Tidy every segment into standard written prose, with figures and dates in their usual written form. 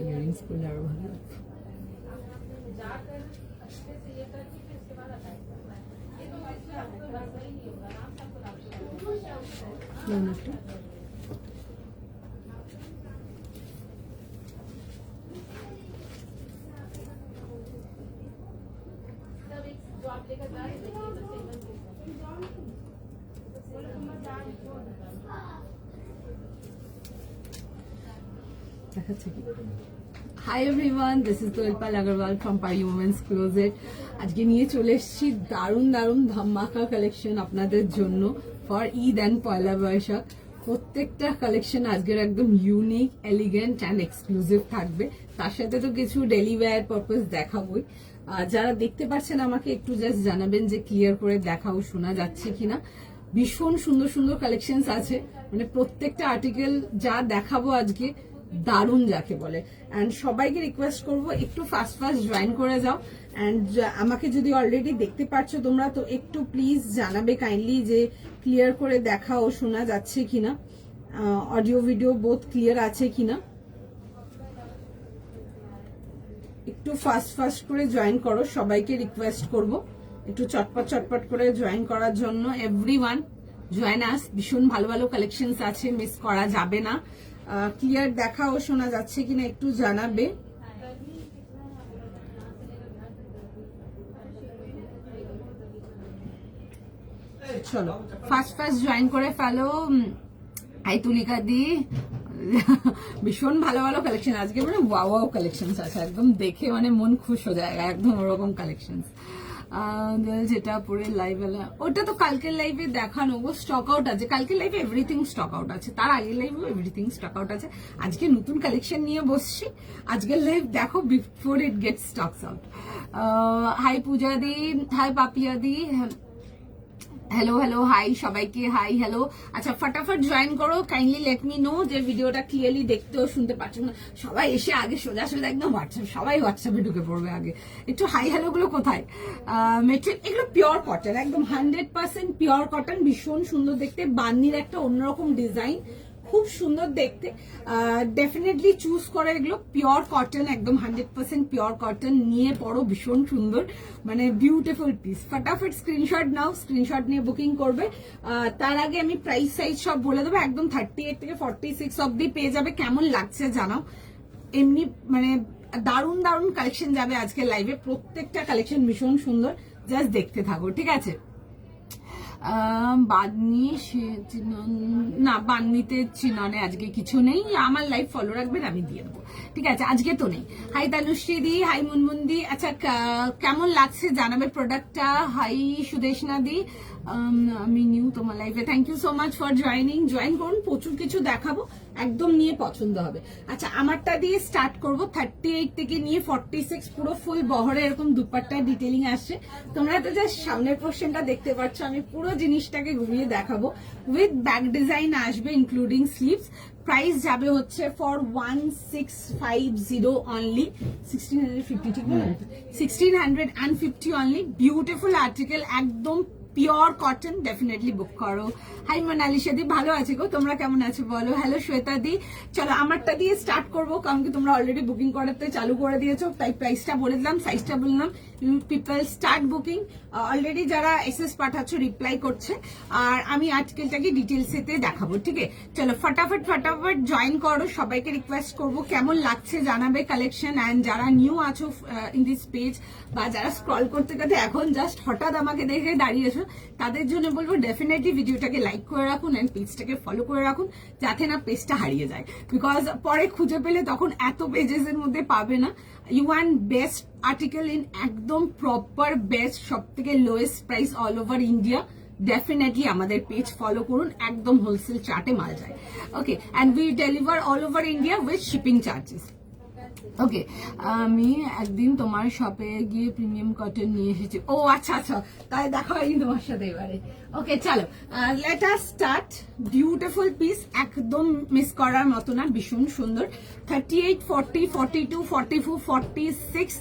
Earrings করলে আরো ভালো লাগবে। Hi everyone, this is Toilpal Agarwal from Pari Women's Closet. আজকে নিয়ে চলে এসেছি দারুণ দারুণ ধামাকা কালেকশন আপনাদের জন্য ফর ঈদ অ্যান্ড পয়লা বৈশাখ। প্রত্যেকটা কালেকশন আজকের একদম ইউনিক, এলিগেন্ট অ্যান্ড এক্সক্লুসিভ থাকবে। তার সাথে তো কিছু ডেলি ওয়্যার পারপাস দেখাবোই। যারা দেখতে পাচ্ছেন আমাকে একটু জাস্ট জানাবেন যে ক্লিয়ার করে দেখাও, শোনা যাচ্ছে কিনা। ভীষণ সুন্দর সুন্দর কালেকশনস আছে, মানে প্রত্যেকটা আর্টিকেল যা দেখাবো আজকে দারুণ যাকে বলে। অ্যান্ড সবাইকে রিকোয়েস্ট করবো একটু ফাস্ট জয়েন করে যাও। অ্যান্ড আমাকে যদি অলরেডি দেখতে পাচ্ছ তোমরা, তো একটু প্লিজ জানাবে কাইন্ডলি যে ক্লিয়ার করে দেখাও, শোনা যাচ্ছে কিনা, অডিও ভিডিও বোথ ক্লিয়ার আছে কিনা। একটু ফাস্ট করে জয়েন করো, সবাইকে রিকোয়েস্ট করব একটু চটপট করে জয়েন করার জন্য। এভরিওয়ান জয়েন আস, ভীষণ ভালো ভালো কালেকশনস আছে, মিস করা যাবে না। ক্লিয়ার দেখাও, শোনা যাচ্ছে কিনা একটু জানাবে। চলো ফাস্ট জয়েন করে ফেলো। হাই তুলিকা দি, ভীষণ ভালো ভালো কালেকশন আজকে, মানে ওয়াও কালেকশন আছে, একদম দেখে মানে মন খুশ হয়ে যায়, একদম ওরকম কালেকশন। যেটা পরে লাইভ এলা ওটা তো কালকের লাইভে দেখানো, ও স্টক আউট আছে। কালকের লাইভে এভরিথিং স্টক আউট আছে, তার আগের লাইভেও এভরিথিং স্টক আউট আছে। আজকে নতুন কালেকশন নিয়ে বসছি, আজকের লাইভ দেখো before it get stock out. Hi Puja দি, হাই পাপিয়া দি, হ্যালো হাই সবাইকে, হাই হ্যালো। আচ্ছা ফটাফট জয়েন করো, কাইন্ডলি লেট মি নো যে ভিডিওটা ক্লিয়ারলি দেখতে ও শুনতে পাচ্ছ না। সবাই এসে আগে সোজা একদম হোয়াটসঅ্যাপ, সবাই হোয়াটসঅ্যাপে ঢুকে পড়বে আগে। একটু হাই হ্যালো গুলো কোথায়? মেটেরিয়াল এগুলো পিওর কটন, একদম 100% পিওর কটন, ভীষণ সুন্দর দেখতে। বান্নির একটা অন্যরকম ডিজাইন, খুব সুন্দর দেখতে। ডেফিনেটলি চুজ করে এগুলো পিওর কটন, একদম 100% পিওর কটন, নিয়ে পড়ো, ভীষণ সুন্দর, মানে বিউটিফুল পিস। ফটাফট স্ক্রিনশট নাও, স্ক্রিনশট নিয়ে বুকিং করবে। তার আগে আমি প্রাইস সাইজ সব বলে দেবো, একদম 38 থেকে 46 অব্দি পেয়ে যাবে। কেমন লাগছে জানাও। এমনি মানে দারুণ কালেকশন যাবে আজকে লাইভে, প্রত্যেকটা কালেকশন ভীষণ সুন্দর, জাস্ট দেখতে থাকো, ঠিক আছে? বাদনি না, বান্নিতে চিননে আজকে কিছু নেই, আমার লাইভ ফলো রাখবেন, আমি দিয়ে দেবো, ঠিক আছে? আজকে তো নেই। হাই তানুশ্রী দি, হাই মুনমুন দি। আচ্ছা কেমন লাগছে জানাবে প্রোডাক্টটা। হাই সুদেশনা দি, আমি নিউ তোমার লাইভে, thank you so much for join করুন, প্রচুর কিছু দেখাবো, একদম নিয়ে পছন্দ হবে। আচ্ছা আমারটা দিয়ে স্টার্ট করবো, 38 থেকে নিয়ে 46 পুরো ফুল বহরে এরকম দুপাট্টা ডিটেলিং আসছে। তোমরা তো জাস্ট সামনের পোর্শনটা দেখতে পাচ্ছ, আমি পুরো জিনিসটাকে ঘুরিয়ে দেখাবো। উইথ ব্যাক ডিজাইন আসবে ইনক্লুডিং স্লিভস। প্রাইস যাবে হচ্ছে ফর 1650 অনলি, 1650, ঠিক না? 1650 অনলি। বিউটিফুল আর্টিকেল, একদম পিওর কটন, ডেফিনেটলি বুক করো। হাই মোনালিসা দি, ভালো আছে গো, তোমরা কেমন আছো বলো। হ্যালো শ্বেতা দি। চলো আমারটা দিয়ে স্টার্ট করবো, কারণ কি তোমরা অলরেডি বুকিং করাতে চালু করে দিয়েছো, তাই প্রাইসটা বলে দিলাম, সাইজটা বললাম। People start booking. অলরেডি যারা এসএস পাঠাচ্ছ রিপ্লাই করছে, আর আমি আর্টিকেলটাকে ডিটেলসেতে দেখাবো, ঠিক আছে? চলো ফটাফট জয়েন করো, সবাইকে রিকোয়েস্ট করবো কেমন লাগছে জানাবে কালেকশন। অ্যান্ড যারা নিউ আছো ইন দিস পেজ, বা যারা স্ক্রল করতে এখন জাস্ট হঠাৎ আমাকে দেখে দাঁড়িয়েছো, তাদের জন্য বলবো ডেফিনেটলি ভিডিওটাকে লাইক করে রাখুন এন্ড পেজটাকে ফলো করে রাখুন, যাতে না পেজটা হারিয়ে যায়। বিকজ পরে খুঁজে পেলে তখন এত পেজেস এর মধ্যে পাবে না। You want best article in একদম প্রপার বেস্ট, সব থেকে lowest price all over India. Definitely আমাদের পেজ ফলো করুন, একদম হোলসেল চার্টে মাল যায়। Okay, and we deliver all over India with shipping charges. Okay, আমি একদিন তোমার শপে গিয়ে প্রিমিয়াম কটন নিয়ে এসেছি। ও আচ্ছা, তাই দেখা হয়নি তোমার সাথে এবারে। ওকে চলো let us start. Beautiful piece, একদম মিস করার মতো না, ভীষণ সুন্দর। 38, 40, 42, 44, 46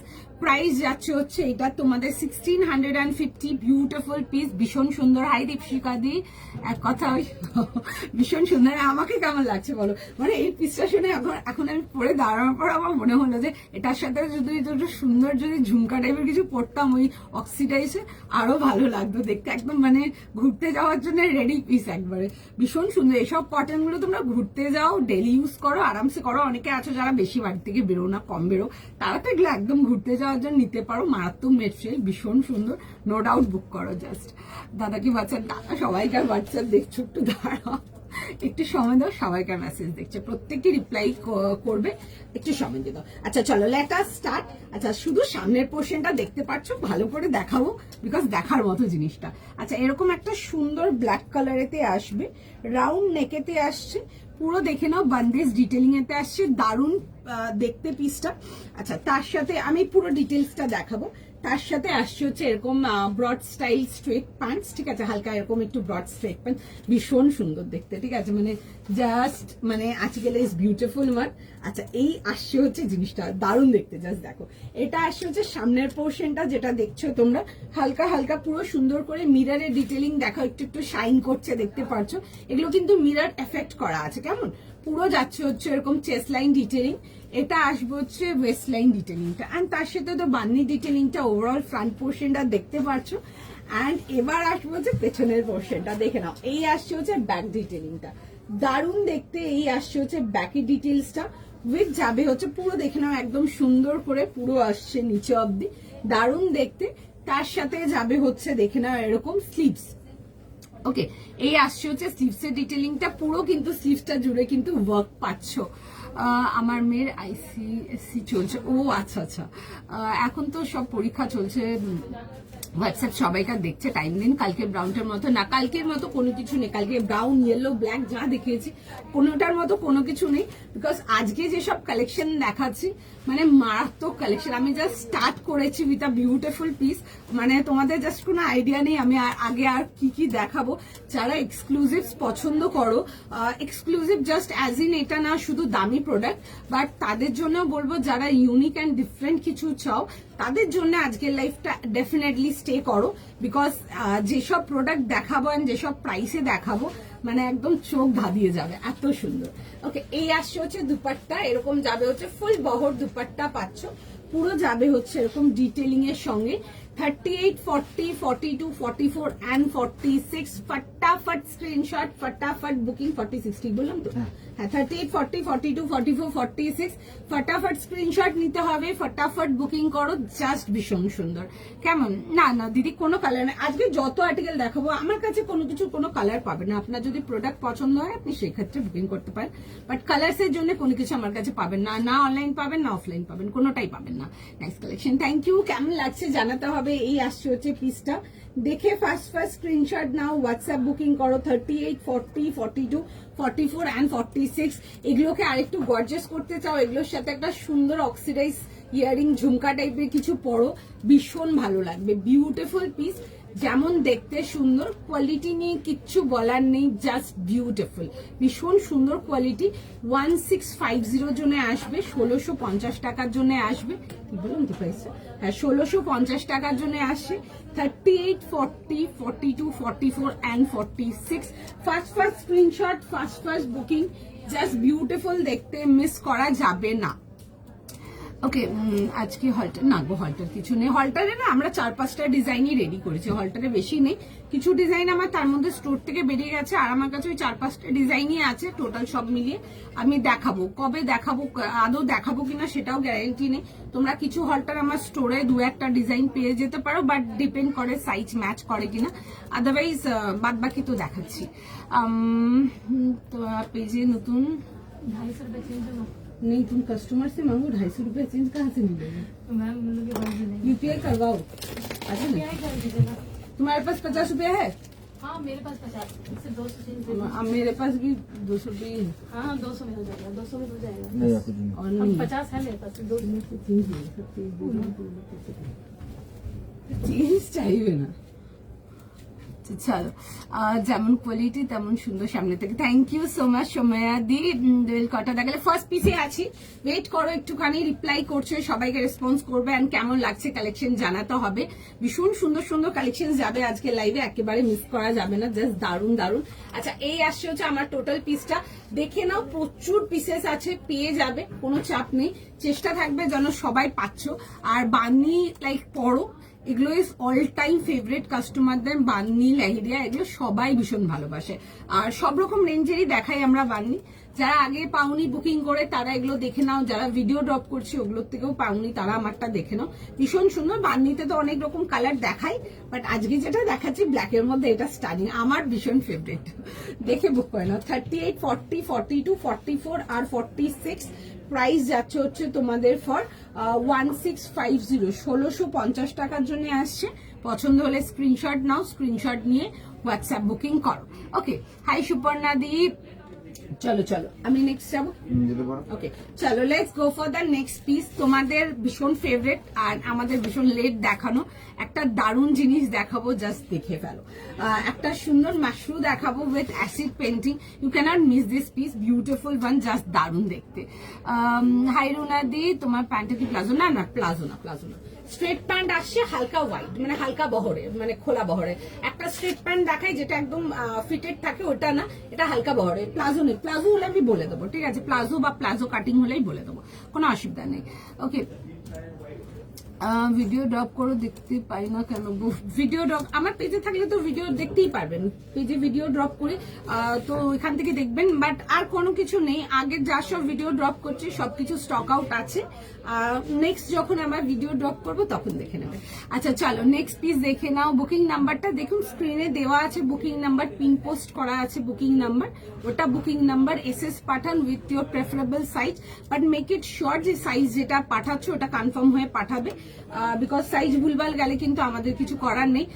প্রাইস যাচ্ছে হচ্ছে এটা তোমাদের 1650, বিউটিফুল পিস, ভীষণ সুন্দর। হাই দীপশিকা দি, এক কথা ভীষণ সুন্দর। আমাকে কেমন লাগছে বলো, মানে এই পিসটা শুনে এখন আমি পরে দাঁড়ানোর পর আমার মনে হলো যে এটার সাথে যদি সুন্দর যদি ঝুমকা টাইপের কিছু পরতাম ওই অক্সিডাইজে, আরো ভালো লাগতো দেখতে, একদম মানে ঘুরতে যাওয়ার জন্য রেডি পিস একবারে, ভীষণ সুন্দর। এসব কটন গুলো তোমরা ঘুরতে যাও, ডেলি ইউজ করো, আরামসে করো। অনেকে আছো যারা বেশি বাড়ি থেকে বেরো না, কম বেরো, তারা তো এগুলো একদম ঘুরতে যাওয়ার জন্য নিতে পারো। মারাত্মক মেটেরিয়াল, ভীষণ সুন্দর, নো ডাউট বুক করো। জাস্ট দাদা কি বাচ্চার, দাদা সবাইকার বাচ্চার দেখছো, একটু দাঁড়াও, একটু সময় দাও, সবাইকার মেসেজ দেখছে, প্রত্যেককে রিপ্লাই করবে, একটু সময় দিয়ে দাও। আচ্ছা চলো লেট আস স্টার্ট। আচ্ছা শুধু সামনের পোর্শনটা দেখতে পাচ্ছ, ভালো করে দেখাবো বিকজ দেখার মতো জিনিসটা। আচ্ছা এরকম একটা সুন্দর ব্ল্যাক কালারেতে আসবে, রাউন্ড নেকেতে আসছে, পুরো দেখে নাও, বান্দেজ ডিটেলিং এতে আসছে, দারুণ দেখতে পিসটা। আচ্ছা তার সাথে আমি পুরো ডিটেলসটা দেখাবো। তার সাথে আসছে হচ্ছে এরকম ব্রড স্টাইল স্ট্রেট প্যান্টস, ঠিক আছে, হালকা এরকম একটু ব্রড স্ট্রেট প্যান্ট, ভীষণ সুন্দর দেখতে, ঠিক আছে, মানে জাস্ট মানে আজকাল ইজ বিউটিফুল ওয়ান। আচ্ছা এই আসছে হচ্ছে জিনিসটা দারুণ দেখতে, জাস্ট দেখো, এটা আসছে হচ্ছে সামনের পোর্শনটা যেটা দেখছো তোমরা, হালকা হালকা পুরো সুন্দর করে মিররের ডিটেলিং দেখো, একটু একটু শাইন করছে, দেখতে পাচ্ছ, এগুলো কিন্তু মিরর এফেক্ট করা আছে, কেমন পুরো যাচ্ছে হচ্ছে এরকম চেস্ট লাইন ডিটেলিং, এটা আসবে হচ্ছে ওয়েস্ট লাইন ডিটেলিংটা, অ্যান্ড তার সাথে তো বান্নি ডিটেলিংটা, ওভারঅল ফ্রন্ট পোর্শনটা দেখতে পাচ্ছ। অ্যান্ড এবার আসবে হচ্ছে পেছনের পোর্শনটা, দেখে নাও, এই আসছে হচ্ছে ব্যাক ডিটেলিংটা, দারুণ দেখতে। এই আসছে হচ্ছে ব্যাকি ডিটেলসটা, উইথ যাবে হচ্ছে পুরো দেখে নাও একদম সুন্দর করে, পুরো আসছে নিচে অব্দি, দারুণ দেখতে। তার সাথে যাবে হচ্ছে দেখে নাও এরকম স্লিভস, ওকে, এই আসছে হচ্ছে স্লিভস এর ডিটেলিংটা, পুরো কিন্তু স্লিভসটা জুড়ে কিন্তু ওয়ার্ক পাচ্ছ। আমার মেয়ের আইসিএসসি চলছে, ও আচ্ছা আচ্ছা, এখন তো সব পরীক্ষা চলছে, হোয়াটসঅ্যাপ সবাইকার দেখছে, টাইম দিন। কালকে ব্রাউনটার মতো না, কালকের মতো কোনো কিছু নেই, কালকে ব্রাউন ইয়েলো ব্ল্যাক যা দেখিয়েছি কোনোটার মতো কোনো কিছু নেই, বিকজ আজকে যেসব কালেকশন দেখাচ্ছি মানে মারাত্মক কালেকশন। আমি জাস্ট স্টার্ট করেছি উইথ আ বিউটিফুল পিস, মানে তোমাদের জাস্ট কোনো আইডিয়া নেই আমি আগে আর কি কি দেখাবো। যারা এক্সক্লুসিভ পছন্দ করো, এক্সক্লুসিভ জাস্ট অ্যাজ ইন এটা না শুধু দামি প্রোডাক্ট, বাট তাদের জন্য বলবো যারা ইউনিক অ্যান্ড ডিফারেন্ট কিছু চাও, তাদের জন্য আজকের লাইফটা ডেফিনেটলি স্টে করো, বিকজ যেসব প্রোডাক্ট দেখাবো অ্যান্ড যেসব প্রাইসে দেখাবো মানে একদম চোখ ধাঁধিয়ে যাবে, এত সুন্দর। ওকে এই আসছে হচ্ছে দুপাট্টা, এরকম যাবে হচ্ছে ফুল বহর দুপাট্টা পাচ্ছ, পুরো যাবে হচ্ছে এরকম ডিটেলিং এর সঙ্গে। 38, 40, 42, 44 and 46, फटाफट स्क्रीनशॉट, फटाफट बुकिंग, 40, 60 বললাম তো, হ্যাঁ 38, 40, 42, 44, 46, फटाफट স্ক্রিনশট নিতে হবে, फटाफट বুকিং করো, জাস্ট ভীষণ সুন্দর। কেমন, না না দিদি কোনো কালার নেই, আজকে যত আর্টিকেল দেখাবো আমার কাছে কোনো কিছু কোনো কালার পাবে না, আপনার যদি প্রোডাক্ট পছন্দ হয় আপনি সেই ক্ষেত্রে বুকিং করতে পারেন, বাট কালার্স এর জন্য কোনো কিছু আমার কাছে পাবেন না, না অনলাইন পাবেন না অফলাইন পাবেন, কোনোটাই পাবেন না। নেক্সট কালেকশন, থ্যাংক ইউ, কেমন লাগছে জানাতে হবে। এই আসছে হচ্ছে পিসটা, দেখে ফার্স্ট স্ক্রিনশট নাও, হোয়াটসঅ্যাপ বুকিং করো। 38, 40, 42, 44 and 46, এগুলোকে আরেকটু গর্জিয়াস করতে চাও, এগুলোর সাথে একটা সুন্দর অক্সিডাইজ ইয়ারিং ঝুমকা টাইপের কিছু পরো, ভীষণ ভালো লাগবে, বিউটিফুল পিস, যেমন দেখতে সুন্দর, কোয়ালিটি নিয়ে কিচ্ছু বলার নেই, জাস্ট বিউটিফুল, ভীষণ সুন্দর কোয়ালিটি। 1650 জন্য আসবে, 1650 টাকার জন্য আসবে, কি বলুন তো প্রাইসটা, হ্যাঁ 1650 টাকার জন্য আসছে। 38, 40, 42, 44 and 46, first screenshot, first booking, just beautiful দেখতে, মিস করা যাবে না। ওকে আজকে হলটার না গো, হলটার কিছু নেই, হলটারে না আমরা 4-5টা ডিজাইনই রেডি করেছি, হলটারে বেশি নেই, কিছু ডিজাইন আমার তার মধ্যে স্টোর থেকে বেরিয়ে গেছে, আর আমার কাছে ওই 4-5টা ডিজাইনই আছে টোটাল, সব মিলিয়ে আমি দেখাবো, কবে দেখাবো আদৌ দেখাবো কিনা সেটাও গ্যারান্টি নেই। তোমরা কিছু হলটার আমার স্টোরে 2-1টা ডিজাইন পেয়ে যেতে পারো, বাট ডিপেন্ড করে সাইজ ম্যাচ করে কিনা, আদারওয়াইজ বাদ বাকি তো দেখাচ্ছি। তো পেজে নতুন 250 रुपए चेंज होगा नहीं, तुम कस्टमर से मांगो, 250 रुपए चेंज कहाँ से मिलेगा, तो मैम यूपीआई करवाओ, अच्छा तुम्हारे पास 50 रुपया है, हाँ मेरे पास 50, सिर्फ 200 चेंज, मेरे पास भी 200 रुपये है, हाँ 200 में हो जाएगा, 200 में हो जाएगा, और नहीं 50 है मेरे पास, 200 में चेंज चाहिए ना, চলো যেমন কোয়ালিটি তেমন সুন্দর সামনে থেকে। Thank you so much Somaya দি। কটা দেখালে ফার্স্ট পিসে আছি, ওয়েট করো একটুখানি, রিপ্লাই করছে, সবাইকে রেসপন্স করবে এন্ড কেমন লাগছে কালেকশন জানাতে হবে। ভীষণ সুন্দর সুন্দর কালেকশন যাবে আজকে লাইভে, একেবারে মিস করা যাবে না, জাস্ট দারুন দারুন। আচ্ছা এই আসছে হচ্ছে আমার টোটাল পিসটা, দেখে নাও প্রচুর পিসেস আছে, পেয়ে যাবে, কোনো চাপ নেই, চেষ্টা থাকবে যেন সবাই পাচ্ছ। আর বানি লাইক পড়ো, এগুলো ইজ অল টাইম ফেভারিট কাস্টমারদের, বান্নি লেহেরিয়া এগুলো সবাই ভীষণ ভালোবাসে। আর সব রকম রেঞ্জেরই দেখাই আমরা বান্নি, যারা আগে পাওনি বুকিং করে তারা এগুলো দেখে নাও, যারা ভিডিও ড্রপ করছে ওগুলোর থেকেও পাওনি তারা আমারটা দেখে নাও, ভীষণ সুন্দর। বান্নিতে তো অনেক রকম কালার দেখাই, বাট আজকে যেটা দেখাচ্ছি ব্ল্যাকের মধ্যে এটা স্টানিং, আমার ভীষণ ফেভারিট, দেখে বুক করে নাও। 38, 40, 42, 44 আর 46 প্রাইস যাচ্ছে হচ্ছে তোমাদের ফর 1650, 1650 টাকার জন্য আসছে। পছন্দ হলে স্ক্রিনশট নাও, স্ক্রিনশট নিয়ে হোয়াটসঅ্যাপ বুকিং করো। ওকে, হাই সুপর্ণা দি। চলো চলো আমি নেক্সট যাবো। ওকে চলো let's go for the next piece. তোমাদের ভীষণ ফেভারিট আর আমাদের ভীষণ লেট দেখানো একটা দারুণ জিনিস দেখাবো, জাস্ট দেখে ফেলো। একটা সুন্দর মাশরু দেখাবো with acid painting, you can't miss this piece, beautiful one, just দারুণ দেখতে। হাই রুনা দি, তোমার প্যান্টটা কি প্লাজো? না না প্লাজো না, প্লাজো না, স্ট্রেট প্যান্ট আসছে হালকা হোয়াইট, মানে হালকা বহরে, মানে খোলা বহরে। একটা স্ট্রেট প্যান্ট দেখাই যেটা একদম ফিটেড থাকে, ওটা না, এটা হালকা বহরে। প্লাজো নেই, প্লাজো হলে আমি বলে দেবো, ঠিক আছে, প্লাজো বা প্লাজো কাটিং হলেই বলে দেবো, কোনো অসুবিধা নেই। ওকে, ভিডিও ড্রপ করো, দেখতে পাই না কেন? ভিডিও ড্রপ আমার পেজে থাকলে তো ভিডিও দেখতেই পারবেন, পেজে ভিডিও ড্রপ করে তো এখান থেকে দেখবেন, বাট আর কোনো কিছু নেই। আগে যা সব ভিডিও ড্রপ করছে সবকিছু স্টক আউট আছে, নেক্সট যখন আমার ভিডিও ড্রপ করবো তখন দেখে নেবে। আচ্ছা চলো নেক্সট পিস দেখে নাও। বুকিং নাম্বারটা দেখুন স্ক্রিনে দেওয়া আছে, বুকিং নাম্বার পিন পোস্ট করা আছে, বুকিং নাম্বার, ওটা বুকিং নাম্বার। এসএস পাঠান with your preferable size, but make it sure যে সাইজ যেটা পাঠাচ্ছ ওটা কনফার্ম হয়ে পাঠাবে, বিকজ সাইজ ভুলভাল গেলে কিন্তু আমাদের কিছু করার নেই।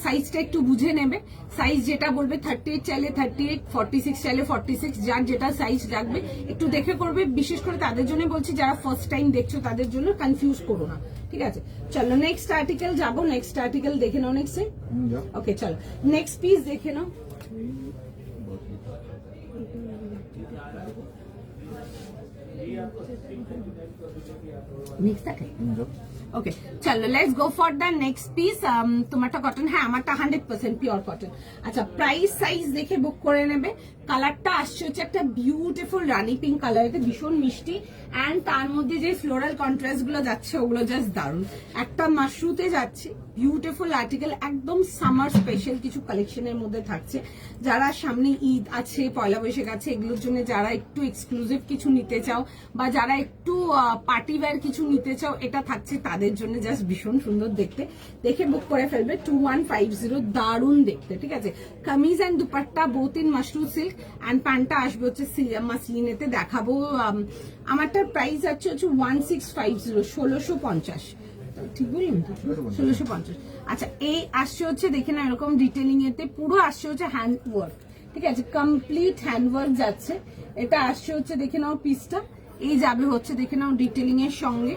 সাইজটা একটু বুঝে নেবে, সাইজ যেটা বলবে 38 চাইলে 38, 46 চাইলে 46, যার যেটা সাইজ লাগবে একটু দেখে করবে। বিশেষ করে তাদের জন্য বলছি যারা ফার্স্ট টাইম দেখছো, তাদের জন্য কনফিউজ করো না, ঠিক আছে। চলো নেক্সট আর্টিকেল যাবো, নেক্সট আর্টিকেল দেখে নাও নেক্সট। ওকে চলো নেক্সট পিস দেখে নাও। নেক্সট দেখে ওকে চলো let's go for the next piece. তোমারটা কটন? হ্যাঁ আমারটা 100% পিওর কটন। আচ্ছা প্রাইস সাইজ দেখে বুক করে নেবে। কালারটা আসছে হচ্ছে একটা বিউটিফুল রানি পিঙ্ক কালার, এটা ভীষণ মিষ্টি, অ্যান্ড তার মধ্যে যে ফ্লোরাল কন্ট্রাস্ট গুলো যাচ্ছে ওগুলো জাস্ট দারুণ। একটা মাশরুতে যাচ্ছে, বিউটিফুল আর্টিকেল, একদম সামার স্পেশাল কিছু কালেকশনের মধ্যে থাকছে। যারা সামনে ঈদ আছে, পয়লা বৈশাখ আছে, এগুলোর জন্য যারা একটু এক্সক্লুসিভ কিছু নিতে চাও বা যারা একটু পার্টি ওয়্যার কিছু নিতে চাও, এটা থাকছে তাদের জন্য, জাস্ট ভীষণ সুন্দর দেখতে, দেখে বুক করে ফেলবে। 2150, দারুণ দেখতে, ঠিক আছে। Kameez and dupatta both in Mashru silk, and প্যান্টটা আসবে হচ্ছে মাসলিনেতে, দেখাবো। আমারটার প্রাইস আছে হচ্ছে 1650, 1650, ঠিক বললাম তো? 1650। আচ্ছা এই আসছে হচ্ছে দেখে না এরকম ডিটেলিং এতে, পুরো আসছে হচ্ছে হ্যান্ড ওয়ার্ক, ঠিক আছে, কমপ্লিট হ্যান্ড ওয়ার্ক যাচ্ছে। এটা আসছে হচ্ছে দেখে নাও পিসটা, এই যাবে হচ্ছে দেখে নাও ডিটেলিং এর সঙ্গে,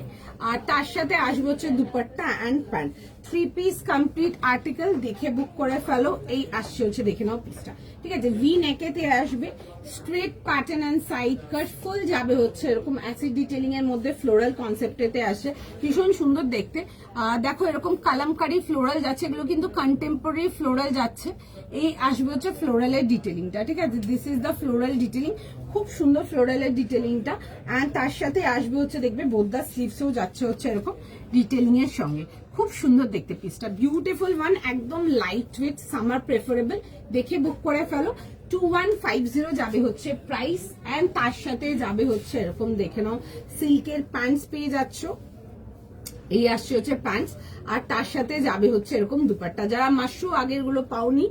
আর তার সাথে আসবে হচ্ছে dupatta and pant. 3 piece complete article, দেখে বুক করে ফেলো। এই আসছে হচ্ছে দেখে নাও পিসটা, ঠিক আছে। ভি নেকেতে আসবে, straight pattern and side cut, ফুল যাবে হচ্ছে এরকম অ্যাসিড ডিটেলিং এর মধ্যে, ফ্লোরাল কনসেপ্টেতে আসে, ভীষণ সুন্দর দেখতে। দেখো এরকম কালামকারি ফ্লোরাল যাচ্ছে, এগুলো কিন্তু কন্টেম্পোরারি ফ্লোরাল যাচ্ছে। এই আসবে হচ্ছে ফ্লোরালের ডিটেলিংটা, ঠিক আছে, this is the floral detailing, খুব সুন্দর ফ্লোরালের ডিটেলিংটা। অ্যান্ড তার সাথে আসবে হচ্ছে দেখবে বোদ্দা স্লিভসও যাচ্ছে হচ্ছে এরকম ডিটেলিং এর সঙ্গে, খুব সুন্দর দেখতে পিসটা, বিউটিফুল ওয়ান, একদম লাইট ওয়েট, সামার প্রেফারেবল, দেখে বুক করে ফেলো। 2150 যাবে হচ্ছে প্রাইস, অ্যান্ড তার সাথে যাবে হচ্ছে এরকম দেখে নাও সিল্কের প্যান্টস পেয়ে যাচ্ছ, এই আসছে হচ্ছে প্যান্টস, আর তার সাথে যাবে হচ্ছে এরকম দুপাট্টা। যারা মাশরু আগের গুলো পাওনি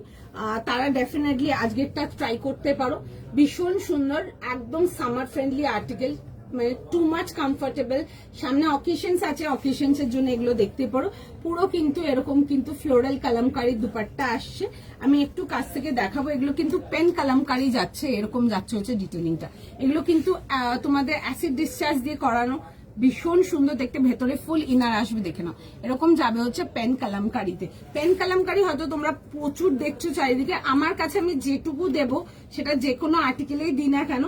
তারা ডেফিনেটলি আজকেরটা ট্রাই করতে পারো, ভীষণ সুন্দর, একদম সামার ফ্রেন্ডলি আর্টিকেল, মানে টু মাচ কমফোর্টেবল। সামনে অকেশনস আছে, অকেশনস এর জন্য এগুলো দেখতে পারো। পুরো কিন্তু এরকম কিন্তু ফ্লোরাল কালামকারি দুপাট্টা আসছে, আমি একটু কাছ থেকে দেখাবো। এগুলো কিন্তু পেন কালামকারি যাচ্ছে, এরকম যাচ্ছে হচ্ছে ডিটেলিংটা। এগুলো কিন্তু তোমাদের অ্যাসিড ডিসচার্জ দিয়ে করানো, ভীষণ সুন্দর দেখতে, ভেতরে ফুল ইনার আসবে, দেখে নাও এরকম যাবে হচ্ছে পেন কালামকারিতে। পেন কালামকারি হয়তো তোমরা প্রচুর দেখছো চারিদিকে, আমার কাছে আমি যেটুকু দেব সেটা যে কোনো আর্টিকেলেই দিই না কেন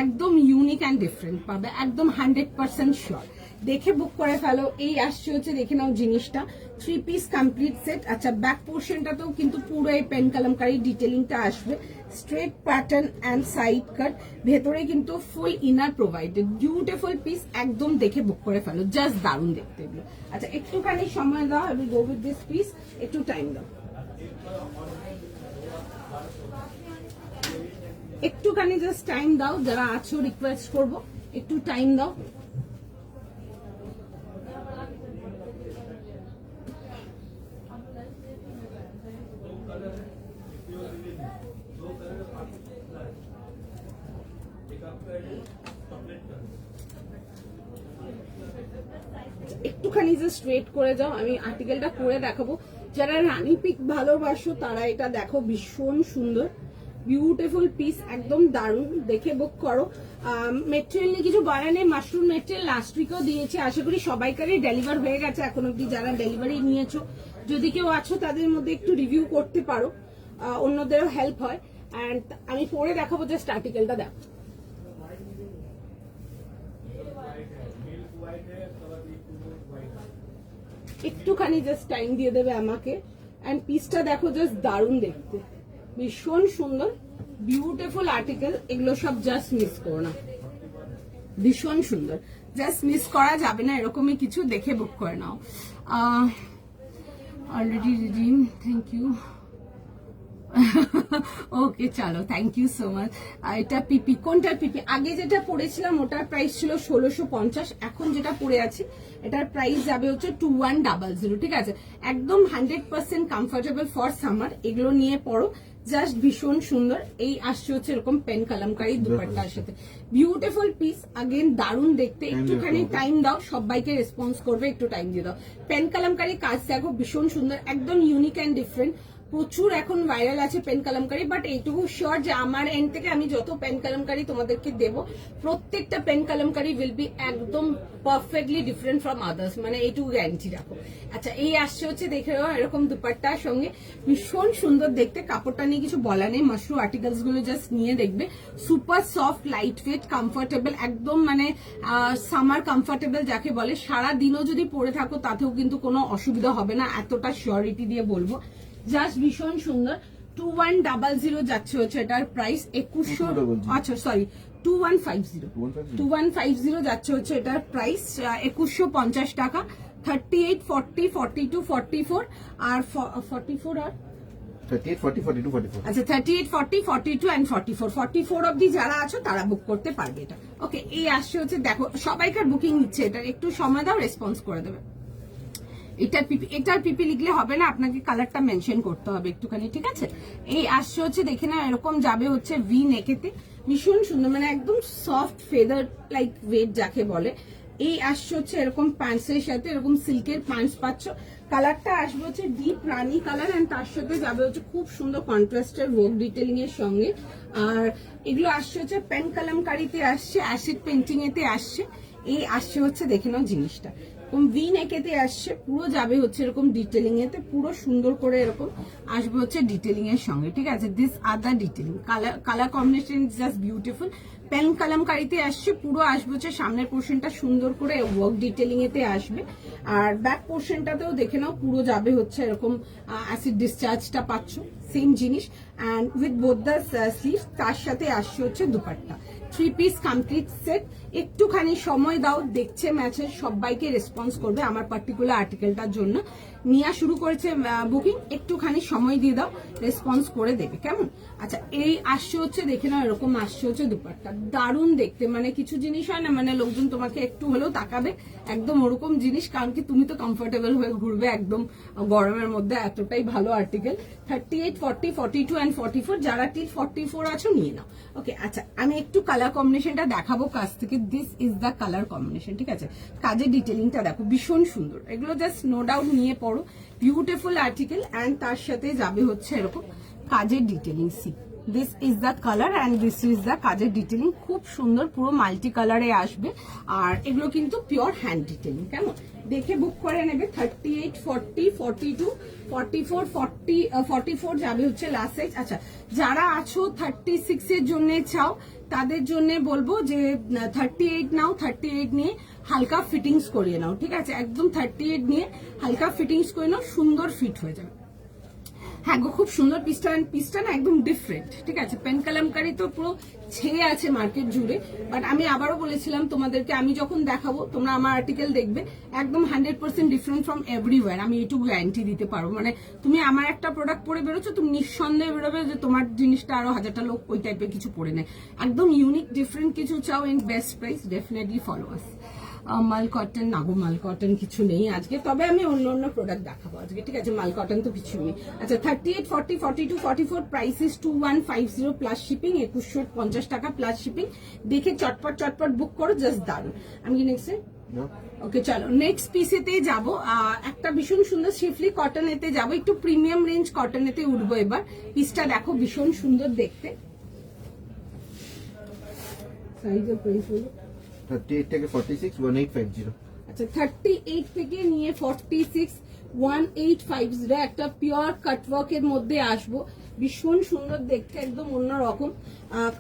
একদম ইউনিক অ্যান্ড ডিফারেন্ট পাবে, একদম 100% শিওর। দেখে বুক করে ফেলো। এই আসছে হচ্ছে দেখে নাও জিনিসটা 3 পিস কমপ্লিট সেট। আচ্ছা ব্যাক পোর্শনটাতেও কিন্তু পুরো এই পেন কালামকারি ডিটেলিংটা আসবে, straight pattern and side cut, ভেতরে কিন্তু ফুল ইনার প্রোভাইডেড, বিউটিফুল পিস, একদম দেখে বুক করে ফেলো, জাস্ট দারুণ দেখতে এগুলো। আচ্ছা একটুখানি সময় দাও, আমি গো উইথ দিস পিস, একটু টাইম দাও, একটুখানি জাস্ট টাইম দাও, যারা আছো রিকোয়েস্ট করবো একটু টাইম দাও। একটুখানি জাস্ট ওয়েট করে যাও, আমি আর্টিকেলটা করে দেখাবো। যারা রানী পিক ভালোবাসো তারা এটা দেখো, ভীষণ সুন্দর বিউটিফুল পিস, একদম দারুণ, দেখে বুক করো। মেটেরিয়াল নিয়ে কিছু বলার নেই, মাশরুম মেটেরিয়াল লাস্ট উইকেও দিয়েছে, আশা করি সবাইকারই ডেলিভার হয়ে গেছে এখন অব্দি। যারা ডেলিভারি নিয়েছো যদি কেউ আছো তাদের মধ্যে একটু রিভিউ করতে পারো, অন্যদেরও হেল্প হয়। অ্যান্ড আমি পরে দেখাবো, জাস্ট আর্টিকেলটা দেখো। একটুখানি জাস্ট টাইম দিয়ে দেবে আমাকে। অ্যান্ড পিসটা দেখো, জাস্ট দারুণ দেখতে, ভীষণ সুন্দর বিউটিফুল আর্টিকেল, এগুলো সব জাস্ট মিস করো না, ভীষণ সুন্দর, জাস্ট মিস করা যাবে না, এরকমই কিছু দেখে বুক করে নাও। Already redeem, thank you. Okay চলো, থ্যাংক ইউ সো মাচ। এটা পিপি, কোনটার পিপি? আগে যেটা পড়েছিলাম ওটার প্রাইস ছিল 1650, এখন যেটা পড়ে আছি এটার প্রাইস যাবে হচ্ছে 2100। ঠিক আছে, একদম 100% কমফোর্টেবল ফর সামার, এগুলো নিয়ে পড়ো, জাস্ট ভীষণ সুন্দর। এই আসছে হচ্ছে এরকম পেন কালামকারি দুপাট্টার সাথে, বিউটিফুল পিস, আগেন দারুণ দেখতে। একটুখানি টাইম দাও, সবাইকে রেসপন্স করবে, একটু টাইম দিয়ে দাও। পেন কালামকারি কাজ দেখো, ভীষণ সুন্দর, একদম ইউনিক অ্যান্ড ডিফারেন্ট, প্রচুর এখন ভাইরাল আছে পেন কালামকারি। বাট এইটুকু শিওর যে আমার এন্ড থেকে আমি যত পেন কালামকারি তোমাদেরকে দেবো, প্রত্যেকটা পেন কালামকারি উইল বি একদম পারফেক্টলি ডিফারেন্ট ফ্রম আদার্স, মানে এইটুকু গ্যারান্টি রাখো। আচ্ছা এই আসছে হচ্ছে দেখে নাও এরকম দুপাট্টার সঙ্গে, ভীষণ সুন্দর দেখতে, কাপড়টা নিয়ে কিছু বলা নেই, মাশরু আর্টিকেলস গুলো জাস্ট নিয়ে দেখবে, super soft, light weight, comfortable, একদম মানে সামার কমফোর্টেবল যাকে বলে, সারা দিনও যদি পরে থাকো তাতেও কিন্তু কোনো অসুবিধা হবে না, এতটা শিওরিটি দিয়ে বলবো, জাস্ট ভীষণ সুন্দর। 2100 যাচ্ছে হচ্ছে এটার প্রাইস, 2100, আচ্ছা সরি 2150 যাচ্ছে হচ্ছে এটার প্রাইস, 2150 টাকা। 38, 40, 42, 44 আর 44 আর 38, 40, 42, 44. আচ্ছা 38, 40, 42 and 44, 44 অবধি যারা আছো তারা বুক করতে পারবে এটা। ওকে এই আসছে হচ্ছে, দেখো সবাইকার বুকিং নিচ্ছে, এটার একটু সময় দাও, রেসপন্স করে দেবে। এটার পিপি লিখলে হবে না, আপনাকে কালারটা মেনশন করতে হবে একটুখানি, ঠিক আছে। এই আসছে হচ্ছে দেখে না এরকম যাবে হচ্ছে ভি নেকেতে, ভীষণ সুন্দর, মানে একদম সফট ফেদার লাইক ওয়েট যাকে বলে। এই আসছে হচ্ছে এরকম প্যান্টসের সাথে, এরকম সিল্কের প্যান্টস পাচ্ছ, কালারটা আসবে হচ্ছে ডিপ রানি কালার, এন্ড তার সাথে যাবে হচ্ছে খুব সুন্দর কন্ট্রাস্টের ওয়ার্ক ডিটেলিং এর সঙ্গে। আর এগুলো আসছে হচ্ছে পেন কালামকারিতে আসছে, অ্যাসিড পেন্টিং এতে আসছে। এই আসছে হচ্ছে দেখে নাও জিনিসটা, ভি নেকেতে আসছে, পুরো যাবে হচ্ছে এরকম ডিটেলিং এতে, পুরো সুন্দর করে এরকম আসবে হচ্ছে ডিটেলিং এর সঙ্গে, ঠিক আছে। This other detailing, colour combination just beautiful. Pen কালামকারিতে আসছে, পুরো আসবে হচ্ছে সামনের পোর্শনটা সুন্দর করে ওয়ার্ক ডিটেলিং এতে আসবে, আর ব্যাক পোর্শনটাতেও দেখে নাও পুরো যাবে হচ্ছে এরকম অ্যাসিড ডিসচার্জটা পাচ্ছ, সেম জিনিস, and with both the sleeve, তার সাথে আসছে হচ্ছে দুপাট্টা, 3 পিস কমপ্লিট সেট। একটুখানি সময় দাও, দেখছে ম্যাচের সবাইকে রেসপন্স করবে, আমার পার্টিকুলার আর্টিকেলটার জন্য নিয়ে শুরু করেছে বুকিং, একটুখানি সময় দিয়ে দাও, রেসপন্স করে দেবে, কেমন। আচ্ছা এই আসছে হচ্ছে দেখে নাও এরকম আসছে হচ্ছে দুপাট্টা, দারুণ দেখতে, মানে কিছু জিনিস হয় না মানে লোকজন তোমাকে একটু হলেও তাকাবে, একদম ওরকম জিনিস, কারণ কি তুমি তো কমফোর্টেবল হয়ে ঘুরবে একদম গরমের মধ্যে, এতটাই ভালো আর্টিকেল। 38, 40, 42 and 44, যারা টিল 44 আছো নিয়ে নাও। ওকে আচ্ছা আমি একটু কালার কম্বিনেশনটা দেখাবো কাছ থেকে, this is the colour combination, ঠিক আছে। কাজের ডিটেলিংটা দেখো, ভীষণ সুন্দর, এগুলো জাস্ট নো ডাউট নিয়ে পড়ো, বিউটিফুল আর্টিকেল, অ্যান্ড তার সাথে যাবে হচ্ছে এরকম কাজের detailing, C this is the colour and this is the কাজের ডিটেলিং, খুব সুন্দর, পুরো মাল্টি কালারে আসবে। আর এগুলো কিন্তু পিওর হ্যান্ড ডিটেলিং, কেমন দেখে বুক করে নেবে। 38, 40, 42, 44, 40, 44 যাবে হচ্ছে লাস্ট সাইজ। আচ্ছা, যারা আছো 36 এর জন্য চাও তাদের জন্য বলবো যে 38 নাও, 38 নিয়ে হালকা ফিটিংস করিয়ে নাও, ঠিক আছে? একদম 38 নিয়ে হালকা ফিটিংস করে নাও, সুন্দর ফিট হয়ে যাবে। হ্যাঁ গো, খুব সুন্দর পিসটা, পিসটা না একদম ডিফারেন্ট, ঠিক আছে? পেন কালামকারি তো পুরো ছেয়ে আছে মার্কেট জুড়ে, বাট আমি আবারও বলেছিলাম তোমাদেরকে, আমি যখন দেখাবো তোমরা আমার আর্টিকেল দেখবে, একদম 100% ডিফারেন্ট ফ্রম এভরিওয়্যার, আমি এইটুকু গ্যারান্টি দিতে পারবো। মানে তুমি আমার একটা প্রোডাক্ট পরে বেরোছো, তুমি নিঃসন্দেহে বেরোবে যে তোমার জিনিসটা আরো 1000টা লোক ওই টাইপের কিছু পরে নেয়। একদম ইউনিক ডিফারেন্ট কিছু চাও in best price, definitely follow আস। মাল কটন না গো, মাল কটন কিছু নেই আজকে, তবে আমি অন্য অন্য প্রোডাক্ট দেখাবো আজকে, ঠিক আছে? মাল কটন তো কিছু নেই। আচ্ছা, 38, 40, 42, 44 প্রাইস ইস 2150 প্লাস শিপিং, 2150 টাকা প্লাস শিপিং। দেখে চটপট চটপট বুক করো, জাস্ট দারুন। আমি কি নেক্সট No? ওকে, চলো নেক্সট পিসেতে যাবো। একটা ভীষণ সুন্দর শিফলি কটন এতে যাবো, একটু প্রিমিয়াম রেঞ্জ কটন এতে উঠবো এবার। পিসটা দেখো ভীষণ সুন্দর দেখতে। সাইজ অফ প্রাইস হলো 38 থেকে 46, 1850. আচ্ছা, 38 থেকে নিয়ে 46, 1850 একটা পিওর কাটওয়ার্ক এর মধ্যে আসবো, ভীষণ সুন্দর দেখতে, একদম অন্যরকম।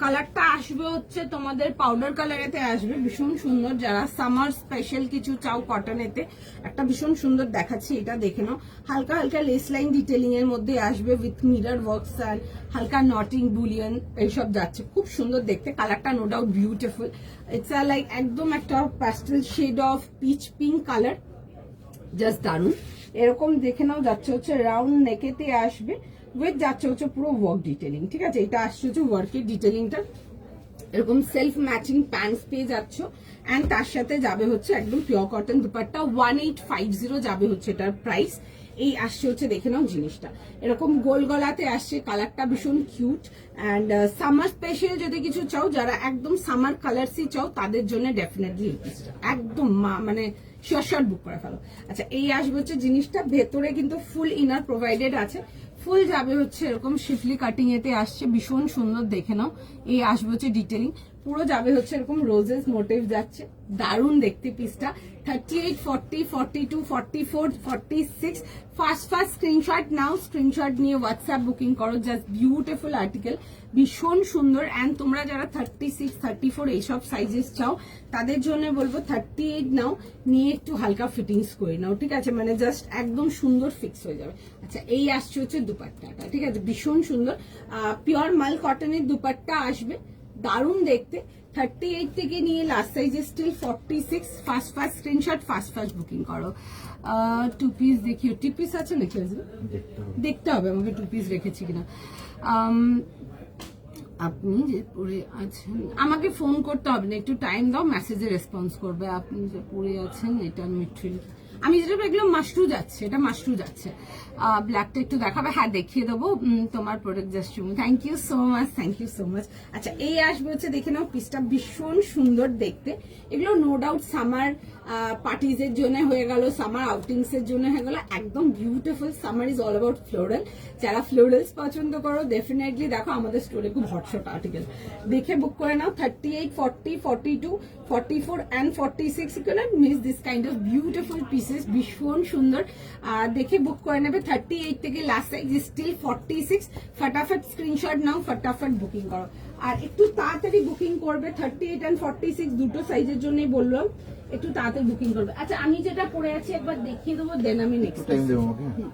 কালারটা আসবে হচ্ছে তোমাদের পাউডার কালারেতে আসবে, ভীষণ সুন্দর। যারা সামার স্পেশাল কিছু চাও কটনেতে, একটা ভীষণ সুন্দর দেখাচ্ছি, এটা দেখে নাও। হালকা হালকা লেস লাইন ডিটেলিং এর মধ্যে আসবে উইথ মিরর ওয়ার্কস আর হালকা নটিং বুলিয়ন এইসব যাচ্ছে, খুব সুন্দর দেখতে। কালারটা no doubt beautiful, it's like একদম একটা pastel shade of peach pink colour, just দারুন। এরকম দেখে নাও, যাচ্ছে হচ্ছে রাউন্ড নেকেতে আসবে উইথ যাচ্ছে হচ্ছে পুরো ওয়ার্ক ডিটেলিং, ঠিক আছে? এটা আসছে হচ্ছে ওয়ার্কের ডিটেলিংটা, এরকম সেলফ ম্যাচিং প্যান্টস পেয়ে যাচ্ছ, অ্যান্ড তার সাথে যাবে হচ্ছে একদম পিওর কটন দুপাট্টা, 1850 যাবে হচ্ছে এটার প্রাইস। এই আসছে হচ্ছে দেখে নাও জিনিসটা, এরকম গোল গলাতে আসছে, কালারটা ভীষণ কিউট। অ্যান্ড সামার স্পেশাল যদি কিছু চাও, যারা একদম সামার কালারসই চাও তাদের জন্য ডেফিনেটলি এই পিসটা একদম মানে শর্ট বুক করে ফেলো। আচ্ছা, এই আসবে হচ্ছে জিনিসটা, ভেতরে কিন্তু ফুল ইনার প্রোভাইডেড আছে, ফুল যাবে হচ্ছে এরকম শিফলি কাটিং এতে আসছে, ভীষণ সুন্দর দেখে নাও। এই আসবে হচ্ছে ডিটেলিং, পুরো যাবে হচ্ছে এরকম রোজেস মোটিভ যাচ্ছে, দারুণ দেখতে পিসটা। 38, 40, 42, 44, 46 ফার্স্ট স্ক্রিনশট নাও, স্ক্রিনশট নিয়ে হোয়াটসঅ্যাপ বুকিং করো, জাস্ট বিউটিফুল আর্টিকেল, ভীষণ সুন্দর। অ্যান্ড তোমরা যারা 36, 34 এইসব সাইজেস চাও তাদের জন্য বলবো 38 নাও, নিয়ে একটু হালকা ফিটিংস করে নাও, ঠিক আছে? মানে জাস্ট একদম সুন্দর ফিক্স হয়ে যাবে। আচ্ছা, এই আসছে হচ্ছে দুপাট্টাটা, ঠিক আছে? ভীষণ সুন্দর পিওর মাল কটনের দুপাট্টা আসবে, দারুণ দেখতে। 38 থেকে নিয়ে লাস্ট সাইজে still 46, first screenshot, first booking করো। 2 পিস দেখিও, 2 পিস আছে নাকি? দেখতে হবে আমাকে 2 পিস রেখেছি কিনা। আপনি যে পড়ে আছেন, আমাকে ফোন করতে হবে না, একটু টাইম দাও, মেসেজে রেসপন্স করবে। আপনি যে পড়ে আছেন, এটা মেটেরিয়াল, আমি যেটা দেখলাম মাশরু যাচ্ছে, এটা মাশরু যাচ্ছে। ব্ল্যাকটা একটু দেখাবে? হ্যাঁ, দেখিয়ে দেবো তোমার product just. Thank you so much, thank you so much. আচ্ছা, এই আসবে হচ্ছে দেখে নাও, পিসটা ভীষণ সুন্দর দেখতে। এগুলো নো ডাউট সামার পার্টিজ এর জন্য হয়ে গেল, সামার আউটিংস এর জন্য হয়ে গেল, একদম beautiful. Summer is all about floral, যারা ফ্লোরালস পছন্দ করো ডেফিনেটলি দেখো আমাদের স্টোরে খুব হটশট আর্টিকেল, দেখে বুক করে নাও। 38, 40, 42, 44 and 46, you cannot miss this kind of beautiful pieces, ভীষণ সুন্দর। দেখে বুক করে নেবে। 38 থেকে লাস্ট সাইজ স্টিল 46, ফটাফট স্ক্রিনশট নাও, ফটাফট বুকিং করো। আর একটু তাড়াতাড়ি বুকিং করবে, 38 and 46 দুটো সাইজের জন্যই বললাম, একটু তাড়াতাড়ি বুকিং করবে। আচ্ছা, আমি যেটা পরে আছি একবার দেখিয়ে দেবো, দেন আমি নেক্সট টাইম দেবো আমাকে।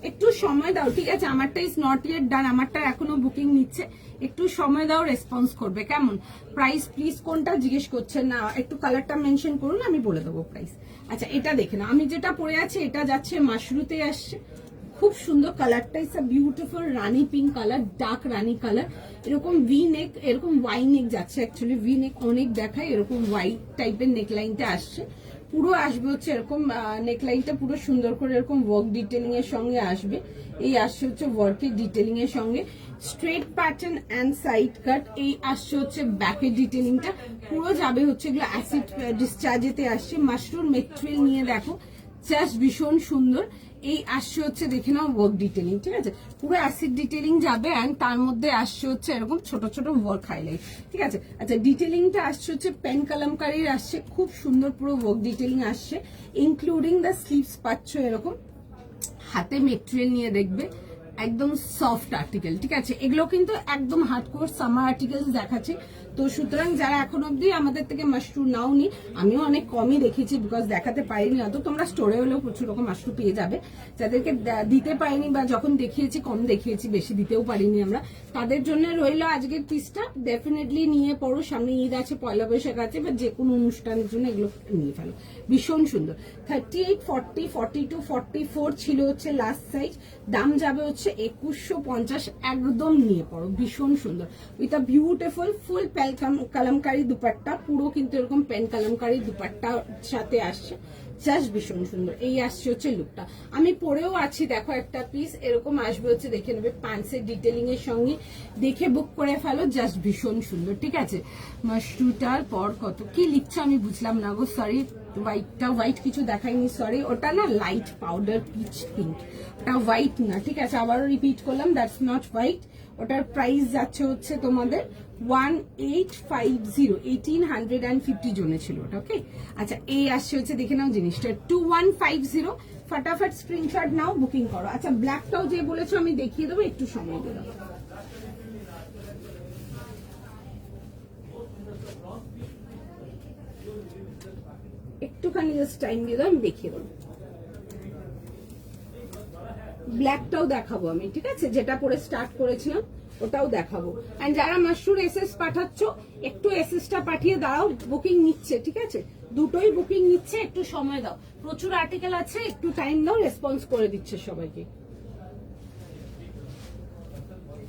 একটু সময় দাও, ঠিক আছে? আমারটা ইজ নট ইয়েট ডান, আমারটা এখনো বুকিং নিচ্ছে, একটু সময় দাও, রেসপন্স করবে, কেমন? প্রাইস প্লিজ কোনটা জিজ্ঞেস করছেন না, একটু কালারটা মেনশন করুন, আমি বলে দেবো প্রাইস। আচ্ছা, এটা দেখে না, আমি যেটা পরে আছি এটা যাচ্ছে মাশরুতে আসছে, খুব সুন্দর কালারটা, it's a beautiful Rani pink colour, dark Rani colour. এরকম ভি নেক, এরকম ওয়াই নেক যাচ্ছে, অ্যাকচুয়ালি ভি নেক অনেক দেখায়, এরকম হোয়াইট টাইপের নেকলাইনটা আসছে, পুরো আসবে হচ্ছে এরকম নেকলাইনটা পুরো সুন্দর করে এরকম ওয়ার্ক ডিটেলিং এর সঙ্গে আসবে। এই আসছে হচ্ছে ওয়ার্কের ডিটেলিং এর সঙ্গে স্ট্রেট প্যাটার্ন অ্যান্ড সাইড কাট। এই আসছে হচ্ছে ব্যাকের ডিটেলিংটা, পুরো যাবে হচ্ছে এগুলো অ্যাসিড ডিসচার্জেতে আসছে। মাশরুম মেটেরিয়াল নিয়ে দেখো, জাস্ট ভীষণ সুন্দর। এই আসছে হচ্ছে দেখে নাও ওয়ার্ক ডিটেলিং, ঠিক আছে, পুরো অ্যাসিড ডিটেলিং যাবে অ্যান্ড তার মধ্যে আসছে হচ্ছে এরকম ছোট ছোট ওয়ার্ক হাইলাইট, ঠিক আছে। আচ্ছা ডিটেলিংটা আসছে হচ্ছে পেন কালামকারীর আসছে, খুব সুন্দর পুরো ওয়ার্ক ডিটেলিং আসছে, ইনক্লুডিং দ্য স্লিভস পাচ্ছ এরকম, হাতে মেটেরিয়াল নিয়ে দেখবে একদম সফট আর্টিকেল, ঠিক আছে। এগুলো কিন্তু একদম হার্ডকোর সামার আর্টিকেলস দেখাচ্ছি, তো সুতরাং যারা এখন অব্দি আমাদের থেকে মাশরু নাওনি, আমিও অনেক কমই দেখেছি বিকজ দেখাতে পারিনি, অত তোমরা স্টোরে হলেও প্রচুর রকম মাশরু পেয়ে যাবে, যাদেরকে দিতে পারিনি বা যখন দেখিয়েছি কম দেখিয়েছি, বেশি দিতেও পারিনি আমরা, তাদের জন্য রইলো আজকের পিসটা। ডেফিনেটলি নিয়ে পড়ো, সামনে ঈদ আছে, পয়লা বৈশাখ আছে, বা যে কোনো অনুষ্ঠানের জন্য এগুলো নিয়ে ফেলো, ভীষণ সুন্দর। 38, 40, 42, 44 ছিল হচ্ছে লাস্ট সাইজ, দাম যাবে হচ্ছে 2150, একদম নিয়ে পড়ো, ভীষণ সুন্দর উইথ আ বিউটিফুল ফুল কালামকারী দুপাট্টা, পুরো কিন্তু এরকম পেন কালামকারী দুপাট্টার সাথে আসছে, জাস্ট ভীষণ সুন্দর। এই আসছে হচ্ছে লুকটা, আমি পরেও আছি, দেখো একটা পিস এরকম আসবে হচ্ছে, দেখে নেবে প্যান্টসের ডিটেলিং এর সঙ্গে, দেখে বুক করে ফেলো, জাস্ট ভীষণ সুন্দর, ঠিক আছে। মাশরুটার পর কত কি লিখছে আমি বুঝলাম না গো, সরি, হোয়াইটটা হোয়াইট কিছু দেখাইনি, সরি, ওটা না লাইট পাউডার পিচ পিঙ্ক, ওটা হোয়াইট না, ঠিক আছে, আবারও রিপিট করলাম, দ্যাটস নট হোয়াইট। ওটার প্রাইস যাচ্ছে হচ্ছে তোমাদের 1850, 1850 জনে ছিল ওটা, ওকে। আচ্ছা এই আসছে হচ্ছে দেখে নাও জিনিসটা 2150, ফটাফট স্ক্রিনশট নাও, বুকিং করো। আচ্ছা ব্ল্যাকটাও যে বলেছো আমি দেখিয়ে দেবো, একটু সময় দিয়ে দাও। একটুখানি জাস্ট টাইম দিয়ে দাও, আমি দেখিয়ে দেবো। ব্ল্যাকটাও দেখাবো আমি, ঠিক আছে, যেটা পরে স্টার্ট করেছিলাম ওটাও দেখাবো। এন্ড যারা মাশরুর এসএস পাঠাচ্ছ, একটু এসএসটা পাঠিয়ে দাও, বুকিং নিচ্ছে, ঠিক আছে, দুটোই বুকিং নিচ্ছে, একটু সময় দাও, প্রচুর আর্টিকেল আছে, একটু টাইম দাও, রেসপন্স করে দিচ্ছে সবাইকে,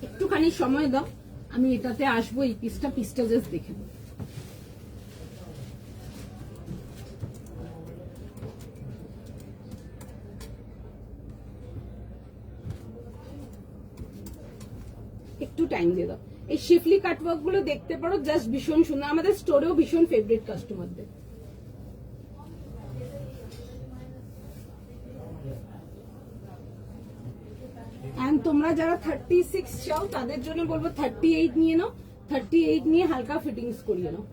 একটুখানি সময় দাও, আমি এটাতে আসবো, এই পিসটা জাস্ট দেখে দাও। একটু টাইম দিয়ে দাও, এই শিফলি কাটওয়ার্ক গুলো দেখতে পারো, জাস্ট ভীষণ সুন্দর, আমাদের স্টোরেও ভীষণ ফেভারিট কাস্টমারদের। এন্ড তোমরা যারা 36 চাও তাদের জন্য বলবো 38 নিয়ে নাও, 38 নিয়ে হালকা ফিটিংস করিয়ে নাও,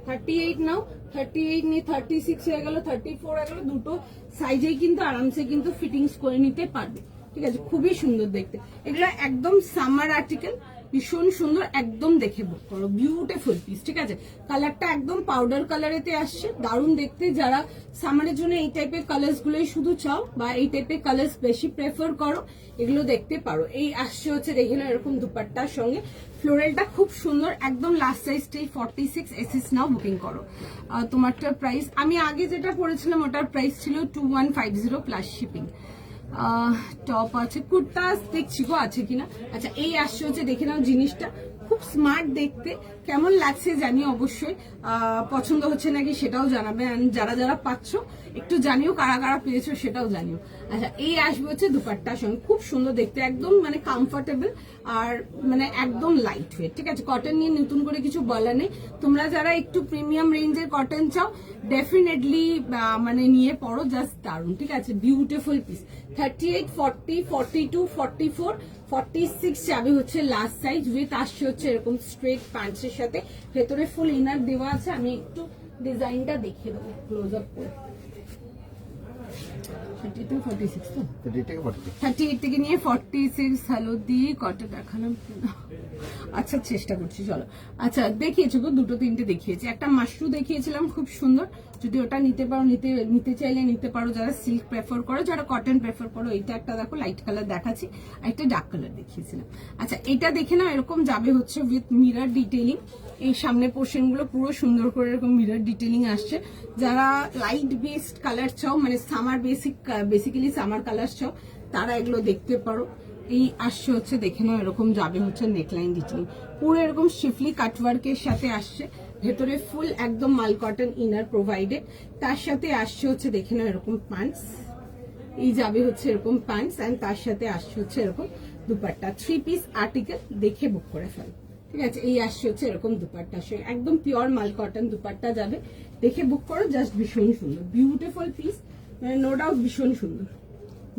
38 নাও, 38 নিয়ে 36 হয়ে গেল, 34 হয়ে গেল, দুটো সাইজেই কিন্তু আরামসে কিন্তু ফিটিংস করে নিতে পারবে, ঠিক আছে, খুবই সুন্দর দেখতে, এগুলো একদম সামার আর্টিকেল, ভীষণ সুন্দর, একদম দেখে বুক করো, বিউটিফুল পিস, ঠিক আছে। কালারটা একদম পাউডার কালারেতে আসছে, দারুণ দেখতে, যারা সামারের জন্য এই টাইপের কালার্স গুলোই শুধু চাও বা এই টাইপের কালার্স বেশি প্রেফার করো, এগুলো দেখতে পারো। এই আসছে হচ্ছে দেখে নাও এরকম দুপাট্টার সঙ্গে, ফ্লোরেলটা খুব সুন্দর, একদম লাস্ট সাইজটাই 46 এসএস নাও, বুকিং করো। তোমারটার প্রাইস আমি আগে যেটা পড়েছিলাম ওটার প্রাইস ছিল 2150 প্লাস শিপিং। টপ আছে, কুর্তাস দেখছি গো আছে কিনা। আচ্ছা এই আসছে হচ্ছে দেখে নাও জিনিসটা, খুব স্মার্ট দেখতে, কেমন লাগছে জানি, অবশ্যই পছন্দ হচ্ছে নাকি সেটাও জানাবে, যারা যারা পাচ্ছ একটু জানিও, কারা কারা পেয়েছো সেটাও জানিও। আচ্ছা এই আসবে হচ্ছে দুপাট্টার সঙ্গে, খুব সুন্দর দেখতে, একদম মানে কমফোর্টেবল আর মানে একদম লাইট ওয়েট, ঠিক আছে, কটন নিয়ে নতুন করে কিছু বলা নেই। তোমরা যারা একটু প্রিমিয়াম রেঞ্জের কটন চাও ডেফিনেটলি মানে নিয়ে পড়ো, জাস্ট দারুন, ঠিক আছে, বিউটিফুল পিস। 38, 40, 42, 44, 46 যাবে হচ্ছে লাস্ট সাইজ, উইথ আসছে হচ্ছে এরকম স্ট্রেট প্যান্টসের সাথে, ভেতরে ফুল ইনার দেওয়া আছে, আমি একটু ডিজাইনটা দেখিয়ে দেবো ক্লোজ আপ করে। 32, 46 তো 38 থেকে নিয়ে 46 হ্যালো দিয়ে কটা দেখালাম, আচ্ছা চেষ্টা করছি, চলো। আচ্ছা দেখিয়েছি গো, দুটো তিনটে দেখিয়েছি, একটা মাশরু দেখিয়েছিলাম খুব সুন্দর, যদি ওটা নিতে পারো, নিতে চাইলে নিতে পারো, যারা সিল্ক প্রেফার করো, যারা কটন প্রেফার করো, এটা একটা দেখো লাইট কালার দেখাচ্ছি, আর একটা ডার্ক কালার দেখিয়েছিলাম। আচ্ছা এটা দেখে নাও, এরকম যাবে হচ্ছে উইথ মিরর ডিটেইলিং, এই সামনে পোর্শন গুলো পুরো সুন্দর করে এরকম মিরর ডিটেইলিং আসছে। যারা লাইট বেসড কালার চাও, মানে সামার বেসিক্যালি সামার কালার চাও, তারা এগুলো দেখতে পারো। এই আসছে হচ্ছে দেখে নাও, এরকম যাবে হচ্ছে নেকলাইন ডিটেইলিং, পুরো এরকম শিফলি কাটওয়ার্কের সাথে আসছে, ভেতরে ফুল একদম মাল কটন ইনার প্রোভাইডেড, তার সাথে আসছে হচ্ছে দেখে নাও এরকম প্যান্টস, এই যাবে হচ্ছে এরকম প্যান্টস, এন্ড তার সাথে আসছে হচ্ছে এরকম দুপাট্টা, 3 পিস আর্টিকেল, দেখে বুক করে ফেল, ঠিক আছে। এই আসছে হচ্ছে এরকম দুপাট্টা, একদম পিওর মাল কটন দুপাট্টা যাবে, দেখে বুক করো, জাস্ট ভীষণ সুন্দর, বিউটিফুল পিস, মানে নো ডাউট ভীষণ সুন্দর।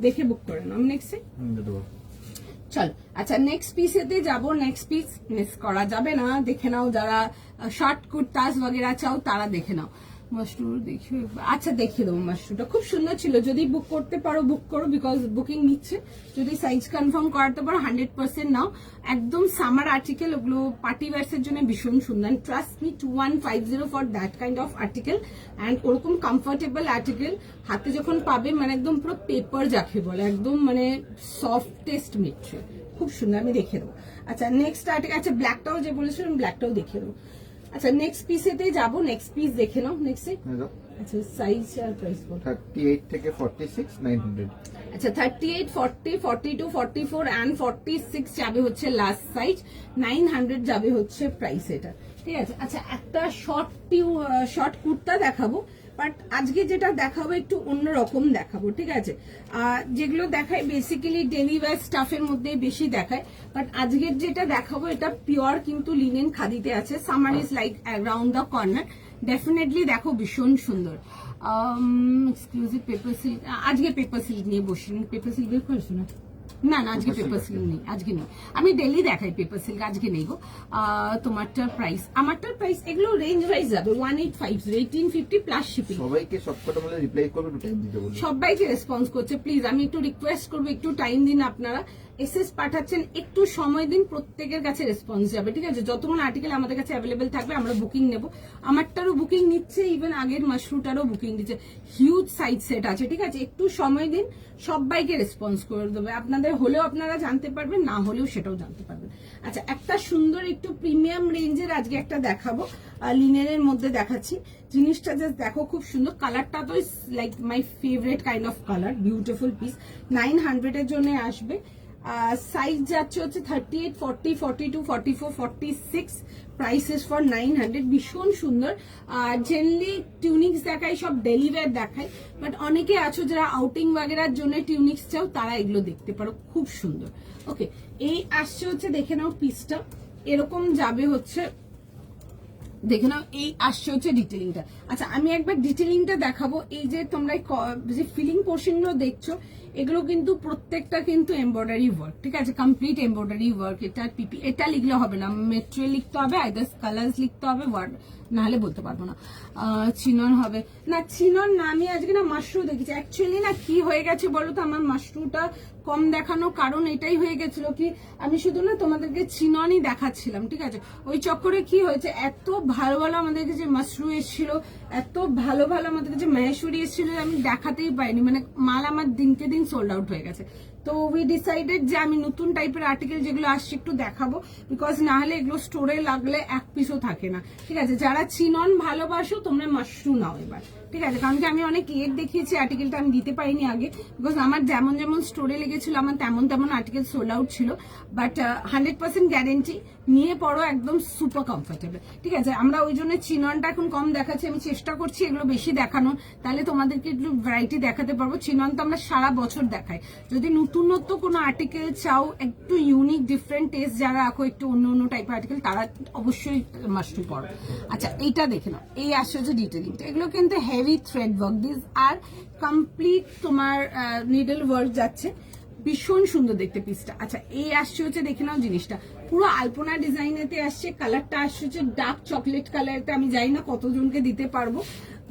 দেখে বুক করে নাও। নেক্সট দেবো। চলো আচ্ছা নেক্সট পিসেতে যাব। নেক্সট পিস মিস করা যাবে না, দেখে নাও। যারা শর্ট কুর্তাস বগেরা চাও তারা দেখে নাও। মাশরু দেখি, আচ্ছা দেখিয়ে দেবো। মাশরুটা খুব সুন্দর ছিল, যদি বুক করতে পারো বুক করো, বিকজ বুকিং নিচ্ছে। যদি সাইজ কনফার্ম করাতে পারো 100% নাও। একদম সামার আর্টিকেল, ওগুলো পার্টি ওয়্যার্সের জন্য ভীষণ সুন্দর। Trust me 2150 for that kind of article. And ওরকম কমফোর্টেবল আর্টিকেল হাতে যখন পাবে, মানে একদম পুরো পেপার যাকে বলে, একদম মানে সফটেস্ট মেটেরিয়াল, খুব সুন্দর। আমি দেখিয়ে দেবো। আচ্ছা নেক্সট আর্টিকেল, আচ্ছা ব্ল্যাকটাও যে বলেছিলাম ব্ল্যাকটাও দেখিয়ে দেবো। আচ্ছা নেক্সট পিসেতে যাব। নেক্সট পিস দেখে নাও। নেক্সট আচ্ছা সাইজ আর প্রাইস বল। 38 থেকে 46 900। আচ্ছা 38, 40, 42, 44 এন্ড 46 যাবে হচ্ছে লাস্ট সাইজ। 900 যাবে হচ্ছে প্রাইস এটা, ঠিক আছে। আচ্ছা একটা শর্ট কুর্তা দেখাবো, বাট আজকে যেটা দেখাবো একটু অন্যরকম দেখাবো, ঠিক আছে। যেগুলো দেখায় বেসিক্যালি ডেলি ওয়্যার স্টাফের মধ্যে বেশি দেখায়, বাট আজকের যেটা দেখাবো এটা পিওর কিন্তু লিনেন খাদিতে আছে। Summer is like around the corner. Definitely দেখো ভীষণ সুন্দর। এক্সক্লুসিভ পেপার সিল্ক, আজকে পেপার সিল্ক নিয়ে বসিনি। পেপার সিল্ক বের করেছো না? না না আজকে পেপার সিল্ক নেই, আজকে নেই। আমি ডেলি দেখাই পেপার সিল্ক, আজকে নেই গো। তোমারটার প্রাইস, আমারটার প্রাইস, এগুলো রেঞ্জ ওয়াইজ যাবে 1850, 1850 প্লাস শিপিং। সবাইকে সবকটা বলে রিপ্লাই করবে, একটু টাইম দিতে বলুন। সবাইকে রেসপন্স করছে, প্লিজ আমি একটু রিকোয়েস্ট করবো, একটু টাইম দিন। আপনারা এসএস পাঠাচ্ছেন, একটু সময় দিন, প্রত্যেকের কাছে রেসপন্স যাবে, ঠিক আছে। যতক্ষণ আর্টিকেল আমাদের কাছে অ্যাভেলেবেল থাকবে আমরা বুকিং নেব। আমারটারও বুকিং নিচ্ছে, ইভেন আগের মাশরুটারও বুকিং দিচ্ছে। হিউজ সাইজ সেট আছে, ঠিক আছে। একটু সময় দিন, সবাইকে রেসপন্স করে দেবে। আপনাদের হলেও আপনারা জানতে পারবেন, না হলেও সেটাও জানতে পারবেন। আচ্ছা একটা সুন্দর একটু প্রিমিয়াম রেঞ্জের আজকে একটা দেখাবো, লিনেনের মধ্যে দেখাচ্ছি। জিনিসটা জাস্ট দেখো, খুব সুন্দর। কালারটা তো like my favourite kind of colour, beautiful piece. 900 এর জন্য আসবে। সাইজ যাচ্ছে হচ্ছে 38, 40, 42, 44, 46। Prices for 900। ভীষণ সুন্দর। জেনারেলি টিউনিক্স দেখায়, সব ডেলিভার দেখায়, বাট অনেকে আছো যারা আউটিং বাগেরার জন্য টিউনিক্স চাও, তারা এগুলো দেখতে পারো, খুব সুন্দর। ওকে এই আসছে হচ্ছে, দেখে নাও পিসটা এরকম যাবে হচ্ছে, দেখে নাও। এই আসছে হচ্ছে ডিটেলিংটা। আচ্ছা আমি একবার ডিটেলিংটা দেখাবো। এই যে তোমরা যে ফিলিং পোর্শনগুলো দেখছো, এগুলো কিন্তু প্রত্যেকটা কিন্তু এমব্রয়ডারি ওয়ার্ক, ঠিক আছে। Complete embroidery work. এটা পিপি, এটা লিখলে হবে না, মেটেরিয়াল লিখতে হবে, আইদার কালার্স লিখতে হবে, ওয়ার্ড নাহলে বলতে পারবো না। চিনন হবে না, চিনন না। আমি আজকে না মাশরু দেখেছি। অ্যাকচুয়ালি না কি হয়ে গেছে বলো তো, আমার মাশরুটা কম দেখানো কারণ এটাই হয়ে গেছিল কি, আমি শুধু না তোমাদেরকে চিননই দেখাচ্ছিলাম, ঠিক আছে। ওই চক্করে কি হয়েছে, এত ভালো ভালো আমাদের কাছে মাশরু এসেছিল, এত ভালো ভালো আমাদের কাছে মহেশ্বরী এসেছিল, আমি দেখাতেই পারিনি। মানে মাল আমার দিনকে দিন সোল্ড আউট হয়ে গেছে। তো উই ডিসাইডেড যে আমি নতুন টাইপের আর্টিকেল যেগুলো আসছে একটু দেখাবো, বিকজ না হলে এগুলো স্টোরে লাগলে এক পিসও থাকে না, ঠিক আছে। যারা চিনন ভালোবাসো তোমরা মাশরু নাও এবার, ঠিক আছে। কারণ কি আমি অনেক লেট দেখিয়েছি আর্টিকেলটা, আমি দিতে পারিনি আগে, বিকজ আমার যেমন যেমন স্টোরে লেগেছিল আমার তেমন তেমন আর্টিকেল সোল্ড আউট ছিল। বাট 100% গ্যারেন্টি নিয়ে পড়ো, একদম সুপার কমফোর্টেবল, ঠিক আছে। আমরা ওই জন্য চিননটা এখন কম দেখাচ্ছি, আমি চেষ্টা করছি এগুলো বেশি দেখানোর, তাহলে তোমাদেরকে একটু ভ্যারাইটি দেখাতে পারবো। চিনন তো আমরা সারা বছর দেখাই। যদি নতুনত্ব কোনো আর্টিকেল চাও, একটু ইউনিক ডিফারেন্ট টেস্ট যারা রাখো, একটু অন্য অন্য টাইপের আর্টিকেল, তারা অবশ্যই মাশরু পড়ো। আচ্ছা এইটা দেখে নাও, এই আসছে হচ্ছে ডিটেলিংটা। এগুলো কিন্তু heavy thread work, this are complete তোমার নিডল ওয়ার্ক যাচ্ছে, ভীষণ সুন্দর দেখতে পিসটা। আচ্ছা এই আসছে হচ্ছে, দেখে নাও জিনিসটা পুরো আলপনা ডিজাইনেতে আসছে। কালারটা আসছে হচ্ছে ডার্ক চকলেট কালারটা, আমি জানি না কতজনকে দিতে পারবো,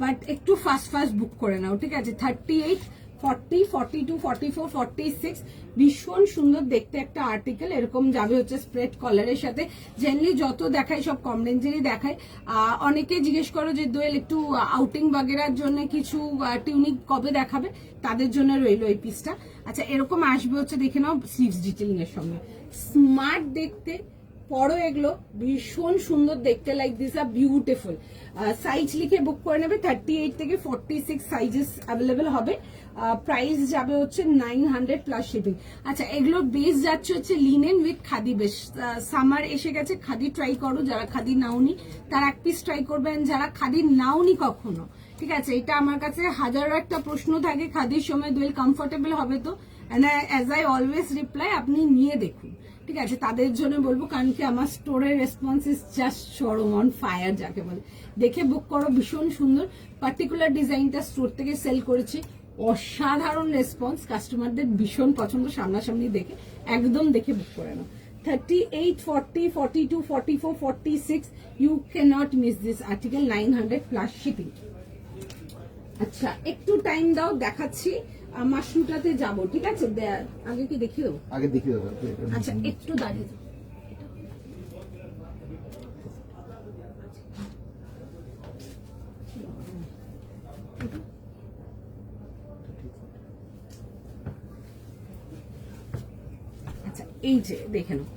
বাট একটু ফাস্ট ফাস্ট বুক করে নাও, ঠিক আছে। 38, 40, 42, 44, 46 ভীষণ সুন্দর দেখতে একটা আর্টিকেল। এরকম যাবে হচ্ছে স্প্রেড কলারের সাথে। জেনারেলি যত দেখায় সব কম রেঞ্জেরই দেখায়। অনেকে জিজ্ঞেস করো যে দোয়েল একটু আউটিং বাগেরার জন্য কিছু টিউনিক কবে দেখাবে, তাদের জন্য রইল এই পিসটা। আচ্ছা এরকম আসবে হচ্ছে, দেখে নাও স্লিভস ডিটেলিং এর সঙ্গে, স্মার্ট দেখতে পরো, এগুলো ভীষণ সুন্দর দেখতে, like this are beautiful. Size লিখে বুক করে নেবে, 38 থেকে 46 সাইজেস অ্যাভেলেবেল হবে। প্রাইস যাবে হচ্ছে 900 প্লাস শিপিং। আচ্ছা এগুলোর বেস যাচ্ছে হচ্ছে linen with khadi base. Summer এসে গেছে, খাদি ট্রাই করো, যারা খাদি নাওনি তারা এক পিস ট্রাই করবেন, যারা খাদি নাওনি কখনো, ঠিক আছে। এটা আমার কাছে হাজারো একটা প্রশ্ন থাকে খাদির সময়, দোয়েল কমফোর্টেবল হবে তো, অ্যাজ আই অলওয়েজ রিপ্লাই, আপনি নিয়ে দেখুন, ঠিক আছে। তাদের জন্য বলবো, কারণ কি আমার স্টোরের রেসপন্স ইজ জাস্ট চরম অন ফায়ার যাকে বলে। দেখে বুক করো, ভীষণ সুন্দর। পার্টিকুলার ডিজাইনটা স্টোর থেকে সেল করেছি, অসাধারণ রেসপন্স, কাস্টমারদের ভীষণ পছন্দ, সামনাসামনি দেখে একদম দেখে বুক করে নাও। 38, 40, 42, 44, 46, you cannot miss this article, 900 plus shipping। আচ্ছা একটু টাইম দাও, দেখাচ্ছি মাশরুটাতে যাব, ঠিক আছে? আগে কি দেখিয়ে দেবো? আগে দেখি দাদা। আচ্ছা একটু দাঁড়িয়ে যাও। আচ্ছা এই যে দেখে নাও,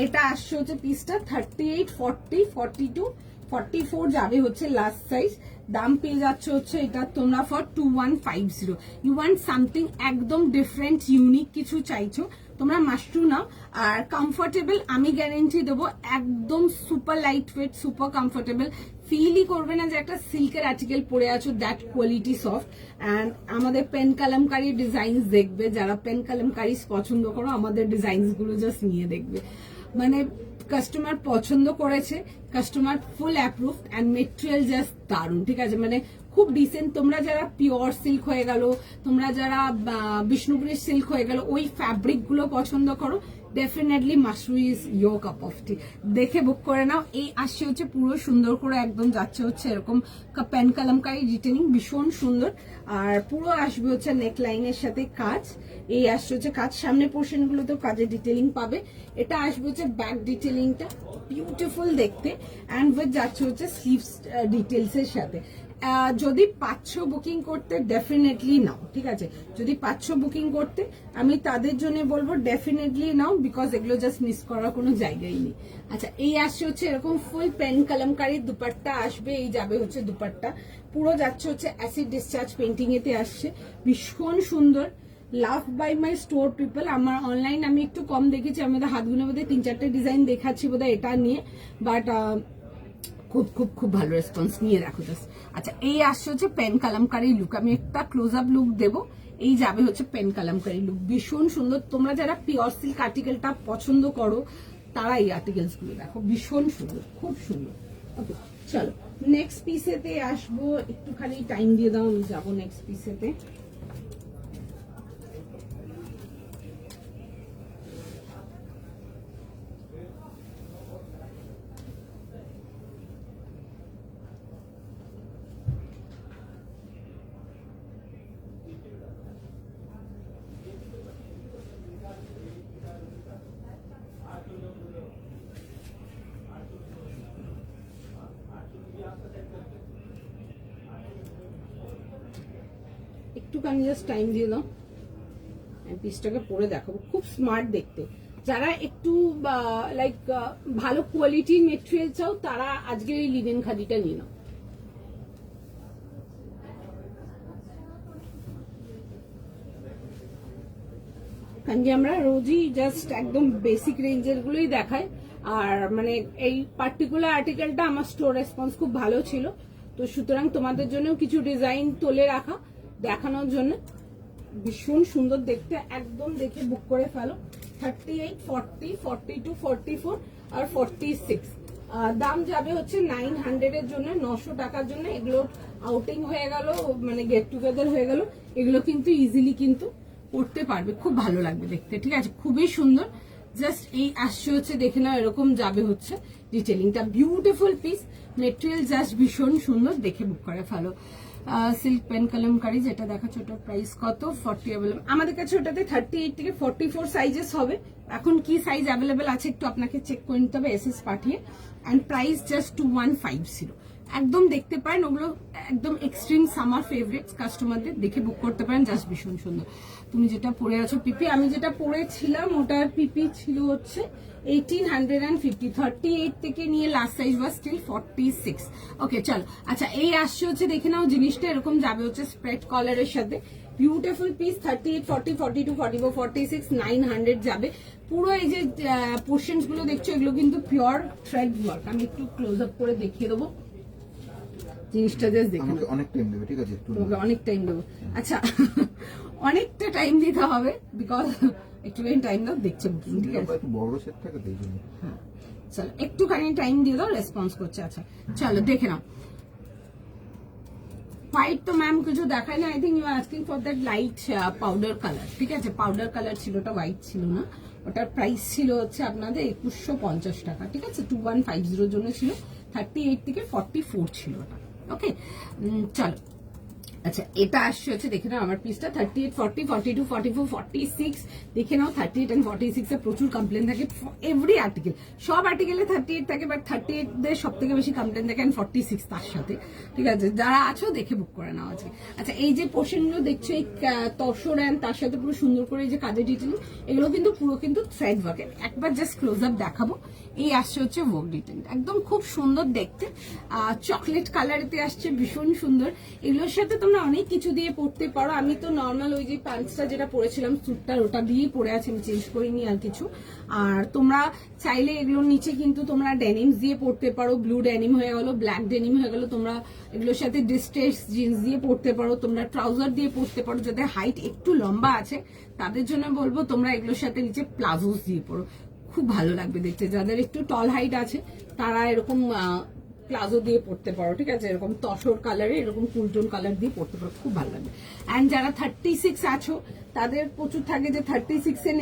এটা আসছে হচ্ছে পিসটা 38, 40, 42, 44 যাবে হচ্ছে লাস্ট সাইজ। দাম পেয়ে যাচ্ছে হচ্ছে এটা তোমরা ফর 2150। ইউ ওয়ান্ট সামথিং একদম ডিফারেন্ট ইউনিক কিছু চাইছো, তোমরা মাশরু নাও। আর কমফোর্টেবল আমি গ্যারেন্টি দেবো, একদম super light weight, super comfortable, ফিলই করবে না যে একটা সিল্কের আর্টিকেল পরে আছো, দ্যাট কোয়ালিটি সফট। অ্যান্ড আমাদের পেন কালামকারী ডিজাইন দেখবে, যারা পেন কালামকারী পছন্দ করো আমাদের ডিজাইনস গুলো জাস্ট নিয়ে দেখবে, মানে কাস্টমার পছন্দ করেছে, customer full approve and material just দারুন, ঠিক আছে? মানে খুব ডিসেন্ট। তোমরা যারা পিওর সিল্ক হয়ে গেল, তোমরা যারা বিষ্ণুপুরের সিল্ক হয়ে গেল, ওই ফ্যাব্রিক গুলো পছন্দ করো, definitely mashru is your cup of tea. দেখে বুক করে নাও। এই আসছে হচ্ছে পুরো সুন্দর করে একদম যাচ্ছে হচ্ছে এরকম পেন কালামকারী ডিটেলিং, ভীষণ সুন্দর। আর পুরো আসবে হচ্ছে নেক লাইনের সাথে কাজ, এই আসছে হচ্ছে কাজ, সামনে পোর্শন গুলোতেও কাজের ডিটেলিং পাবে। এটা আসবে হচ্ছে ব্যাক ডিটেলিংটা, বিউটিফুল দেখতে, অ্যান্ড উইথ যাচ্ছে হচ্ছে স্লিভস ডিটেলস এর সাথে। যদি পাচ্ছ বুকিং করতে ডেফিনেটলি নাও, ঠিক আছে? যদি পাচ্ছ বুকিং করতে আমি তাদের জন্য বলবো ডেফিনেটলি নাও, বিকজ এগুলো জাস্ট মিস করার কোনো জায়গাই নেই। আচ্ছা এই আসছে হচ্ছে এরকম ফুল পেন কালামকারী দুপাট্টা আসবে, এই যাবে হচ্ছে দুপাট্টা, পুরো যাচ্ছে হচ্ছে অ্যাসিড ডিসচার্জ পেন্টিং এতে আসছে, ভীষণ সুন্দর। Love by my store people, আমার অনলাইন আমি একটু কম দেখেছি, আমাদের হাতগুলোর মধ্যে 3-4টে ডিজাইন দেখাচ্ছি বোধহয় এটা নিয়ে, বাট খুব খুব খুব ভালো রেসপন্স নিয়ে রাখো জাস্ট। আচ্ছা এই আসছে হচ্ছে পেন কালামকারী লুক, আমি একটা ক্লোজ আপ লুক দেবো, এই যাবে হচ্ছে পেন কালামকারী লুক, ভীষণ সুন্দর। তোমরা যারা পিওর সিল্ক আর্টিকেলটা পছন্দ করো তারা এই আর্টিকেলস গুলো দেখো, ভীষণ সুন্দর, খুব সুন্দর। ওকে চলো নেক্সট পিসেতে আসবো, একটুখানি টাইম দিয়ে দাও, আমি যাবো নেক্সট পিসেতে। একটুখানি জাস্ট টাইম দিয়ে দাও, পিসটাকে পরে দেখাবো, খুব স্মার্ট দেখতে। যারা একটু লাইক ভালো কোয়ালিটির মেটেরিয়াল চাও তারা আজকের এই লিনেন খাদিটা নিয়ে নাও। কারণ কি আমরা রোজই জাস্ট একদম বেসিক রেঞ্জের গুলোই দেখাই, আর মানে এই পার্টিকুলার আর্টিকেলটা আমার স্টোর রেসপন্স খুব ভালো ছিল, তো সুতরাং তোমাদের জন্য কিছু ডিজাইন তুলে রাখা দেখানোর জন্য। ভীষণ সুন্দর দেখতে, একদম দেখে বুক করে ফেলো। 38, 40, 42, 44 আর 46, দাম যাবে হচ্ছে 900 এর জন্য, 900 টাকার জন্য। এগুলো আউটিং হয়ে গেল, মানে গেট টুগেদার হয়ে গেল, এগুলো কিন্তু ইজিলি কিন্তু পড়তে পারবে, খুব ভালো লাগবে দেখতে, ঠিক আছে? খুবই সুন্দর। জাস্ট এই আসছে হচ্ছে দেখে নাও, এরকম যাবে হচ্ছে ডিটেলিংটা, বিউটিফুল পিস, মেটেরিয়াল জাস্ট ভীষণ সুন্দর, দেখে বুক করে ফেলো। সিল্ক পেন কালামকারী যেটা দেখাচ্ছ ওটার প্রাইস কত? 40 অ্যাভেলেবল আমাদের কাছে, ওটাতে 38 থেকে 44 সাইজেস হবে। এখন কি সাইজ অ্যাভেলেবল আছে একটু আপনাকে চেক করে নিতে হবে এসএস পাঠিয়ে। And price just 2150। একদম দেখতে পারেন, ওগুলো একদম এক্সট্রিম সামার ফেভারিটস, কাস্টমারদের দেখে বুক করতে পারেন, জাস্ট ভীষণ সুন্দর। তুমি যেটা পরে আছো পিপি, আমি যেটা পরেছিলাম ওটার পিপি ছিল হচ্ছে 1850, 38 থেকে নিয়ে লাস্ট সাইজ ওয়াজ স্টিল 46। ওকে চলো। আচ্ছা এই আসছে হচ্ছে দেখে নাও, জিনিসটা এরকম যাবে হচ্ছে স্প্রেড কলারের সাথে, বিউটিফুল পিস। 38, 40, 42, 44, 46, 900 যাবে। পুরো এই যে পোর্শনস গুলো দেখছো এগুলো কিন্তু পিওর থ্রেড ওয়ার্ক, আমি একটু ক্লোজ আপ করে দেখিয়ে দেবো জিনিসটা, জাস্ট দেখে আমাকে অনেক টাইম দেবে, ঠিক আছে? তোমাকে অনেক টাইম দেবো। আচ্ছা অনেকটা টাইম দিতে হবে, বিকজ একটুখানি টাইম দাও, দেখছে বুকিং, ঠিক আছে? একটু বড় সেট থাকে তো এই জন্য। হ্যাঁ চলো একটুখানি টাইম দিয়ে দাও, রেসপন্স করছে। আচ্ছা চলো দেখে নাও, হোয়াইট তো ম্যাম কিছু দেখায় না, I think you are asking for that light powder colour, ঠিক আছে, পাউডার কালার ছিল, ওটা হোয়াইট ছিল না, ওটার প্রাইস ছিল হচ্ছে আপনাদের 2150 টাকা, ঠিক আছে, 2150 জন্য ছিল, 38 থেকে 44 ছিল ওটা, ওকে। চলো, আচ্ছা এটা আসছে হচ্ছে দেখে নাও আমার পিসটা 38, 40, 42, 44, 46, দেখে নাও 38 and 46 এ প্রচুর কমপ্লেন থাকে এভরি আর্টিকেল, সব আর্টিকেলে 38 থাকে, বাট 38 দের সব থেকে বেশি কমপ্লেন থাকে and 46 তার সাথে, ঠিক আছে, যারা আছো দেখে বুক করে নাও আজকে। আচ্ছা এই যে পোর্শনগুলো দেখছো, এই তসর অ্যান্ড তার সাথে পুরো সুন্দর করে এই যে কাজের ডিটেইলিং, এগুলো কিন্তু পুরো কিন্তু থ্রেড ওয়ার্কের, একবার জাস্ট ক্লোজ আপ দেখাবো, এই আসছে হচ্ছে ওয়ার্ক ডিটেইল, একদম খুব সুন্দর দেখতে, চকলেট কালারেতে আসছে, ভীষণ সুন্দর, এগুলোর সাথে তোমরা অনেক কিছু দিয়ে পড়তে পারো, আমি তো নর্মাল ওই যে প্যান্টসটা যেটা পরেছিলাম স্যুটটার ওটা দিয়েই পরে আছি, আমি চেঞ্জ করিনি আর কিছু, আর তোমরা চাইলে এগুলোর নিচে কিন্তু তোমরা ডেনিমস দিয়ে পড়তে পারো, ব্লু ডেনিম হয়ে গেল, ব্ল্যাক ডেনিম হয়ে গেল, তোমরা এগুলোর সাথে ডিস্ট্রেস জিন্স দিয়ে পড়তে পারো, তোমরা ট্রাউজার দিয়ে পড়তে পারো, যাদের হাইট একটু লম্বা আছে তাদের জন্য বলবো তোমরা এগুলোর সাথে নিচে প্লাজোস দিয়ে পড়ো, খুব ভালো লাগবে দেখতে, যাদের একটু টল হাইট আছে তারা এরকম প্লাজো দিয়ে পড়তে পারো, ঠিক আছে, এরকম তসর কালারে এরকম কুলটোন কালার দিয়ে পড়তে পারো, খুব ভালো লাগবে। অ্যান্ড যারা 36 আছো তাদের প্রচুর থাকে যে 36 এ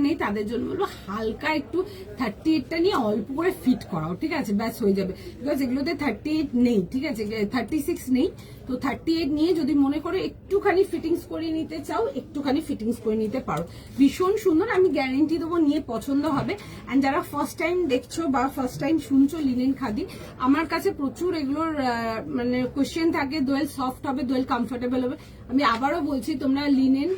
নেই, তাদের জন্য বলবো হালকা একটু 38টা নিয়ে অল্প করে ফিট করাও, ঠিক আছে, ব্যাস হয়ে যাবে, বিকজ এগুলোতে 38 নেই, ঠিক আছে, 36 নেই, তো 38 নিয়ে যদি মনে করো একটুখানি ফিটিংস করে নিতে চাও, একটুখানি ফিটিংস করে নিতে পারো, ভীষণ সুন্দর, আমি গ্যারেন্টি দেবো নিয়ে পছন্দ হবে। অ্যান্ড যারা ফার্স্ট টাইম দেখছো বা ফার্স্ট টাইম শুনছো লিনেন খাদি, আমার কাছে প্রচুর এগুলোর মানে কোয়েশ্চেন থাকে, দোয়েল সফট হবে, দোয়েল কমফোর্টেবল হবে, আমি আবারও বলছি তোমরা লিনেন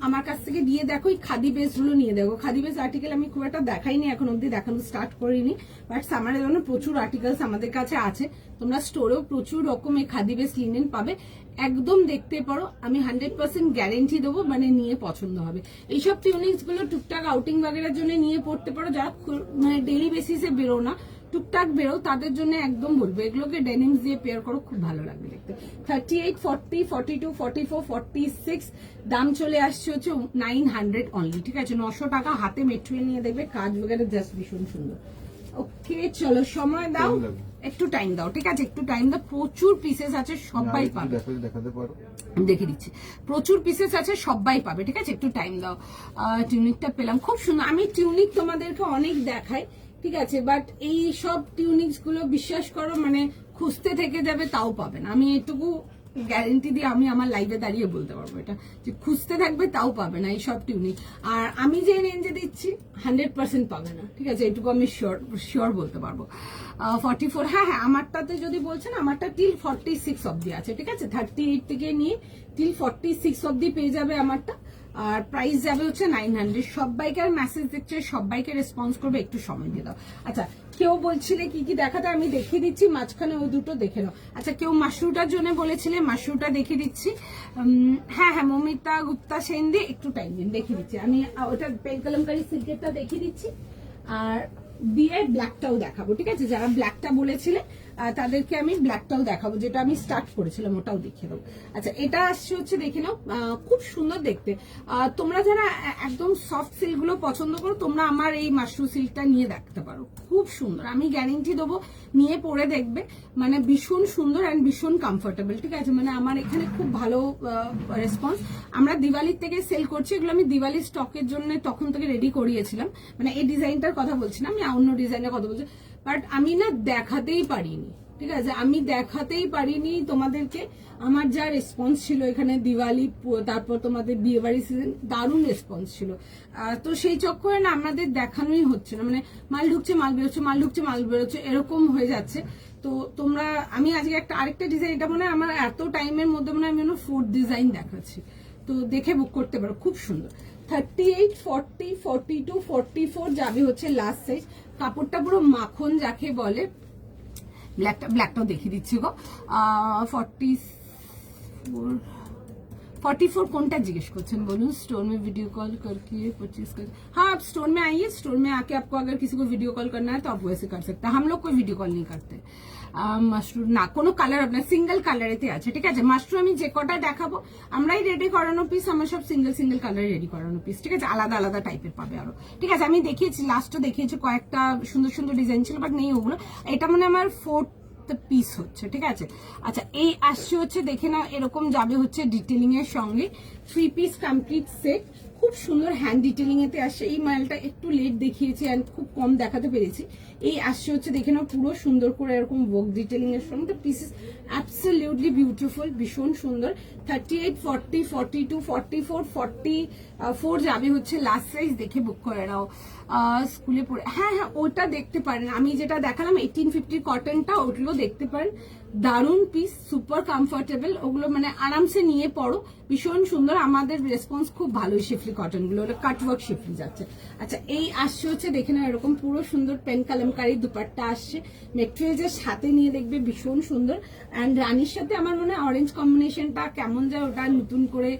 আমার কাছ থেকে দিয়ে দেখো, এই খাদি বেস গুলো নিয়ে দেখো, খাদি বেস আর্টিকেল আমি খুব একটা দেখাইনি এখন অব্দি, দেখানো স্টার্ট করিনি, বাট সামারের জন্য প্রচুর আর্টিকেলস আমাদের কাছে আছে, তোমরা স্টোরেও প্রচুর রকম এই খাদি বেস লিনেন পাবে, একদম দেখতে পারো, আমি 100% গ্যারেন্টি দেবো, মানে নিয়ে পছন্দ হবে। এইসব টিউনিক্স গুলো টুকটাক আউটিং বাগেরার জন্য নিয়ে পড়তে পারো, যারা মানে ডেইলি বেসিসে বেরো না, টুকটাক বেরো, তাদের জন্য একদম বলবো এগুলোকে ডেনিমস দিয়ে পেয়ার করো, খুব ভালো লাগবে দেখতে। 38, 40, 42, 44, 46 দাম চলে আসছে হচ্ছে 900 অনলি, ঠিক আছে, 900 টাকা, হাতে মেটেরিয়াল নিয়ে দেখবে, কাজ বগেরা জাস্ট ভীষণ সুন্দর। ওকে চলো, সময় দাও, একটু টাইম দাও, ঠিক আছে, একটু টাইম দাও, প্রচুর পিসেস আছে, সবাই পাবে, দেখাতে পারো, দেখে দিচ্ছি, প্রচুর পিসেস আছে, সবাই পাবে, ঠিক আছে, একটু টাইম দাও। টিউনিকটা পেলাম খুব সুন্দর, আমি টিউনিক তোমাদেরকে অনেক দেখাই, ঠিক আছে, বাট এই সব টিউনিক্স গুলো বিশ্বাস করো মানে খুঁজতে থেকে যাবে তাও পাবে না, আমি এটুকু গ্যারেন্টি দিয়ে আমি আমার লাইভে দাঁড়িয়ে বলতে পারবো এটা, যে খুঁজতে থাকবে তাও পাবে না এই সব টিউনিক, আর আমি যে রেঞ্জে দিচ্ছি 100% পাবে না, ঠিক আছে, এটুকু আমি শিওর বলতে পারবো। 44, হ্যাঁ, আমারটাতে যদি বলছেন আমারটা টিল 46 অব্দি আছে, ঠিক আছে, 38 থেকে নিয়ে টিল 46 অব্দি পেয়ে যাবে আমারটা, আর প্রাইস যাবে হচ্ছে 900। সবাইকে আর মেসেজ দিচ্ছে, সবাইকে রেসপন্স করবে, একটু সময় দিয়ে দাও। আচ্ছা কেউ বলছিলে কি কি দেখাতে, আমি দেখিয়ে দিচ্ছি, মাঝখানে ওই দুটো দেখে নাও। আচ্ছা কেউ মাশরুটার জন্য বলেছিলে, মাশরুটা দেখিয়ে দিচ্ছি, হ্যাঁ, মমিতা গুপ্তা সেন দিয়ে একটু টাইম দিন, দেখিয়ে দিচ্ছি আমি, ওটা পেন কলমকারী সিল্কেরটা দেখিয়ে দিচ্ছি, আর দিয়ে ব্ল্যাকটাও দেখাবো, ঠিক আছে, যারা ব্ল্যাকটা বলেছিলে তাদেরকে আমি ব্ল্যাকটাও দেখাবো, যেটা আমি স্টার্ট করেছিলাম ওটাও দেখিয়ে দেবো। আচ্ছা এটা আসছে হচ্ছে দেখে নাও, খুব সুন্দর দেখতে, তোমরা যারা একদম সফট সিল্ক গুলো পছন্দ করো তোমরা আমার এই মাশরু সিল্কটা নিয়ে দেখতে পারো, খুব সুন্দর, আমি গ্যারেন্টি দেবো নিয়ে পরে দেখবে, মানে ভীষণ সুন্দর অ্যান্ড ভীষণ কমফোর্টেবল, ঠিক আছে, মানে আমার এখানে খুব ভালো রেসপন্স, আমরা দিওয়ালির থেকে সেল করছি, এগুলো আমি দিওয়ালি স্টকের জন্য তখন থেকে রেডি করিয়েছিলাম, মানে এই ডিজাইনটার কথা বলছি না, আমি অন্য ডিজাইনের কথা বলছি, বাট আমি না দেখাতেই পারিনি, ঠিক আছে, আমি দেখাতেই পারিনি তোমাদেরকে, আমার যা রেসপন্স ছিল এখানে দিওয়ালি, তারপর তোমাদের বিয়ে বাড়ি সিজন, দারুণ রেসপন্স ছিল, তো সেই চক্করে না আমাদের দেখানোই হচ্ছে না, মানে মাল ঢুকছে মাল বেরোচ্ছে, মাল ঢুকছে মাল বেরোচ্ছে, এরকম হয়ে যাচ্ছে। তো তোমরা, আমি আজকে আরেকটা ডিজাইন, এটা মনে হয় আমার এত টাইমের মধ্যে মনে হয় আমি 4th ডিজাইন দেখাচ্ছি, তো দেখে বুক করতে পারো, খুব সুন্দর। 38, 40, 42, 44 যাবে হচ্ছে লাস্ট সাইজ, কাপড়টা পুরো মাখন যাকে বলে, ব্ল্যাকটাও দেখিয়ে দিচ্ছি গো। 44 কোনটা জিজ্ঞेस করছেন বলুন, स्टोर में वीडियो कॉल करके परचेज कर, हाँ आप स्टोर में आइए, स्टोर में आके आपको अगर किसी को वीडियो कॉल करना है तो आप वैसे कर सकते हैं, हम लोग कोई वीडियो कॉल नहीं करते। মাশরুম না, কোনো কালার আপনার সিঙ্গেল কালারেতে আছে, ঠিক আছে, মাশরুম আমি যে কটা দেখাবো আমরাই রেডি করানো পিস, আমার সব সিঙ্গেল কালারে রেডি করানো পিস, ঠিক আছে, আলাদা আলাদা টাইপের পাবে আরো, ঠিক আছে, আমি দেখিয়েছি লাস্টও দেখিয়েছি, কয়েকটা সুন্দর সুন্দর ডিজাইন ছিল বাট নেই ওগুলো, এটা মানে আমার 4th দ্য পিস হচ্ছে, ঠিক আছে। আচ্ছা এই আসছে হচ্ছে দেখে নাও এরকম যাবে হচ্ছে ডিটেলিং এর সঙ্গে 3 পিস কমপ্লিট সেট, খুব সুন্দর হ্যান্ড ডিটেলিং এতে আসছে। এই মালটা একটু লেট দেখিয়েছি এন্ড খুব কম দেখাতে পেরেছি। এই আসছে হচ্ছে দেখে নাও পুরো সুন্দর করে এরকম ওয়ার্ক ডিটেলিং এর সঙ্গে পিসেস অ্যাবসলিউটলি বিউটিফুল, ভীষণ সুন্দর। 38, 40, 42, 44, 44 যাবে হচ্ছে লাস্ট সাইজ, দেখে বুক করে নাও। স্কুলে পড়ে হ্যাঁ হ্যাঁ ওটা দেখতে পারেন, আমি যেটা দেখালাম 1850 কটনটা, ওগুলো দেখতে পারেন। দারুন পিস, সুপার কমফোর্টেবল, ওগুলো মানে আরামসে নিয়ে পড়ো, ভীষণ সুন্দর। আমাদের রেসপন্স খুব ভালোই শিফলি কটন গুলো, ওটা কাটওয়ার্ক শিফলি যাচ্ছে। আচ্ছা এই আসছে হচ্ছে দেখে নাও এরকম পুরো সুন্দর পেন কালামকারী দুপাট্টা আসছে, মেট্রিয়ালের সাথে নিয়ে দেখবে ভীষণ সুন্দর। অ্যান্ড রানীর সাথে আমার মনে হয় অরেঞ্জ কম্বিনেশনটা কেমন যায় ওটা নতুন করে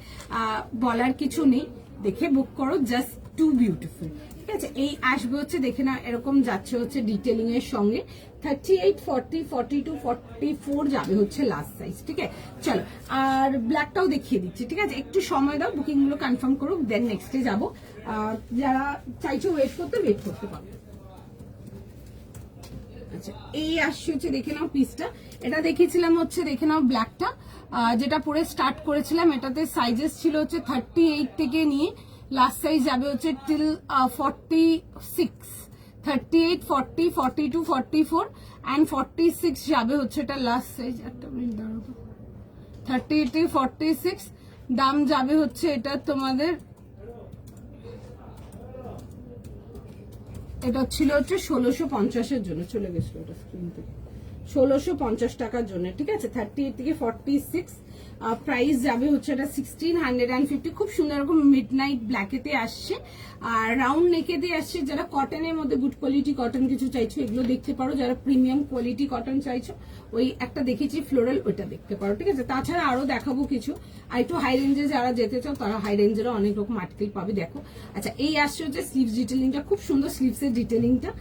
বলার কিছু নেই, দেখে বুক করো, জাস্ট টু বিউটিফুল, ঠিক আছে। এই আসবে হচ্ছে দেখে না এরকম যাচ্ছে হচ্ছে ডিটেলিং এর সঙ্গে 38, 40, 42, 44 যাবে হচ্ছে লাস্ট সাইজ, ঠিক আছে। চলো আর ব্ল্যাকটাও দেখিয়ে দিচ্ছি, ঠিক আছে। একটু সময় দাও, বুকিং গুলো কনফার্ম করুক, দেন নেক্সটে যাবো। যারা চাইছো ওয়েট করতে পারবে। আচ্ছা এই আসছে হচ্ছে দেখে নাও পিসটা, এটা দেখিয়েছিলাম হচ্ছে দেখে নাও ব্ল্যাকটা, যেটা পরে স্টার্ট করেছিলাম। এটাতে সাইজেস ছিল হচ্ছে 38 থেকে নিয়ে লাস্ট সাইজ যাবে হচ্ছে টিল 46, 38, 40, 42, 44 অ্যান্ড 46 যাবে হচ্ছে এটা লাস্ট সাইজ। একটা মিনিট দাঁড়াবো, 38, 46 দাম যাবে হচ্ছে এটা তোমাদের, এটা ছিল হচ্ছে 1650 জন্য, চলে গেছিল এটা স্ক্রিন থেকে, 1650 টাকার জন্য, ঠিক আছে। 38 থেকে 46 প্রাইস যাবে হচ্ছে এটা 1650, খুব সুন্দর এরকম মিড নাইট ব্ল্যাকেতে আসছে আর রাউন্ড নেকেতে আসছে। যারা কটনের মধ্যে গুড কোয়ালিটি কটন কিছু চাইছো এগুলো দেখতে পারো, যারা প্রিমিয়াম কোয়ালিটি কটন চাইছো ওই একটা দেখেছি ফ্লোরাল, ওইটা দেখতে পারো, ঠিক আছে। তাছাড়া আরো দেখাবো কিছু, আর একটু হাই রেঞ্জে যারা যেতে চাও তারা হাই রেঞ্জেরও অনেক রকম আর্টিকেল পাবে, দেখো। আচ্ছা এই আসছে হচ্ছে স্লিভস ডিটেলিংটা, খুব সুন্দর স্লিভসের ডিটেলিংটা,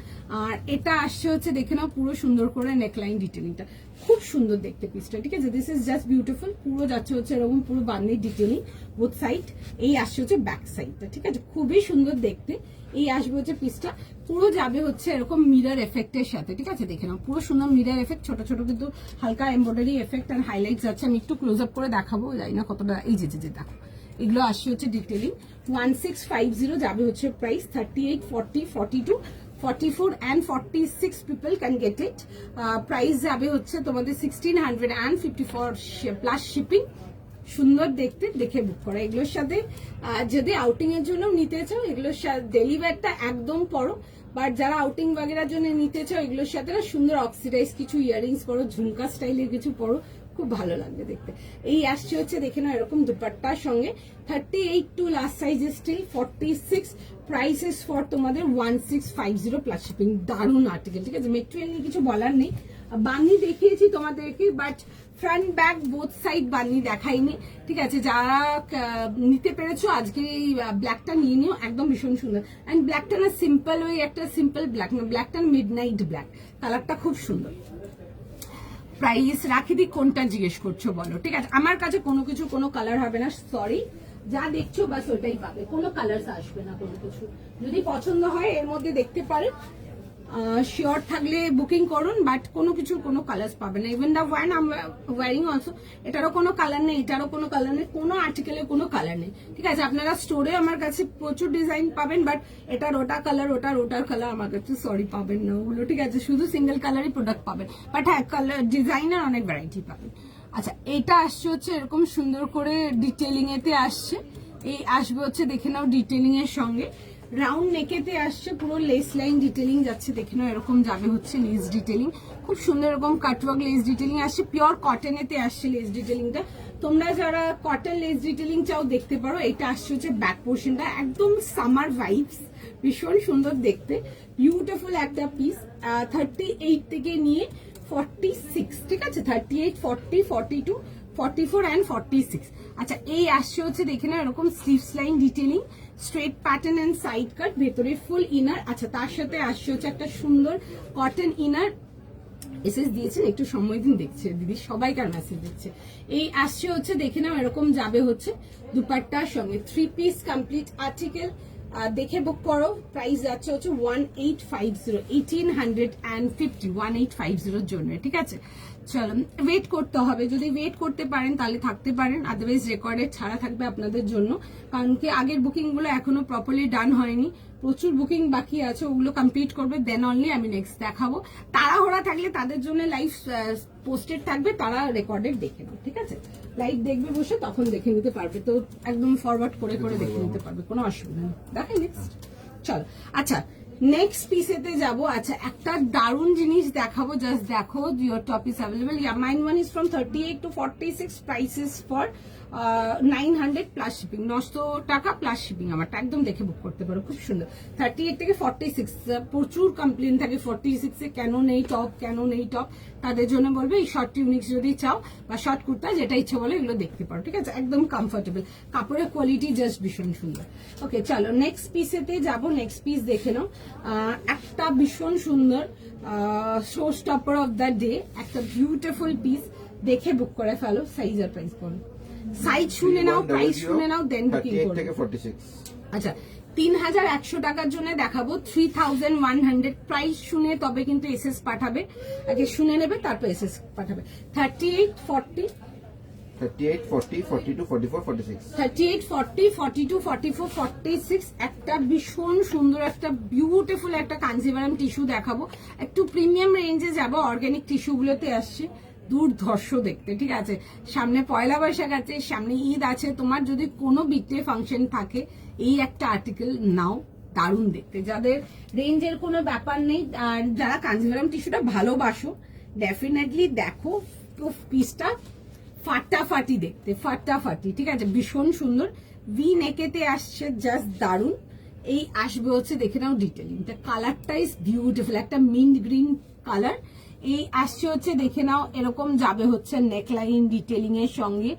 আর এটা আসছে হচ্ছে দেখে নাও পুরো সুন্দর করে নেকলাইন ডিটেলিংটা, খুব সুন্দর দেখতে পিসটা, ঠিক আছে। দিস ইজ জাস্ট বিউটিফুল, পুরো যাচ্ছে হচ্ছে এরকম পুরো বান্নির ডিটেলিং বোথ সাইড। এই আসছে হচ্ছে ব্যাক সাইডটা, ঠিক আছে, খুবই সুন্দর দেখতে। এই আসবে হচ্ছে পিসটা, পুরো যাবে হচ্ছে এরকম মিরর এফেক্টের সাথে, ঠিক আছে। দেখে নাও পুরো সুন্দর মিরর এফেক্ট, ছোট ছোট কিন্তু হালকা এমব্রয়ডারি এফেক্ট আর হাইলাইট যাচ্ছে। আমি একটু ক্লোজ আপ করে দেখাবো, জানি না কতটা, এই যে দেখো এগুলো আসছে হচ্ছে ডিটেলিং। 1650 যাবে হচ্ছে price. 38, 40, 42, 44 and 46 people can get it. Price যাবে হচ্ছে তোমাদের 1654 প্লাস শিপিং। সুন্দর দেখতে, দেখে বুক করা। এগুলোর সাথে যদি আউটিং এর জন্য নিতে চাও এগুলোর সাথে ডেলি ওয়্যারটা একদম পরো, বাট যারা আউটিং বাগেরার জন্য নিতে চাও এগুলোর সাথে না সুন্দর অক্সিডাইজ কিছু ইয়ারিংস পরো, ঝুমকা স্টাইলের কিছু পরো, খুব ভালো লাগবে দেখতে। এই আসছে হচ্ছে দেখে নাও এরকম দুপাট্টার সঙ্গে 38 to last size still 46, prices for তোমাদের 1650 প্লাস শিপিং। দারুণ আর্টিকেল, ঠিক আছে। মেটেরিয়াল নিয়ে কিছু বলার নেই, বান্নি দেখিয়েছি তোমাদেরকে, but front back both side বান্নি দেখাইনি, ঠিক আছে। যারা নিতে পেরেছো আজকে এই ব্ল্যাকটা নিয়ে নিও, একদম ভীষণ সুন্দর। অ্যান্ড ব্ল্যাকটা না সিম্পল, ওই একটা সিম্পল ব্ল্যাক না, ব্ল্যাকটা মিড নাইট ব্ল্যাক, কালারটা খুব সুন্দর। প্রাইস রাখি দি, কোনটা জিজ্ঞেস করছো বলো, ঠিক আছে। আমার কাছে কোনো কিছু কোনো কালার হবে না, সরি, যা দেখছো বাস ওটাই পাবে, কোনো কালার আসবে না কোনো কিছু। যদি পছন্দ হয় এর মধ্যে দেখতে পারেন, শিওর থাকলে বুকিং করুন, বাট কোনো কিছু কোনো কালার পাবে না। Even the one I am wearing also, এটারও কোনো কালার নেই, এটারও কোনো কালার নেই, কোনো আর্টিকেলে কোনো কালার নেই, ঠিক আছে। আপনারা স্টোরে আমার কাছে প্রচুর ডিজাইন পাবেন, বাট এটার ওটা কালার, ওটার কালার আমার কাছে সরি পাবেন না ওগুলো, ঠিক আছে। শুধু সিঙ্গেল কালারই প্রোডাক্ট পাবেন, বাট হ্যাঁ কালার ডিজাইনের অনেক ভ্যারাইটি পাবেন। আচ্ছা এটা আসছে হচ্ছে এরকম সুন্দর করে ডিটেলিং এতে আসছে। এই আসবে হচ্ছে দেখে নাও ডিটেলিং এর সঙ্গে রাউন্ড নেকেতে আসছে, পুরো লেস লাইন ডিটেলিং যাচ্ছে, দেখে নাও এরকম যাবে হচ্ছে লেস ডিটেলিং, খুব সুন্দর এরকম কাটওয়ার্ক লেস ডিটেলিং আসছে, পিওর কটনেতে আসছে লেস ডিটেলিংটা। তোমরা যারা কটন লেস ডিটেলিং চাও দেখতে পারো। এটা আসছে হচ্ছে ব্যাক পোর্শনটা, একদম সামার ভাইবস, ভীষণ সুন্দর দেখতে, বিউটিফুল একটা পিস। 38 থেকে নিয়ে 46, ঠিক আছে। 38, 40, 42, 44 and 46। আচ্ছা এই আসছে হচ্ছে দেখে না এরকম sleeves line detailing, straight pattern and side cut, ভেতরে ফুল ইনার। আচ্ছা তার সাথে আসছে হচ্ছে একটা সুন্দর কটন ইনার। এসএস দিয়েছেন, একটু সময় দিন, দেখছে দিদি সবাইকার মেসেজ দিচ্ছে। এই আসছে হচ্ছে দেখে নাও এরকম যাবে হচ্ছে দুপাট্টার সঙ্গে 3 পিস কমপ্লিট আর্টিকেল, দেখে বুক করো। প্রাইস যাচ্ছে হচ্ছে 1850, 1850 জন্য, ঠিক আছে। চলো, ওয়েট করতে হবে, যদি ওয়েট করতে পারেন তাহলে থাকতে পারেন, আদারওয়াইজ রেকর্ডেড ছাড়া থাকবে আপনাদের জন্য, কারণ কি আগের বুকিং গুলো এখনো প্রপারলি ডান হয়নি, প্রচুর বুকিং বাকি আছে, ওগুলো কমপ্লিট করবে দেন অনলি আমি নেক্সট দেখাবো। তাড়াহুড়া থাকলে তাদের জন্য লাইভ পোস্টেড থাকবে, তারা রেকর্ডেড দেখে নাও, ঠিক আছে। লাইভ দেখবে বসে, তখন দেখে নিতে পারবে, তো একদম ফরওয়ার্ড করে করে দেখে নিতে পারবে, কোনো অসুবিধা নেই। দেখেন নেক্সট, চলো। আচ্ছা, নেক্সট পিসেতে যাব। আচ্ছা, একটা দারুণ জিনিস দেখাবো, জাস্ট দেখো। Your top is available, mine one is from 38 to 46, prices for 900 plus shipping, 900 টাকা প্লাস শিপিং। আমারটা একদম দেখে বুক করতে পারো, খুব সুন্দর। 38 থেকে 46, প্রচুর কমপ্লেন থাকে 46 এ কেন নেই টপ, কেন নেই টপ, তাদের জন্য বলবে এই শর্ট টিউনিক্স যদি চাও বা শর্ট কুর্তা, যেটা ইচ্ছে বলে এগুলো দেখতে পারো, ঠিক আছে। একদম কমফোর্টেবল, কাপড়ের কোয়ালিটি জাস্ট ভীষণ সুন্দর। ওকে, চলো নেক্সট পিসেতে যাব। নেক্সট পিস দেখে নাও, একটা ভীষণ সুন্দর show stopper of the day, একটা বিউটিফুল পিস, দেখে বুক করে ফেলো। সাইজ আর প্রাইস বলো, সাইজ শুনে নাও, প্রাইস শুনে নাও, দেন বুকিং করো। 46। আচ্ছা, 3100 টাকার জন্য দেখাবো 3100, প্রাইস শুনে তবে কিন্তু এসএস পাঠাবে, আগে শুনে নেবে তারপর এসএস পাঠাবে। 38, 40, 38, 40, 42, 44, 46। 38, 40, 42, 44, 46, একটা ভীষণ সুন্দর একটা বিউটিফুল একটা কাঞ্জিভারাম টিস্যু দেখাবো। একটু প্রিমিয়াম রেঞ্জে যাবো, অর্গানিক টিস্যু গুলোতে আসছে, দুর্ধর্ষ দেখতে, ঠিক আছে। সামনে পয়লা বৈশাখ আছে, সামনে ঈদ আছে, তোমার যদি কোনো বিটে ফাংশন থাকে এই একটা আর্টিকেল নাও, দারুণ দেখতে। যাদের রেঞ্জের কোনো ব্যাপার নেই, আর যারা কাঞ্জিভারাম টিস্যুটা ভালোবাসো ডেফিনেটলি দেখো, তো পিসটা ফাটাফাটি দেখতে, ফাটাফাটি, ঠিক আছে, ভীষণ সুন্দর। ভি নেকেতে আসছে, জাস্ট দারুণ। এই আসবে হচ্ছে, দেখে নাও ডিটেলিংটা, কালারটা ইজ বিউটিফুল, একটা মিন্ট গ্রিন কালার। এই আসছে হচ্ছে, দেখে নাও, এরকম যাবে হচ্ছে নেকলাইন ডিটেলিং এর সঙ্গে।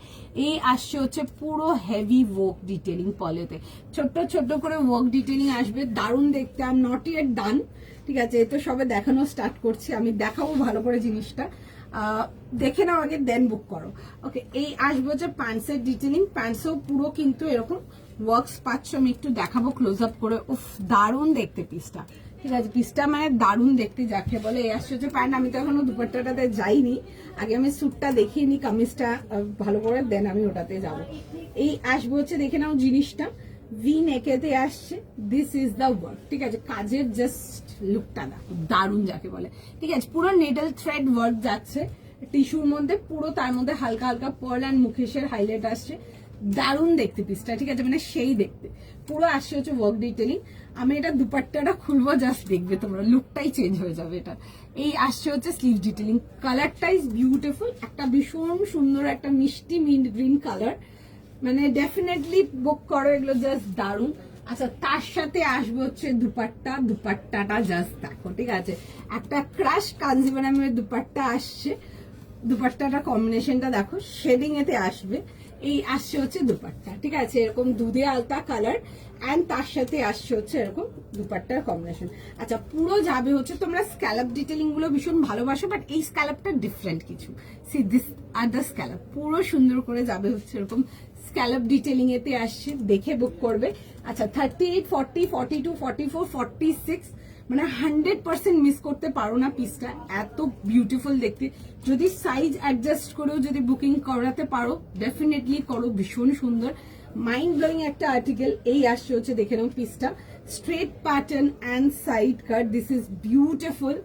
এই আসছে হচ্ছে পুরো হেভি ওয়ার্ক ডিটেলিং, পলেতে ছোট্ট ছোট্ট করে ওয়ার্ক ডিটেলিং আসবে, দারুণ দেখতে। আর নট ইয়েট ডান, ঠিক আছে, এ তো সবে দেখানো স্টার্ট করছি, আমি দেখাবো ভালো করে জিনিসটা, দেখে নাও আগে, দেন বুক করো। ওকে, এই আসবে হচ্ছে প্যান্টসের ডিটেলিং, প্যান্টসও পুরো কিন্তু এরকম ওয়ার্কস পাচ্ছ, আমি একটু দেখাবো ক্লোজ আপ করে। উফ, দারুণ দেখতে পিসটা, ঠিক আছে, পিসটা মানে দারুণ দেখতে যাকে বলে। এই আসছে হচ্ছে প্যান্ট, আমি তো এখনো দুপাট্টাটাতে যাইনি, আগে আমি স্যুটটা দেখিয়ে নিই, কামিজটা ভালো করে, দেন আমি ওটাতে যাব। এই আসবে হচ্ছে, দেখে নাও জিনিসটা, ভি নেকেতে আসছে, দিস ইজ দ্য ওয়ার্ক, ঠিক আছে, কাজের জাস্ট লুকটা দেখো, দারুণ যাকে বলে, ঠিক আছে। পুরো নেডল থ্রেড ওয়ার্ক যাচ্ছে টিস্যুর মধ্যে, পুরো তার মধ্যে হালকা হালকা পার্ল অ্যান্ড মুকেশের হাইলাইট আসছে, দারুণ দেখতে পিসটা, ঠিক আছে, মানে সেই দেখতে পুরো আসছে হচ্ছে ওয়ার্ক ডিটেলিং। আমি এটা দুপাট্টাটা খুলবো, জাস্ট দেখবে তোমরা, লুকটাই চেঞ্জ হয়ে যাবে এটা। এই আসছে হচ্ছে স্লিভ ডিটেলিং, কালারটা ইজ বিউটিফুল, একটা ভীষণ সুন্দর একটা মিষ্টি মিন্ট গ্রিন কালার, মানে ডেফিনেটলি বুক করো, এগুলো জাস্ট দারুণ। আচ্ছা, তার সাথে আসবে হচ্ছে দুপাট্টা, দুপাট্টাটা জাস্ট দেখো, ঠিক আছে, একটা ক্রাশ কাঞ্জিভারামের দুপাট্টা আসছে, দুপাট্টাটা কম্বিনেশনটা দেখো, শেডিং এতে আসবে। এই আসছে হচ্ছে দুপাট্টা, ঠিক আছে, এরকম দুধে আলতা কালার, এন্ড তার সাথে আসছে হচ্ছে এরকম দুপাট্টার কম্বিনেশন। আচ্ছা, পুরো যাবে হচ্ছে, তোমরা স্ক্যালপ ডিটেলিং গুলো ভীষণ ভালোবাসো, বাট এই স্ক্যালপটা ডিফারেন্ট কিছু, C this are the scallop, পুরো সুন্দর করে যাবে হচ্ছে এরকম স্ক্যালপ ডিটেলিং এতে আসছে, দেখে বুক করবে। আচ্ছা, 38, 40, 42, 44, 46, মানে 100% মিস করতে পারো না পিসটা, এত বিউটিফুল দেখতে। যদি সাইজ অ্যাডজাস্ট করেও যদি বুকিং করাতে পারো ডেফিনেটলি করো, ভীষণ সুন্দর, মাইন্ড ব্লোয়িং একটা আর্টিকেল। এই আসছে হচ্ছে, দেখে নাও পিসটা, straight pattern and side cut, this is beautiful,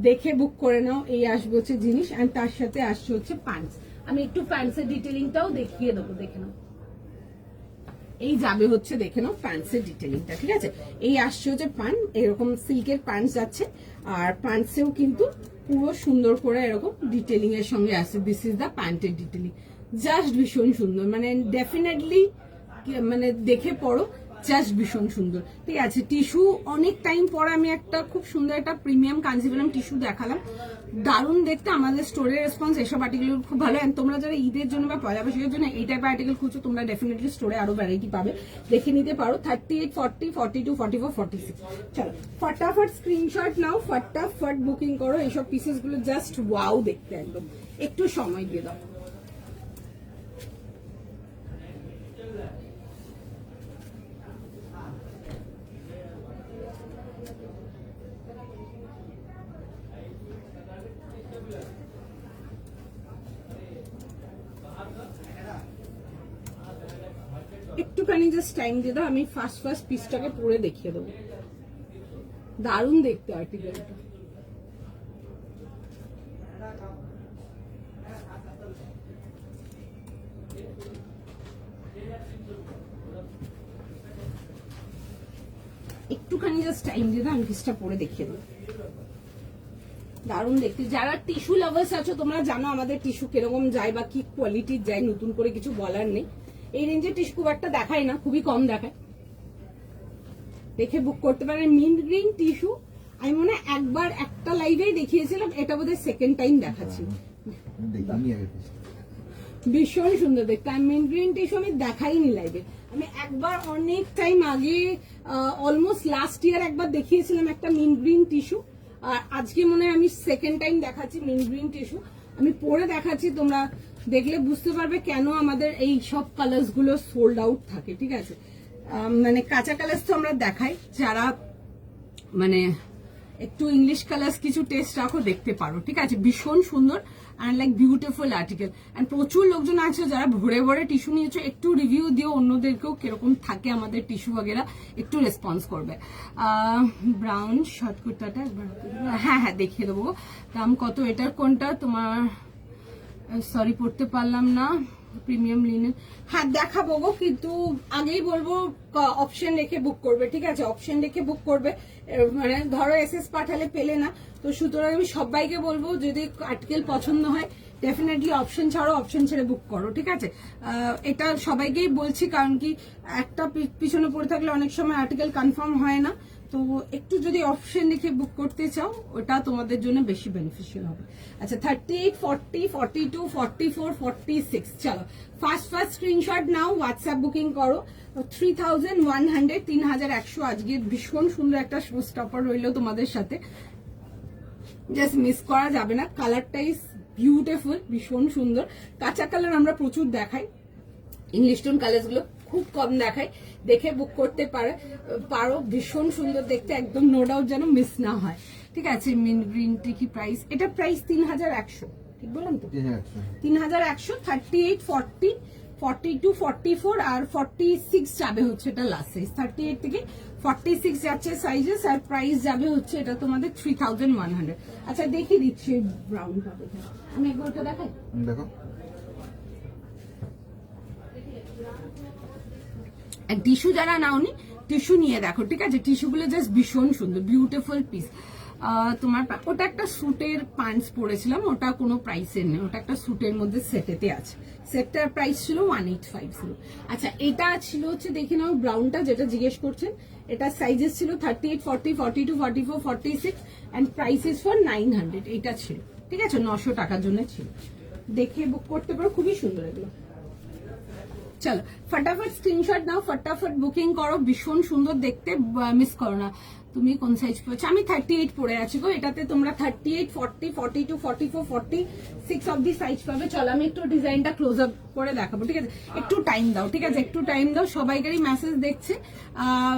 দেখে বুক করে নাও। এই আসবে হচ্ছে জিনিস, অ্যান্ড তার সাথে আসছে হচ্ছে প্যান্টস। আমি একটু প্যান্টসের ডিটেলিংটাও দেখিয়ে দেবো, দেখে নাও। এই যাবে হচ্ছে, দেখে নাও প্যান্টসের ডিটেলিংটা, ঠিক আছে। এই আসছে হচ্ছে প্যান্ট, এরকম সিল্কের প্যান্টস যাচ্ছে, আর প্যান্টসেও কিন্তু পুরো সুন্দর করে এরকম ডিটেলিং এর সঙ্গে আসছে, দিস ইজ দ্য প্যান্টের ডিটেলিং, জাস্ট ভীষণ সুন্দর, মানে ডেফিনেটলি মানে দেখে পড়ো, জাস্ট ভীষণ সুন্দর, ঠিক আছে। টিস্যু অনেক টাইম পর আমি একটা খুব সুন্দর একটা প্রিমিয়াম কাঞ্জিভারাম টিস্যু দেখালাম, দারুণ দেখতে। আমাদের স্টোরের রেসপন্স এসব আর্টিকেল খুব ভালো, এন্ড তোমরা যারা ঈদের জন্য বা পয়লা বৈশাখের জন্য এই টাইপের আর্টিকেল খুঁজছো, তোমরা ডেফিনেটলি স্টোরে আরো ভ্যারাইটি পাবে, দেখে নিতে পারো। 38, 40, 42, 44, 46, চলো ফটাফট স্ক্রিনশট নাও, ফটাফট বুকিং করো। এইসব পিসেস গুলো জাস্ট ওয়াও দেখতে, একদম একটু সময় দিয়ে দাও। জাস্ট টাইম দিয়ে দাও, আমি ফার্স্ট পিসটাকে পরে দেখিয়ে দেবো। দারুণ দেখতে আর্টিকেলটা। একটুখানি জাস্ট টাইম দিয়ে দাও, আমি পিসটা পরে দেখিয়ে দেবো। দারুণ দেখতে। যারা টিস্যু লাভার্স আছো তোমরা জানো আমাদের টিস্যু কিরকম যায় বা কি কোয়ালিটির যায়, নতুন করে কিছু বলার নেই। এই রেঞ্জের টিস্যু খুব একটা দেখায় না, খুবই কম দেখায়, দেখে বুক করতে পারেন। মিন্ট গ্রিন টিস্যু আমি মনে হয় একবার একটা লাইভেই দেখিয়েছিলাম, এটা বোধহয় সেকেন্ড টাইম দেখাচ্ছি। দেখিনি আগে পিস। ভীষণ সুন্দর দেখতে। আমি মিন্ট গ্রিন টিস্যু আমি দেখাইনি লাইভে, আমি একবার অনেক টাইম আগে অলমোস্ট লাস্ট ইয়ার একবার দেখিয়েছিলাম একটা মিন্ট গ্রিন টিস্যু, আর আজকে মনে হয় আমি সেকেন্ড টাইম দেখাচ্ছি মিন্ট গ্রিন টিস্যু। আমি পরে দেখাচ্ছি, তোমরা দেখলে বুঝতে পারবে কেন আমাদের এই সব কালার্স গুলো সোল্ড আউট থাকে। ঠিক আছে, মানে কাঁচা কালার্স তো আমরা দেখাই, যারা মানে একটু ইংলিশ কালার্স কিছু টেস্ট রাখো দেখতে পারো। ঠিক আছে, ভীষণ সুন্দর and like beautiful article. And প্রচুর লোকজন আছে যারা ভরে ভরে টিস্যু নিয়েছো, একটু রিভিউ দিও অন্যদেরকেও কিরকম থাকে আমাদের টিস্যু বগেরা, একটু রেসপন্স করবে। ব্রাউন শর্ট কুর্তাটা একবার, হ্যাঁ দেখিয়ে দেবো। দাম কত এটার? কোনটা তোমার? সরি পড়তে পারলাম না। প্রিমিয়াম লিনেন, হ্যাঁ দেখাবো গো, কিন্তু আগেই বলবো অপশন রেখে বুক করবে। ঠিক আছে, অপশন রেখে বুক করবে, মানে ধরো এসএস পাঠালে পেলে না, তো সুতরাং আমি সবাইকে বলবো যদি আর্টিকেল পছন্দ হয় ডেফিনেটলি অপশন ছাড়ো, অপশন ছেড়ে বুক করো। ঠিক আছে, এটা সবাইকেই বলছি, কারণ কি একটা পিছনে পড়ে থাকলে অনেক সময় আর্টিকেল কনফার্ম হয় না, তো একটু যদি অপশন দেখে বুক করতে চাও ওটা তোমাদের জন্য বেশি বেনিফিশিয়াল হবে। আচ্ছা 38, 40, 42, 44, 46, চলো ফার্স্ট স্ক্রিনশট নাও, হোয়াটসঅ্যাপ বুকিং করো। 3100, 3100 আজকে ভীষণ সুন্দর একটা শো স্টপার রইলো তোমাদের সাথে, জাস্ট মিস করা যাবে না। কালারটা ইজ বিউটিফুল, ভীষণ সুন্দর। কাঁচা কালার আমরা প্রচুর দেখাই, ইংলিশ টোন কালার গুলো খুব কম দেখায়, দেখে বুক করতে পারো। ভীষণ সুন্দর দেখতে, একদম নো ডাউট যেন মিস না হয়। ঠিক আছে, মিন্ট গ্রিনটি কি প্রাইস? এটা প্রাইস 3100, ঠিক বললাম তো? 3100, 38, 40, 42, 44 আর 46 যাবে হচ্ছে এটা লাস্ট সাইজ। 38 থেকে 46 যাচ্ছে সাইজেস, আর প্রাইস যাবে হচ্ছে এটা তোমাদের 3100। আচ্ছা দেখিয়ে দিচ্ছি ব্রাউনটা, আমি একবার ওটা দেখাই। দেখো টিস্যু যারা নাওনি টিস্যু নিয়ে দেখো। ঠিক আছে, টিস্যুগুলো জাস্ট ভীষণ সুন্দর, বিউটিফুল পিস। তোমার ওটা একটা স্যুটের প্যান্টস পরেছিলাম, ওটা কোনো প্রাইসের নেই, ওটা একটা স্যুটের মধ্যে সেটেতে আছে, সেটটার প্রাইস ছিল 1850 ছিল। আচ্ছা এটা ছিল হচ্ছে দেখে নাও ব্রাউনটা যেটা জিজ্ঞেস করছেন, এটা সাইজেস ছিল 38, 40, 42, 44, 46 এন্ড প্রাইসেস ফর 900, এটা ছিল। ঠিক আছে, 900 টাকার জন্য ছিল, দেখে বুক করতে পারো, খুবই সুন্দর এগুলো। চলো ফটাফট স্ক্রিনশট নাও, ফটাফট বুকিং করো, ভীষণ সুন্দর দেখতে, মিস করো না। তুমি কোন সাইজ পড়ছো? আমি 38 পরে আছি গো, এটাতে তোমরা 38, 40, 42, 44, 46 অব্দি সাইজ পাবে। চলো আমি একটু ডিজাইনটা ক্লোজ আপ করে দেখাবো। ঠিক আছে, একটু টাইম দাও। ঠিক আছে, একটু টাইম দাও, সবাইকারই মেসেজ দেখছে,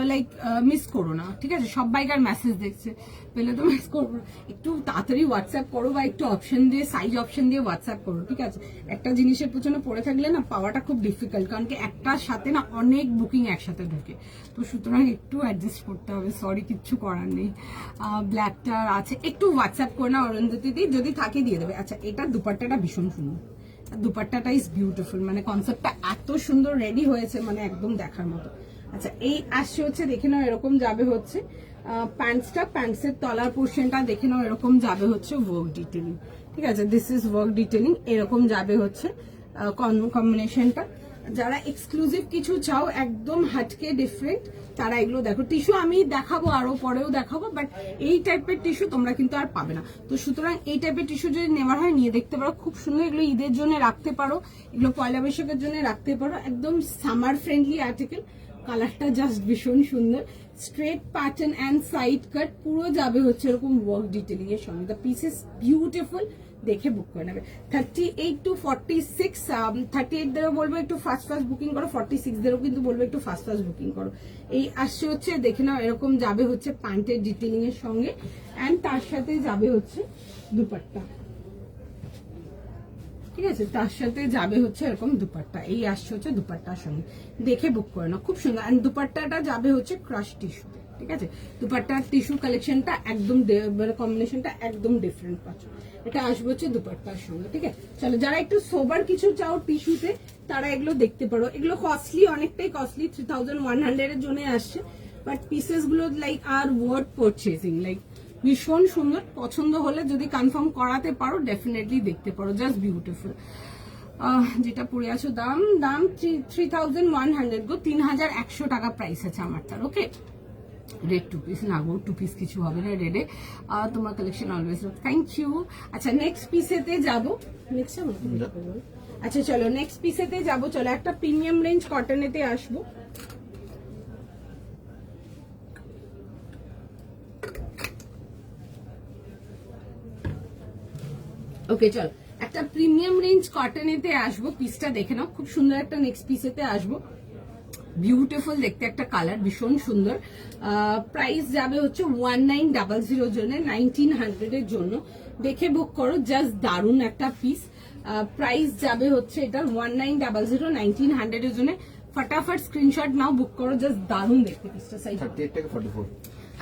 লাইক মিস করো না। ঠিক আছে, সবাইকার মেসেজ দেখছে, পেলে তো মিস করবো না। একটু তাড়াতাড়ি হোয়াটসঅ্যাপ করো বা একটু অপশন দিয়ে, সাইজ অপশন দিয়ে হোয়াটসঅ্যাপ করো। ঠিক আছে, একটা জিনিসের পিছনে পড়ে থাকলে না পাওয়াটা খুব ডিফিকাল্ট, কারণ কি একটার সাথে না অনেক বুকিং একসাথে ঢোকে, তো সুতরাং একটু অ্যাডজাস্ট করতে হবে। সরি, কিচ্ছু করার নেই। ব্ল্যাকটা আছে, একটু হোয়াটসঅ্যাপ করে না অরুন্ধতি দি, যদি থাকে দিয়ে দেবে। আচ্ছা এটা দুপাট্টাটা ভীষণ সুন্দর, দুপাট্টাটা ইজ বিউটিফুল, মানে কনসেপ্টটা এত সুন্দর রেডি হয়েছে, মানে একদম দেখার মতো। আচ্ছা এই আসছে হচ্ছে দেখে নাও এরকম যাবে হচ্ছে প্যান্টসটা, প্যান্টসের তলার পোর্শনটা দেখে নাও এরকম যাবে হচ্ছে ওয়ার্ক ডিটেলিং। ঠিক আছে, দিস ইজ ওয়ার্ক ডিটেলিং, এরকম যাবে হচ্ছে কম্বিনেশনটা। যারা এক্সক্লুসিভ কিছু চাও একদম হাটকে ডিফারেন্ট, তারা এগুলো দেখো। টিস্যু আমি দেখাবো, আরো পরেও দেখাবো, বাট এই টাইপের টিস্যু তোমরা কিন্তু আর পাবে না। তো সুতরাং এই টাইপের টিস্যু যদি নেওয়ার হয় নিয়ে দেখতে পারো, খুব সুন্দর। এগুলো ঈদের জন্য রাখতে পারো, এগুলো পয়লা বৈশাখের জন্য রাখতে পারো, একদম সামার ফ্রেন্ডলি আর্টিকেল। কালারটা জাস্ট ভীষণ সুন্দর, স্ট্রেট প্যাটার্ন অ্যান্ড সাইড কাট, পুরো যাবে হচ্ছে এরকম ওয়ার্ক ডিটেলিং এর সঙ্গে। দ্য পিসেস বিউটিফুল, দেখে বুক করে নেবে। 38 to 46, 38 দেরও বলবো একটু ফাস্ট বুকিং করো, 46 দেরও কিন্তু বলবো একটু ফাস্ট বুকিং করো। এই আসছে হচ্ছে দেখে নাও এরকম যাবে হচ্ছে প্যান্টের ডিটেলিং এর সঙ্গে, অ্যান্ড তার সাথে যাবে হচ্ছে দুপাট্টা। ঠিক আছে, তার সাথে যাবে হচ্ছে এরকম দুপাট্টা, এই আসছে হচ্ছে দুপাট্টার সঙ্গে, দেখে বুক করে না, খুব সুন্দর। এন্ড দুপাট্টাটা যাবে হচ্ছে ক্রাশ টিস্যু, ঠিক আছে, দুপাট্টার টিস্যু কালেকশনটা একদম কম্বিনেশনটা একদম ডিফারেন্ট পাচ্ছ। এটা আসবে হচ্ছে দুপাট্টার সঙ্গে, ঠিক আছে। চলো, যারা একটু সোবার কিছু চাও টিস্যুতে, তারা এগুলো দেখতে পারো। এগুলো কস্টলি, অনেকটাই কস্টলি, 3100 এর জন্য আসছে, বাট পিসেস গুলো লাইক আর ওয়ার্থ পারচেজিং, লাইক ভীষণ সুন্দর। পছন্দ হলে যদি কনফার্ম করাতে পারো, ডেফিনেটলি দেখতে পারো, জাস্ট বিউটিফুল। যেটা পড়ে আছো দাম 3100 গো, 3100 টাকা প্রাইস আছে আমার তার। ওকে, রেড 2 পিস না গো, 2 পিস কিছু হবে না রেডে। তোমার কালেকশন অলওয়েজ, থ্যাংক ইউ। আচ্ছা, নেক্সট পিসেতে যাবো। নেক্সট আচ্ছা চলো, নেক্সট পিসেতে যাবো। চলো, একটা প্রিমিয়াম রেঞ্জ কটনেতে আসবো। ওকে, চল একটা প্রিমিয়াম রেঞ্জ কটনেতে আসবো। পিসটা দেখে নাও, খুব সুন্দর একটা নেক্সট পিসেতে আসবো। বিউটিফুল দেখতে একটা কালার, ভীষণ সুন্দর। প্রাইস যাবে হচ্ছে 1900 জন্য, 1900 এর জন্য। দেখে বুক করো, জাস্ট দারুণ একটা পিস। প্রাইস যাবে হচ্ছে এটা 1900, 1900 এর জন্য। ফটাফট স্ক্রিনশট নাও, বুক করো, জাস্ট দারুণ দেখতে পিসটা। সাইজ 38 থেকে 44।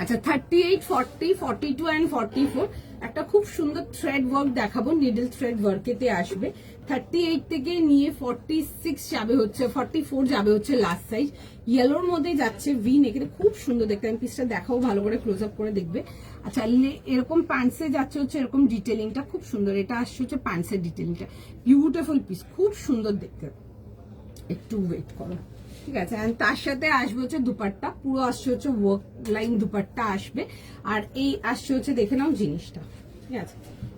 আচ্ছা, 38, 40, 42 অ্যান্ড 44। একটা খুব সুন্দর থ্রেড ওয়ার্ক দেখাবো, নিডল থ্রেড ওয়ার্কেতে আসবে। 38 থেকে নিয়ে 46 যাবে হচ্ছে, 44 যাবে হচ্ছে লাস্ট সাইজ। ইয়েলোর মধ্যে যাচ্ছে ভি নেকের, খুব সুন্দর দেখতে। আমি পিসটা দেখাও, ভালো করে ক্লোজ আপ করে দেখবে। আচ্ছা, এরকম প্যান্টসে যাচ্ছে হচ্ছে এরকম ডিটেলিংটা খুব সুন্দর। এটা আসছে হচ্ছে প্যান্টসের ডিটেলিংটা, বিউটিফুল পিস, খুব সুন্দর দেখতে। একটু ওয়েট করো, ঠিক আছে। এন্ড তার সাথে আসবে হচ্ছে দুপাট্টা, পুরো আসছে হচ্ছে ওয়ার্ক লাইন দুপাট্টা আসবে। আর এই আসছে হচ্ছে, দেখে নাও জিনিসটা, ঠিক আছে,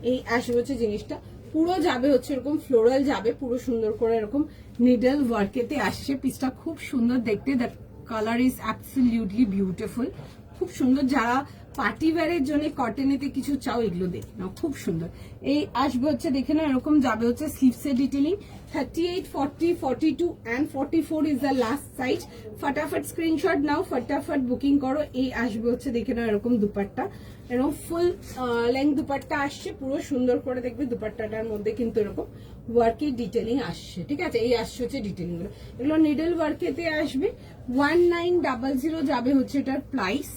এই আসবে হচ্ছে জিনিসটা, পুরো যাবে হচ্ছে এরকম ফ্লোরাল যাবে, পুরো সুন্দর করে এরকম নিডল ওয়ার্কেতে আসছে। পিসটা খুব সুন্দর দেখতে, the colour is absolutely beautiful, খুব সুন্দর। যারা পার্টি ওয়্যারের জন্য কটনেতে কিছু চাও, এগুলো দেখে নাও, খুব সুন্দর। এই আসবে হচ্ছে, দেখে নাও, এরকম যাবে হচ্ছে স্লিভসের detailing. 38, 40, 42 and 44 is the last size. ফটাফট স্ক্রিনশট নাও, ফটাফট বুকিং করো। এই আসবে হচ্ছে, দেখে নাও, এরকম দুপাট্টা, এরকম ফুল লেন্থ দুপাট্টা আসছে, পুরো সুন্দর করে দেখবে। দুপাট্টাটার মধ্যে কিন্তু এরকম ওয়ার্কের ডিটেলিং আসছে, ঠিক আছে। এই আসছে হচ্ছে ডিটেলিং গুলো, এগুলো নিডল ওয়ার্কেতে আসবে। 1900 যাবে হচ্ছে এটার প্রাইস।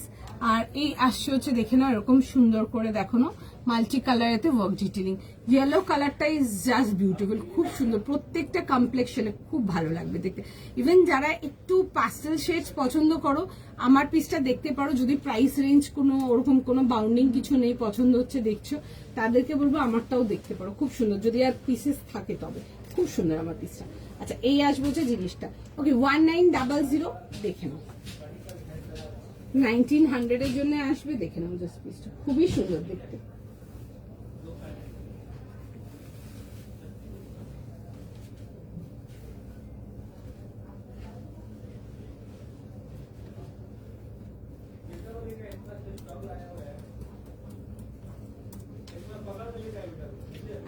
আর এই আসছে হচ্ছে, দেখে নাও, এরকম সুন্দর করে দেখানো মাল্টি কালারেতে ওয়ার্ক ডিটেলিং। ইয়েলো কালারটা ইজ জাস্ট বিউটিফুল, খুব সুন্দর, প্রত্যেকটা কমপ্লেক্সনে খুব ভালো লাগবে দেখতে। ইভেন যারা একটু পাস্টেল শেডস পছন্দ করো, আমার পিসটা দেখতে পারো। যদি প্রাইস রেঞ্জ কোনো ওরকম কোনো বাউন্ডিং কিছু নেই, পছন্দ হচ্ছে দেখছো, তাদেরকে বলবো আমারটাও দেখতে পারো, খুব সুন্দর, যদি আর পিসেস থাকে তবে। খুব সুন্দর আমার পিসটা। আচ্ছা, এই আসবে হচ্ছে জিনিসটা। ওকে, 1900 দেখে নাও, 1900 এর জন্য আসবে, দেখে নাও জাস্ট পিসটা, খুবই সুন্দর দেখতে।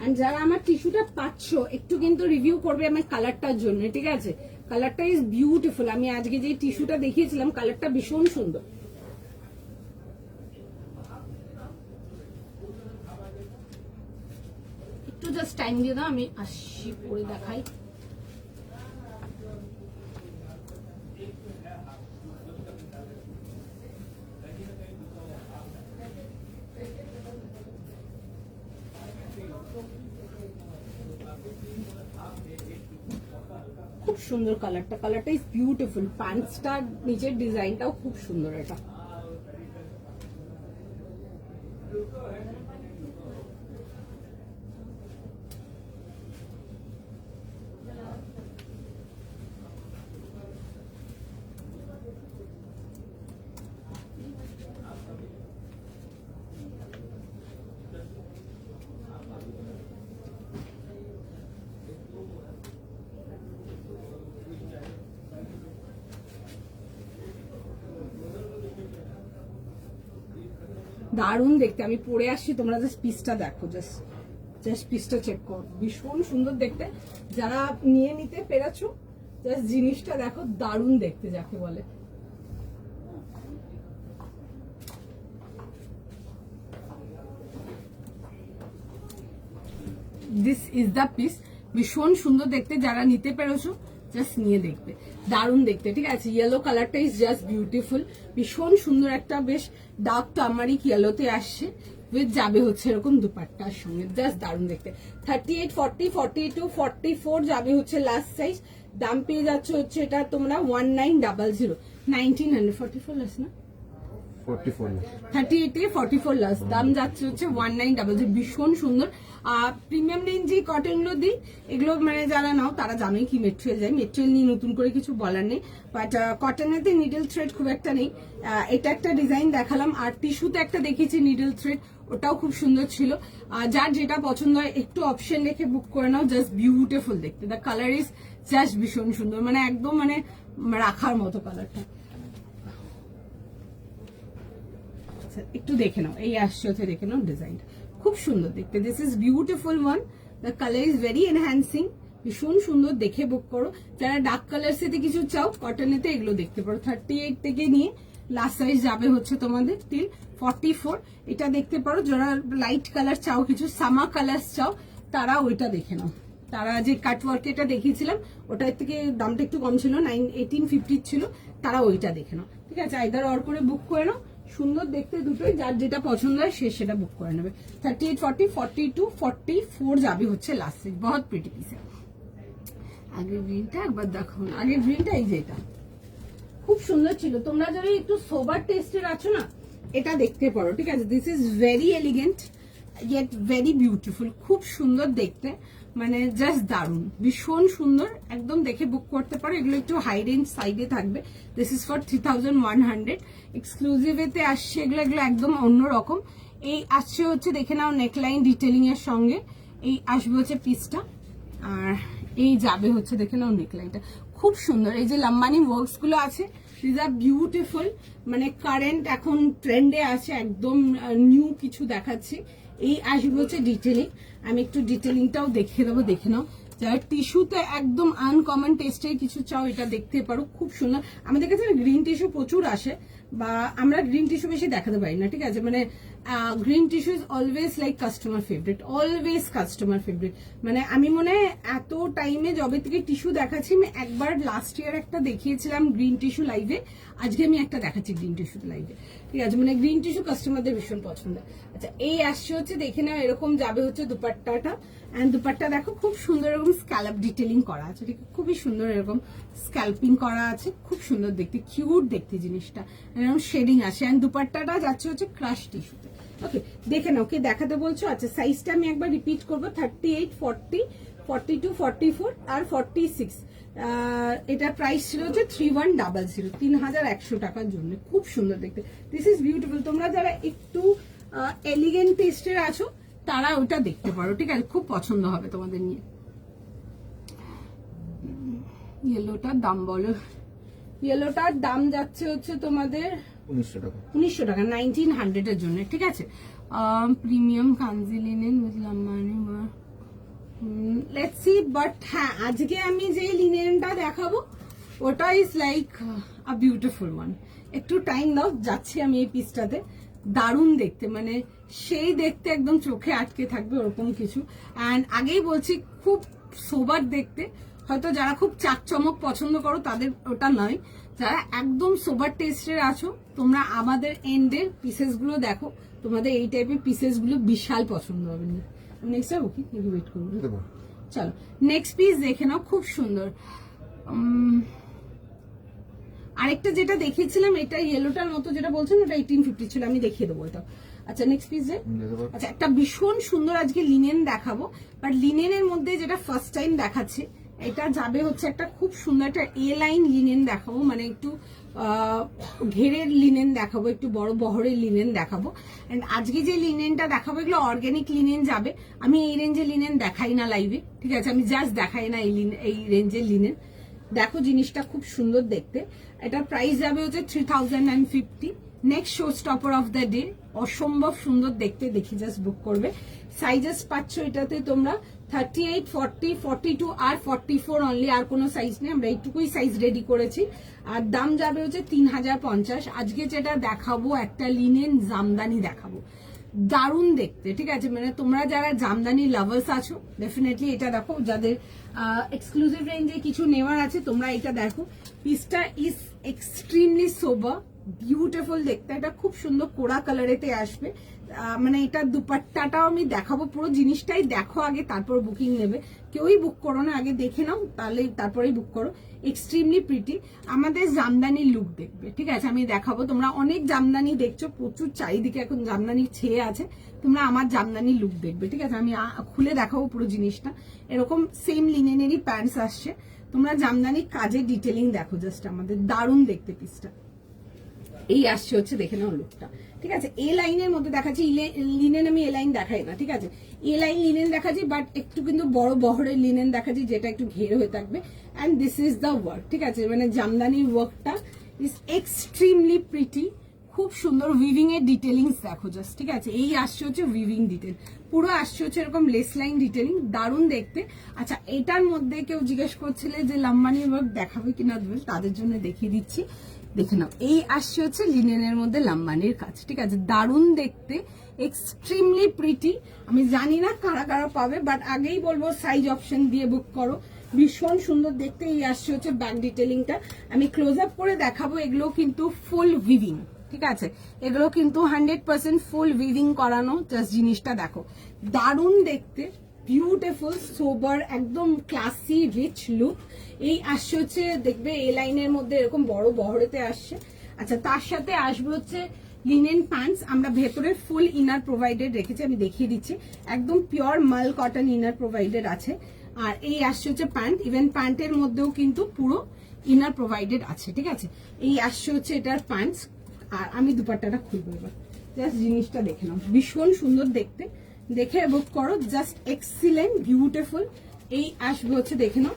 আর যারা আমার টিস্যুটা পাচ্ছ, একটু কিন্তু রিভিউ করবে আমার কালারটার জন্য, ঠিক আছে। কালারটা ইজ বিউটিফুল। আমি আজকে যে টিস্যুটা দেখিয়েছিলাম, কালারটা ভীষণ সুন্দর। একটু জাস্ট টাইম দিয়ে দাও, আমি আসছি, পরে দেখাই। খুব সুন্দর কালারটা, কালারটা ইজ বিউটিফুল। প্যান্টসটার নিচের ডিজাইনটাও খুব সুন্দর। এটা দারুণ দেখতে। আমি পরে আসছি, তোমরা জাস্ট পিসটা দেখো, জাস্ট পিসটা চেক করো, ভীষণ সুন্দর দেখতে। যারা নিয়ে নিতে পেরেছো, জাস্ট জিনিসটা দেখো, দারুণ দেখতে যাকে বলে। দিস ইজ দ্য পিস, ভীষণ সুন্দর দেখতে, যারা নিতে পেরেছো জাস্ট নিয়ে দেখবে, দারুণ দেখতে, ঠিক আছে। ইয়েলো কালারটা ইজ জাস্ট বিউটিফুল, ভীষণ সুন্দর একটা বেশ ডার্ক টার্মারিক ইয়েলোতে আসছে, উইথ যাবে হচ্ছে এরকম দুপাট্টার সঙ্গে, জাস্ট দারুণ দেখতে। 38, 40, 42, 44 যাবে হচ্ছে লাস্ট সাইজ। দাম পেয়ে যাচ্ছে হচ্ছে এটা তোমরা 1900, 1944 লাস্ট না, 44 38 এ 44 লাস, দাম যাচ্ছে হচ্ছে 1900। ভীষণ সুন্দর। প্রিমিয়াম রেঞ্জ যে কটন গুলো দিই, এগুলো মানে যারা নাও তারা জানোই কি মেটেরিয়াল যায়, মেটেরিয়াল নিয়ে নতুন করে কিছু বলার নেই, বাট কটনেতে নিডল থ্রেড খুব একটা নেই। এটা একটা ডিজাইন দেখালাম, আর টিস্যুতে একটা দেখেছি নিডল থ্রেড, ওটাও খুব সুন্দর ছিল। যার যেটা পছন্দ হয় একটু অপশন রেখে বুক করে নাও, জাস্ট বিউটিফুল দেখতে, দ্য কালার ইজ জাস্ট ভীষণ সুন্দর, মানে একদম মানে রাখার মতো কালারটা। একটু দেখে নাও, এই আসছে হচ্ছে, দেখে নাও ডিজাইনটা খুব সুন্দর দেখতে, this is beautiful one, the colour is very enhancing, ভীষণ সুন্দর, দেখে বুক করো। যারা ডার্ক কালার সাথে কিছু চাও কটনেতে এগুলো দেখতে পারো। 38 থেকে নিয়ে লাস্ট সাইজ যাবে হচ্ছে তোমাদের টিল 44, এটা দেখতে পারো। যারা লাইট কালার চাও, কিছু সামা কালার চাও, তারা ওইটা দেখে নাও। তারা যে কাটওয়ার্ক এটা দেখিয়েছিলাম ওটার থেকে দামটা একটু কম ছিল, 1850 ছিল, তারা ওইটা দেখে নাও, ঠিক আছে। আইদার অর করে বুক করে নাও, সুন্দর দেখতে দুটোই, যার যেটা পছন্দ হয় সে সেটা বুক করে নেবে। 38, 40, 42, 44 যাবে হচ্ছে লাস্ট সাইজ, বহুত প্রিটি পিসে। আগের গ্রিনটা একবার দেখো, আগের গ্রিনটা এই যে এটা খুব সুন্দর ছিল। তোমরা যারা একটু সোবার টেস্টের আছো না, এটা দেখতে পারো, ঠিক আছে। This is very elegant yet very beautiful, খুব সুন্দর দেখতে, মানে জাস্ট দারুণ, ভীষণ সুন্দর, একদম দেখে বুক করতে পারো। এগুলো একটু হাই রেঞ্জ সাইডে থাকবে। দিস ইজ ফর 3100, এক্সক্লুসিভ এতে আসছে এগুলো, এগুলো একদম অন্যরকম। এই আসছে হচ্ছে দেখে নাও নেকলাইন ডিটেলিং এর সঙ্গে, এই আসবে হচ্ছে পিসটা, আর এই যাবে হচ্ছে দেখে নাও নেকলাইনটা, খুব সুন্দর। এই যে লাম্বানি ওয়ার্কস গুলো আছে, দিস আর বিউটিফুল, মানে কারেন্ট এখন ট্রেন্ডে আছে, একদম নিউ কিছু দেখাচ্ছি। এই আসবে হচ্ছে ডিটেলিং, আমি একটু ডিটেলিংটাও দেখিয়ে দেবো, দেখে নাও। যারা টিস্যুতে একদম আনকমন টেস্টের কিছু চাও, এটা দেখতে পারো, খুব সুন্দর। আমাদের কাছে গ্রিন টিস্যু প্রচুর আসে, বা আমরা গ্রিন টিস্যু বেশি দেখাতে পারি না, ঠিক আছে। মানে green tissue is always like customer favourite, always customer favourite. মানে আমি মনে হয় এত টাইমে যবে থেকে টিস্যু দেখাচ্ছি, আমি একবার লাস্ট ইয়ার একটা দেখিয়েছিলাম গ্রিন টিস্যু লাইভে, আজকে আমি একটা দেখাচ্ছি গ্রিন টিস্যু লাইভে, ঠিক আছে। মানে গ্রিন টিস্যু কাস্টমারদের ভীষণ পছন্দ। আচ্ছা, এই আসছে হচ্ছে দেখে নাও, এরকম যাবে হচ্ছে দুপাট্টাটা, এন্ড দুপাট্টা দেখো খুব সুন্দর, এরকম স্ক্যালপ ডিটেলিং করা আছে, ঠিক আছে, খুবই সুন্দর, এরকম স্ক্যাল্পিং করা আছে, খুব সুন্দর দেখতে, কিউট দেখতে জিনিসটা, এরকম শেডিং আছে। এন্ড দুপাট্টাটা যাচ্ছে হচ্ছে ক্রাশ টিস্যুতে। ওকে, দেখে নাও, কে দেখাতে বলছো? আচ্ছা, সাইজটা আমি একবার রিপিট করবো, 38, 40, 42, 44 আর 46। এটার প্রাইস ছিল হচ্ছে 3100, 3100 টাকার জন্য, খুব সুন্দর দেখতে। This is beautiful. তোমরা যারা একটু এলিগেন্ট টেস্টের আছো, তারা ওটা দেখতে পারো, ঠিক আছে, খুব পছন্দ হবে তোমাদের নিয়ে। ইয়েলোটার দাম বলো? ইয়েলোটার দাম যাচ্ছে হচ্ছে তোমাদের 1900 টাকা, 1900 টাকা, 1900 এর জন্য, ঠিক আছে। প্রিমিয়াম কাঞ্জি লিনেন বুঝলাম, মানে লেটস সি। বাট হ্যাঁ, আজকে আমি যে লিনেনটা দেখাবো ওটা is like a beautiful one. একটু টাইম দাও, যাচ্ছি আমি এই পিসটাতে, দারুণ দেখতে, মানে সেই দেখতে একদম চোখে আটকে থাকবে ওরকম কিছু। অ্যান্ড আগেই বলছি, খুব সোবার দেখতে, হয়তো যারা খুব চাকচমক পছন্দ করো তাদের ওটা নয়, যারা একদম সোবার টেস্টের আছো, তোমরা আমাদের এন্ডের পিসেস গুলো দেখো, তোমাদের এই টাইপের পিসেস গুলো বিশাল পছন্দ হবে। নেক্সট যাবো কি, ওয়েট করবো, চলো নেক্সট পিস দেখে নাও, খুব সুন্দর। আরেকটা যেটা দেখিয়েছিলাম, এটা ইয়েলোটার মতো যেটা বলছেন, ওটা 1850 ছিল, আমি দেখিয়ে দেবো এটা। আচ্ছা, নেক্সট পিস যে, আচ্ছা, একটা ভীষণ সুন্দর আজকে লিনেন দেখাবো, বাট লিনেনের মধ্যে যেটা ফার্স্ট টাইম দেখাচ্ছে, এটা যাবে হচ্ছে একটা খুব সুন্দর একটা এ লাইন লিনেন দেখাবো, মানে একটু ঘেরের লিনেন দেখাবো, একটু বড় বহরের লিনেন দেখাবো। এন্ড আজকে যে লিনেনটা দেখাবো, এগুলো অর্গানিক লিনেন যাবে। আমি এই রেঞ্জের লিনেন দেখাই না লাইভে, ঠিক আছে, আমি জাস্ট দেখাই না এই রেঞ্জের লিনেন। দেখো জিনিসটা খুব সুন্দর দেখতে, এটার প্রাইস যাবে হচ্ছে 3050। Next show stopper of the day, অসম্ভব সুন্দর দেখতে, দেখি জাস্ট বুক করবে। সাইজেস পাচ্ছ এটাতে তোমরা 38, 40, 42 আর 44 অনলি, আর কোনো সাইজ নেই, আমরা এইটুকুই সাইজ রেডি করেছি। আর দাম যাবে হচ্ছে 3050। আজকে যেটা দেখাবো একটা লিনেন জামদানি দেখাবো, দারুণ দেখতে, ঠিক আছে। মানে তোমরা যারা জামদানি লাভার্স আছো ডেফিনেটলি এটা দেখো, যাদের এক্সক্লুসিভ রেঞ্জে কিছু নেওয়ার আছে তোমরা এটা দেখো। পিসটা ইজ এক্সট্রিমলি সোবার, বিউটিফুল দেখতে, এটা খুব সুন্দর কোরা কালারেতে আসবে। মানে এটা দুপাট্টাটাও আমি দেখাবো, পুরো জিনিসটাই দেখো আগে, তারপর বুকিং নেবে। কেউই বুক করো না, আগে দেখে নাও, তাহলে তারপরেই বুক করো। এক্সট্রিমলি প্রিটি, আমাদের জামদানি লুক দেখবে, ঠিক আছে। আমি দেখাবো, তোমরা অনেক জামদানি দেখছো, প্রচুর চারিদিকে এখন জামদানি ছেয়ে আছে, তোমরা আমার জামদানি লুক দেখবে, ঠিক আছে। আমি খুলে দেখাবো পুরো জিনিসটা। এরকম সেম লিনেনেরই প্যান্টস আসছে, তোমরা জামদানির কাজের ডিটেলিং দেখো, জাস্ট আমাদের দারুণ দেখতে পিসটা। এই আসছে হচ্ছে, দেখে নাও লুকটা, ঠিক আছে। এ লাইনের মধ্যে দেখাচ্ছি, লিনেন আমি এ লাইন দেখাই না, ঠিক আছে। এ লাইন লিনেন দেখাচ্ছি, বাট একটু কিন্তু বড় বহরের লিনেন দেখাচ্ছি, যেটা একটু ঘের হয়ে থাকবে। And this is the work, ঠিক আছে। মানে জামদানির ওয়ার্কটা ইজ এক্সট্রিমলি প্রিটি, খুব সুন্দর উইভিং এর ডিটেলিংস দেখো জাস্ট, ঠিক আছে। এই আসছে হচ্ছে উইভিং ডিটেল, পুরো আসছে হচ্ছে এরকম লেস লাইন ডিটেলিং, দারুণ দেখতে। আচ্ছা, এটার মধ্যে কেউ জিজ্ঞেস করছিলে যে লাম্বানি ওয়ার্ক দেখাবে কিনা, তাদের জন্য দেখিয়ে দিচ্ছি, দেখে নাও। এই আসছে হচ্ছে লিনেনের মধ্যে লাম্বানির কাজ, ঠিক আছে। দারুণ দেখতে, এক্সট্রিমলি প্রিটি। আমি জানি না কারা কারা পাবে, বাট আগেই বলবো সাইজ অপশন দিয়ে বুক করো, ভীষণ সুন্দর দেখতে। এই আসছে হচ্ছে ব্যাক ডিটেলিংটা, আমি ক্লোজ আপ করে দেখাবো। এগুলো কিন্তু ফুল উইভিং, ঠিক আছে। এগুলো কিন্তু 100% ফুল উইভিং করানো, জাস্ট জিনিসটা দেখো, দারুণ দেখতে, বিউটিফুল সোবার, একদম ক্লাসি রিচ লুক। এই আসছে হচ্ছে দেখবে এ লাইনের মধ্যে এরকম বড় বহরেতে আসছে। আচ্ছা, তার সাথে আসবে হচ্ছে লিনেন প্যান্টস, আমরা ভেতরে ফুল ইনার প্রোভাইডেড রেখেছি, আমি দেখিয়ে দিচ্ছি, একদম পিওর মাল কটন ইনার প্রোভাইডেড আছে। আর এই আসছে হচ্ছে প্যান্ট, ইভেন প্যান্টের মধ্যেও কিন্তু পুরো ইনার প্রোভাইডেড আছে, ঠিক আছে। এই আসছে হচ্ছে এটার প্যান্টস। আর আমি দুপাট্টাটা খুলবো এবার, জাস্ট জিনিসটা দেখে নাও, ভীষণ সুন্দর দেখতে, দেখে বুক করো, জাস্ট এক্সিলেন্ট বিউটিফুল। এই আসবে হচ্ছে দেখে নাও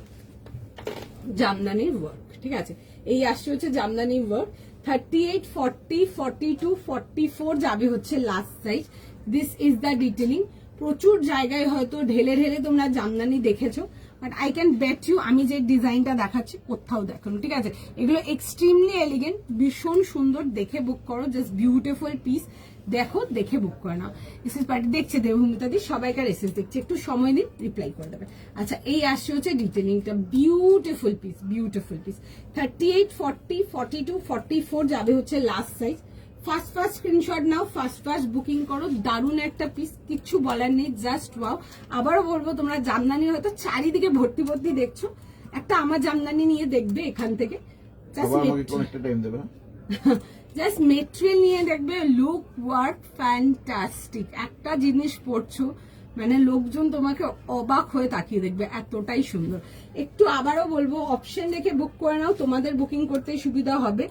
জামদানির ওয়ার্ক, ঠিক আছে। এই আসছে হচ্ছে জামদানির ওয়ার্ক, 38, 40, 42, 44 যাবে হচ্ছে last size. This is the detailing. প্রচুর জায়গায় হয়তো ঢেলে ঢেলে তোমরা জামদানি দেখেছো, but I can bet you আমি যে ডিজাইনটা দেখাচ্ছি কোথাও দেখানো, ঠিক আছে। এগুলো এক্সট্রিমলি এলিগেন্ট, ভীষণ সুন্দর, দেখে বুক করো, জাস্ট বিউটিফুল পিস, দেখো, দেখে বুক করে নাও। এসএস পার্টি দেখছে, দেবভূমিতাদি সবাইকার এসএস দেখছে, একটু সময় দিন, রিপ্লাই করে দেবে। আচ্ছা, এই আসছে হচ্ছে ডিটেলিংটা, বিউটিফুল পিস, বিউটিফুল পিস। 38, 40, 42, 44 যাবে হচ্ছে লাস্ট সাইজ। ফার্স্ট স্ক্রিনশট নাও, ফার্স্ট বুকিং করো, দারুণ একটা পিস, কিচ্ছু বলার নেই, জাস্ট ওয়াও। আবারও বলবো, তোমরা জামদানি হয়তো চারিদিকে ভর্তি ভর্তি দেখছো, একটা আমার জামদানি নিয়ে দেখবে এখান থেকে, জাস্ট মেটেরিয়াল নিয়ে দেখবে, লুক ওয়ার্ক ফ্যান্টাস্টিক। একটা জিনিস পড়ছো মানে লোকজন তোমাকে অবাক হয়ে তাকিয়ে দেখবে, এতটাই সুন্দর। একটু আবারও বলবো, অপশন দেখে বুক করে নাও, তোমাদের বুকিং করতে সুবিধা হবে,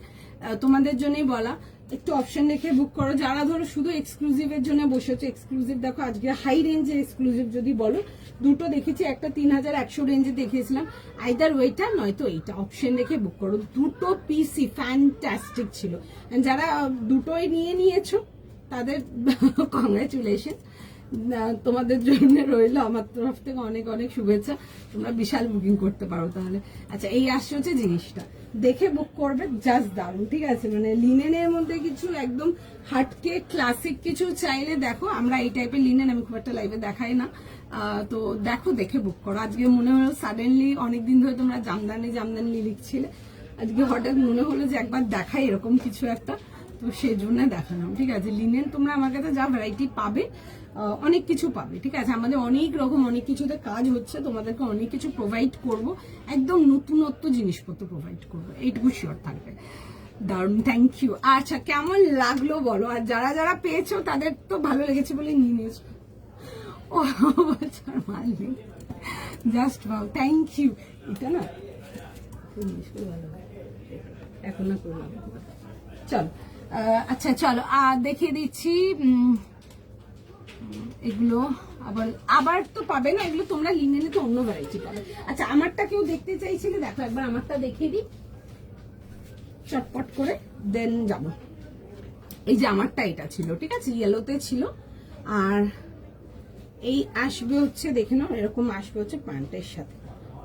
তোমাদের জন্যই বলা। একটু অপশন দেখে বুক করো, যারা ধরো শুধু এক্সক্লুসিভের জন্য বসেছো। এক্সক্লুসিভ দেখো, আজকে হাই রেঞ্জের এক্সক্লুসিভ যদি বলো, দুটো দেখেছি, একটা 3100 রেঞ্জে দেখিয়েছিলাম, আইদার ওইটা নয়তো এইটা। অপশন দেখে বুক করো, দুটো পিসি ফ্যান্টাস্টিক ছিল। যারা দুটোই নিয়েছো তাদের কংগ্রাচুলেশন, তোমাদের জন্য রইলো আমার তরফ থেকে অনেক অনেক শুভেচ্ছা, তোমরা বিশাল বুকিং করতে পারো তাহলে। আচ্ছা, এই আসছে হচ্ছে জিনিসটা, দেখে বুক করবে, জাস্ট দারুণ, ঠিক আছে। মানে লিনেনের মধ্যে কিছু একদম হাটকে ক্লাসিক কিছু চাইলে দেখো, আমরা এই টাইপের লিনেন আমি খুব একটা লাইভে দেখাই না, তো দেখো, দেখে বুক করো। আজকে মনে হলো সাডেনলি, অনেকদিন ধরে তোমরা জামদানি লিখছিলে, আজকে হঠাৎ মনে হলো যে একবার দেখাই এরকম কিছু একটা, তো সেই জন্য দেখালাম, ঠিক আছে। লিনেন তোমরা আমার কাছে যা ভ্যারাইটি পাবে, অনেক কিছু পাবে, ঠিক আছে। আমাদের অনেক রকম অনেক কিছুতে কাজ হচ্ছে, তোমাদেরকে অনেক কিছু প্রোভাইড করব, একদম নতুনত্ব জিনিসপত্র প্রোভাইড করবো, এইটুকু শিওর থাকবে। দারুণ, থ্যাংক ইউ। আচ্ছা, কেমন লাগলো বলো, আর যারা যারা পেয়েছো তাদের তো ভালো লেগেছে বলে নিয়ে নিয়েছো। ও আচ্ছা, মাল নেই, জাস্ট ভাও, থ্যাংক ইউ। এটা না এখন না করলাম, চলো। আচ্ছা, চলো দেখিয়ে দিচ্ছি এগুলো। আবার তো পাবে না এগুলো, তোমরা লিনেনে তো অন্য ভ্যারাইটি পাবে। আচ্ছা, আমারটা কেউ দেখতে চাইছিলে, দেখো একবার আমারটা দেখিয়ে দিই চটপট করে, দেন যাবো। এই যে আমারটা এটা ছিল, ঠিক আছে, ইয়েলোতে ছিল। আর এই আসবে হচ্ছে, দেখে নাও, এরকম আসবে হচ্ছে প্যান্টের সাথে,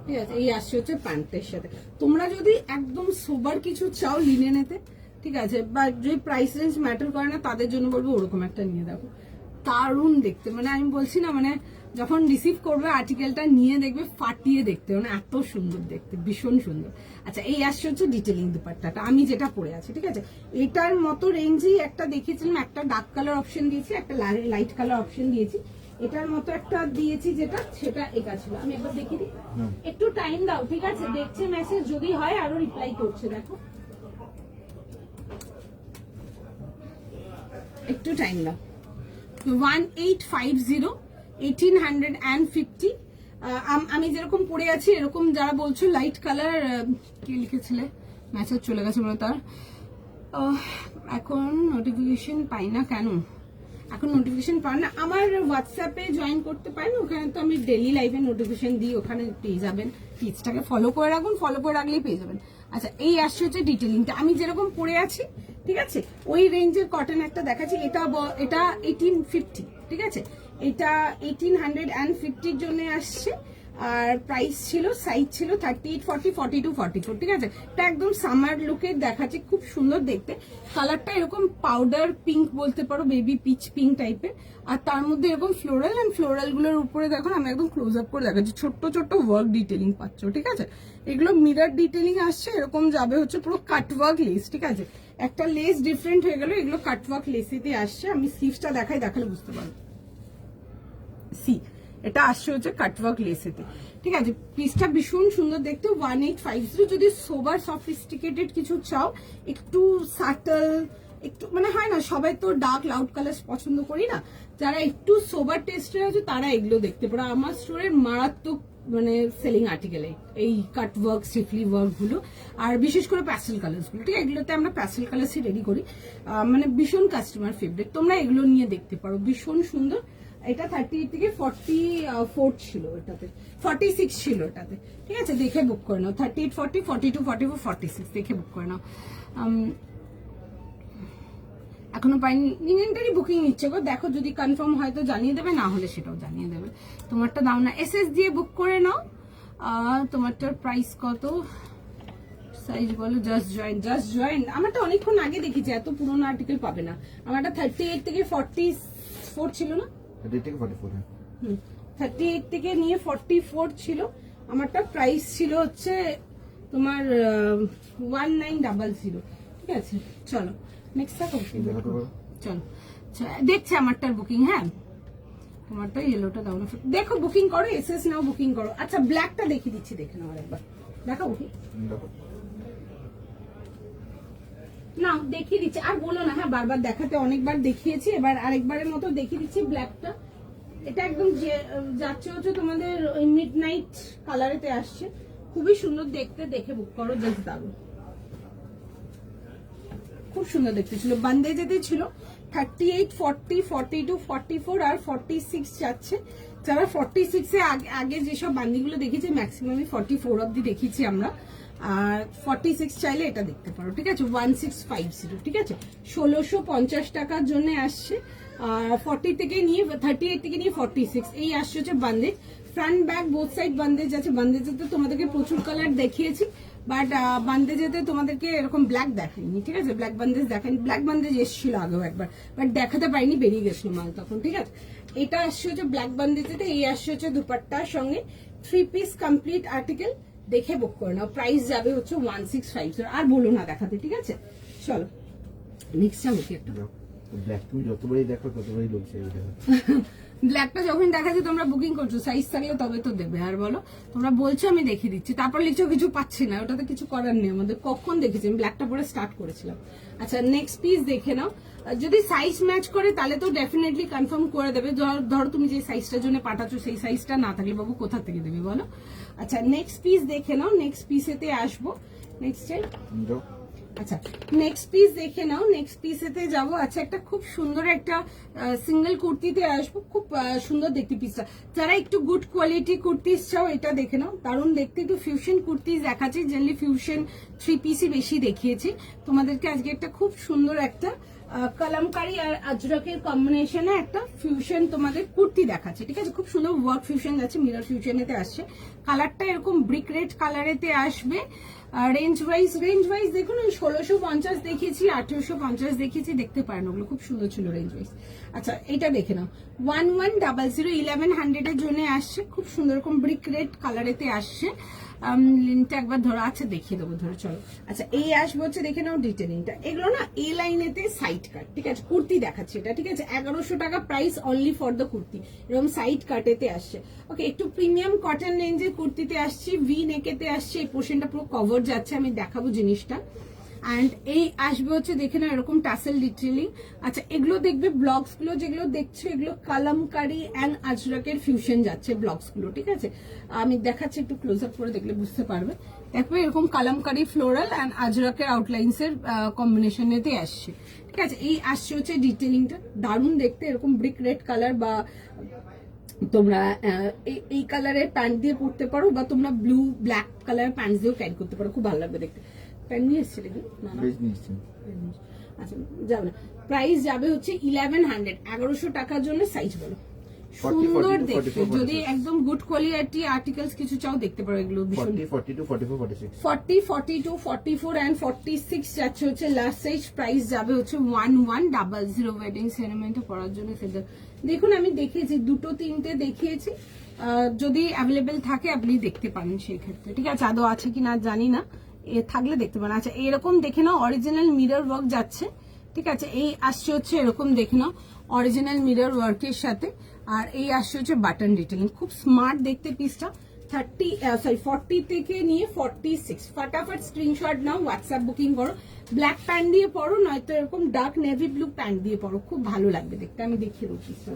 ঠিক আছে। এই আসছে হচ্ছে প্যান্টের সাথে। তোমরা যদি একদম সোবার কিছু চাও লিনেনেতে, ঠিক আছে, বা যদি প্রাইস রেঞ্জ ম্যাটার করে না, তাদের জন্য বলবো ওরকম একটা নিয়ে দেখো, দারুণ দেখতে, মানে আমি বলছি না, মানে যখন রিসিভ করবে আর্টিকেলটা নিয়ে দেখবে ফাটিয়ে দেখতে, মানে এত সুন্দর দেখতে, ভীষণ সুন্দর। আচ্ছা, এই আসছে হচ্ছে ডিটেলিং দুপাট্টাটা, আমি যেটা পরে আছি, ঠিক আছে। এটার মতো রেঞ্জেই একটা দেখিয়েছিলাম, একটা ডার্ক কালার অপশন দিয়েছি, একটা লাইট কালার অপশন দিয়েছি। এটার মতো একটা দিয়েছি যেটা, সেটা এটা ছিল। আমি একবার দেখিয়ে দিই, একটু টাইম দাও, ঠিক আছে। দেখছে মেসেজ, যদি হয় আরো রিপ্লাই করছে, দেখো একটু টাইম দাও। 1850, 1850। আমি যেরকম পরে আছি এরকম যারা বলছো লাইট কালার, কি লিখেছিলে, মেসেজ চলে গেছে মনে তার। এখন নোটিফিকেশন পাই না কেন, এখন নোটিফিকেশন পাই না। আমার হোয়াটসঅ্যাপে জয়েন করতে পারেন, ওখানে তো আমি ডেলি লাইভে নোটিফিকেশন দিই, ওখানে পেয়ে যাবেন। পেজটাকে ফলো করে রাখুন, ফলো করে রাখলেই পেয়ে যাবেন। আচ্ছা, এই আসছে হচ্ছে ডিটেলিংটা, আমি যেরকম পরে আছি, ঠিক আছে, ওই রেঞ্জের কটন একটা দেখাচ্ছি। এটা 1850, ঠিক আছে। এটা 1850 জন্য আসছে। আর প্রাইস ছিল, সাইজ ছিল 38, 40, 42, 44, ঠিক আছে। এটা একদম সামার লুকের দেখাচ্ছে, খুব সুন্দর দেখতে। কালারটা এরকম পাউডার পিঙ্ক বলতে পারো, বেবি পিচ পিঙ্ক টাইপের। আর তার মধ্যে এরকম ফ্লোরাল, অ্যান্ড ফ্লোরাল গুলোর উপরে দেখুন, আমি একদম ক্লোজ আপ করে দেখাচ্ছি, ছোট্ট ছোট্ট ওয়ার্ক ডিটেলিং পাচ্ছ, ঠিক আছে। এগুলো মিরর ডিটেলিং আসছে, এরকম যাবে হচ্ছে পুরো কাটওয়ার্ক লেস, ঠিক আছে। একটা লেস ডিফারেন্ট হয়ে গেল, এগুলো কাটওয়ার্ক লেসিতে আসছে। আমি স্লিভসটা দেখালে বুঝতে পারবো। সি, এটা আসছে হচ্ছে কাটওয়ার্ক লেসেতে, ঠিক আছে। পিসটা ভীষণ সুন্দর দেখতে। 1850, যদি সোবার সফিস্টিকেটেড কিছু চাও, একটু সাটল, একটু মানে হয় না, সবাই তো ডার্ক লাউড কালার পছন্দ করি না, যারা একটু সোবার টেস্টের আছে তারা এগুলো দেখতে পারো। আমার স্টোরের মারাত্মক মানে সেলিং আর্টিকেল এই কাট ওয়ার্ক, স্টিফলি ওয়ার্ক গুলো, আর বিশেষ করে প্যাস্টেল কালার্স গুলো, ঠিক আছে। এগুলোতে আমরা প্যাস্টেল কালার্সই রেডি করি, মানে ভীষণ কাস্টমার ফেভারিট। তোমরা এগুলো নিয়ে দেখতে পারো, ভীষণ সুন্দর। এটা 38 থেকে 44 ছিল, এটাতে 46 ছিল এটাতে, ঠিক আছে। দেখে বুক করে নাও, 38, 40, 42, 44, 46 দেখে বুক করে নাও। এখনো পাইনি, ইনভেন্টরি বুকিং নিচ্ছে গো, দেখো যদি কনফার্ম হয় তো জানিয়ে দেবে, না হলে সেটাও জানিয়ে দেবে। তোমারটা দাও না, এসএস দিয়ে বুক করে নাও। তোমারটার প্রাইস কত, সাইজ বলো। জাস্ট জয়েন আমারটা অনেকক্ষণ আগে দেখেছি, এত পুরোনো আর্টিকেল পাবে না। আমারটা 38 থেকে 44 ছিল না, 38 থেকে নিয়ে 44 ছিল আমারটা। প্রাইস ছিল হচ্ছে তোমার 1900, ঠিক আছে। চলো নেক্সট চলো, দেখছে আমারটার বুকিং। হ্যাঁ, তোমারটা ইয়েলোটা দাও না, দেখো বুকিং করো, এসএস নাও, বুকিং করো। আচ্ছা, ব্ল্যাকটা দেখিয়ে দিচ্ছি, দেখে নাও একবার, দেখো বুকিং না, দেখিয়ে দিচ্ছি। আর বলো না, হ্যাঁ বারবার দেখাতে, অনেকবার দেখিয়েছি, এবার আরেকবারের মতো দেখিয়ে দিচ্ছি ব্ল্যাকটা। এটা একদম যাচ্ছে হচ্ছে তোমাদের ওই মিড নাইট কালারেতে আসছে, খুবই সুন্দর দেখতে, দেখে বুক করো, জাস্ট দারুন, খুব সুন্দর দেখতে ছিল। বান্দেজেতে ছিল 38, 40, 42, 44 আর 46 যাচ্ছে। যারা 46 এ আগে যেসব বান্দিগুলো দেখেছি, ম্যাক্সিমামই 44 অব্দি দেখিয়েছি আমরা। আর 46 চাইলে এটা দেখতে পারো, ঠিক আছে। 1650, ঠিক আছে, 1650 টাকার জন্য আসছে। 40 থেকে নিয়ে 38 থেকে নিয়ে 46 এই আসছে হচ্ছে বান্দেজ। ফ্রন্ট ব্যাক বোথ সাইড বান্দেজ আছে। বান্দেজেতে তোমাদেরকে প্রচুর কালার দেখিয়েছি, বাট বান্দেজেতে তোমাদেরকে এরকম ব্ল্যাক দেখাইনি, ঠিক আছে। ব্ল্যাক বান্দেজ দেখাইনি, ব্ল্যাক বান্দেজ এসেছিল আগেও একবার, বাট দেখাতে পারিনি, বেরিয়ে গেছিল মাল তখন, ঠিক আছে। এটা আসছে হচ্ছে ব্ল্যাক বান্দেজেতে, এই আসছে হচ্ছে দুপাট্টার সঙ্গে 3 পিস কমপ্লিট আর্টিকেল, দেখে বুক করে নাও। প্রাইস যাবে হচ্ছে 1650, আর বলো না দেখাতে, ঠিক আছে। চলো নেক্সট যাবো কি একটা। ব্ল্যাক তুমি যতবারই দেখো ততবারই লোক চাই। ব্ল্যাকটা যখন দেখাচ্ছে তোমরা বুকিং করছো, সাইজ থাকলে তবে তো দেবে। আর বলো, তোমরা বলছো আমি দেখিয়ে দিচ্ছি, তারপর লিখছো কিছু পাচ্ছি না, ওটাতে কিছু করার নেই আমাদের। কখন দেখেছি আমি ব্ল্যাকটা পরে স্টার্ট করেছিলাম। আচ্ছা, নেক্সট পিস দেখে নাও। যদি সাইজ ম্যাচ করে তাহলে তো ডেফিনেটলি কনফার্ম করে দেবে। ধরো তুমি যে সাইজটার জন্য পাঠাচ্ছ সেই সাইজটা না থাকলে বাবু কোথা থেকে দেবে বলো। আচ্ছা, নেক্সট পিস দেখে নাও, নেক্সট পিসেতে আসবো। নেক্সট আচ্ছা, নেক্সট পিস দেখে নাও, নেক্সট পিসেতে যাবো। আচ্ছা, একটা খুব সুন্দর একটা সিঙ্গেল কুর্তিতে আসবো, খুব সুন্দর দেখতে পিসটা। যারা একটু গুড কোয়ালিটি কুর্তিস চাও, এটা দেখে নাও, দারুণ দেখতে। একটু ফিউশন কুর্তিস দেখাচ্ছি, জেনারেলি ফিউশন 3 পিসই বেশি দেখিয়েছি তোমাদেরকে। আজকে একটা খুব সুন্দর একটা কলমকারি আর আজরকের কম্বিনেশনে একটা ফিউশন তোমাদের কুর্তি দেখাচ্ছে, ঠিক আছে। খুব সুন্দর ওয়ার্ক ফিউশন যাচ্ছে, মিরর ফিউশনেতে আসছে। কালারটা এরকম ব্রিক রেড কালারেতে আসবে। রেঞ্জ ওয়াইজ দেখুন, ওই 1650 দেখিয়েছি, 1850 দেখিয়েছি, দেখতে পারেন ওগুলো খুব সুন্দর ছিল রেঞ্জ ওয়াইজ। আচ্ছা এটা দেখে নাও, 1100 1100 এর জন্য আসছে, খুব সুন্দর রকম ব্রিক রেড কালারেতে আসছে। লিনটা একবার ধরো, আচ্ছা দেখিয়ে দেবো, ধরো চলো। আচ্ছা এই আসবে হচ্ছে, দেখে নাও ডিটেলিংটা, এগুলো না এ লাইনেতে সাইড কাট, ঠিক আছে, কুর্তি দেখাচ্ছে এটা, ঠিক আছে, 1100 টাকা price only for the kurti, এরকম সাইড কাটেতে আসছে। ওকে, একটু প্রিমিয়াম কটন রেঞ্জের কুর্তিতে আসছি, ভি নেকেতে আসছে, এই পোর্শনটা পুরো কভার যাচ্ছে, আমি দেখাবো জিনিসটা। অ্যান্ড এই আসবে হচ্ছে, দেখে না এরকম টাসেল ডিটেলিং। আচ্ছা এগুলো দেখবে, ব্লগস গুলো যেগুলো দেখছো, এগুলো কালামকারি অ্যান্ড আজরাকের ফিউশন যাচ্ছে ব্লগস গুলো, ঠিক আছে, আমি দেখাচ্ছি, একটু ক্লোজ আপ করে দেখলে বুঝতে পারবে। দেখবে এরকম কালামকারি ফ্লোরাল অ্যান্ড আজরাকের আউটলাইন্স এর কম্বিনেশনেতে আসছে, ঠিক আছে। এই আসছে হচ্ছে ডিটেলিংটা, দারুণ দেখতে, এরকম ব্রিক রেড কালার, বা তোমরা এই কালারের প্যান্ট দিয়ে পরতে পারো, বা তোমরা ব্লু ব্ল্যাক কালারের প্যান্ট দিয়েও ক্যারি করতে পারো, খুব ভালো লাগবে দেখতে। প্যান্ট নিয়ে এসছে নাকি? না না, বেশ নিশ্চয়। আচ্ছা যাবে না, প্রাইস যাবে হচ্ছে 1100, 1100 টাকার জন্য। সাইজ বলো, 40, সুন্দর 42, দেখতে, 44, যদি একদম গুড কোয়ালিটি আর্টিকেলস কিছু চাও দেখতে পারো, এগুলো ভীষণ 40, 42, 44, 46। 40, 42, 44 and 46 যাচ্ছে হচ্ছে লাস্ট সাইজ। প্রাইস যাবে হচ্ছে 1100 ওয়েডিং সেরেমনিতে পরার জন্য। সেটা দেখুন, আমি দেখিয়েছি, দুটো তিনটে দেখিয়েছি, যদি অ্যাভেলেবেল থাকে আপনি দেখতে পারেন সেই ক্ষেত্রে, ঠিক আছে, আদৌ আছে কিনা জানি না, থাকলে দেখতে পারেন। আচ্ছা এরকম দেখে নাও, অরিজিনাল মিরর ওয়ার্ক যাচ্ছে, ঠিক আছে, এই আসছে হচ্ছে এরকম দেখে নাও অরিজিনাল মিরর ওয়ার্কের সাথে, আর এই আসছে হচ্ছে বাটন ডিটেলিং, খুব স্মার্ট দেখতে পিসটা। 40 থেকে নিয়ে 46, ফটাফট স্ক্রিনশট নাও, হোয়াটসঅ্যাপ বুকিং করো, ব্ল্যাক প্যান্ট দিয়ে পরো, নয়তো এরকম ডার্ক নেভি ব্লু প্যান্ট দিয়ে পরো, খুব ভালো লাগবে দেখতে, আমি দেখিয়ে দেবো পিসটা।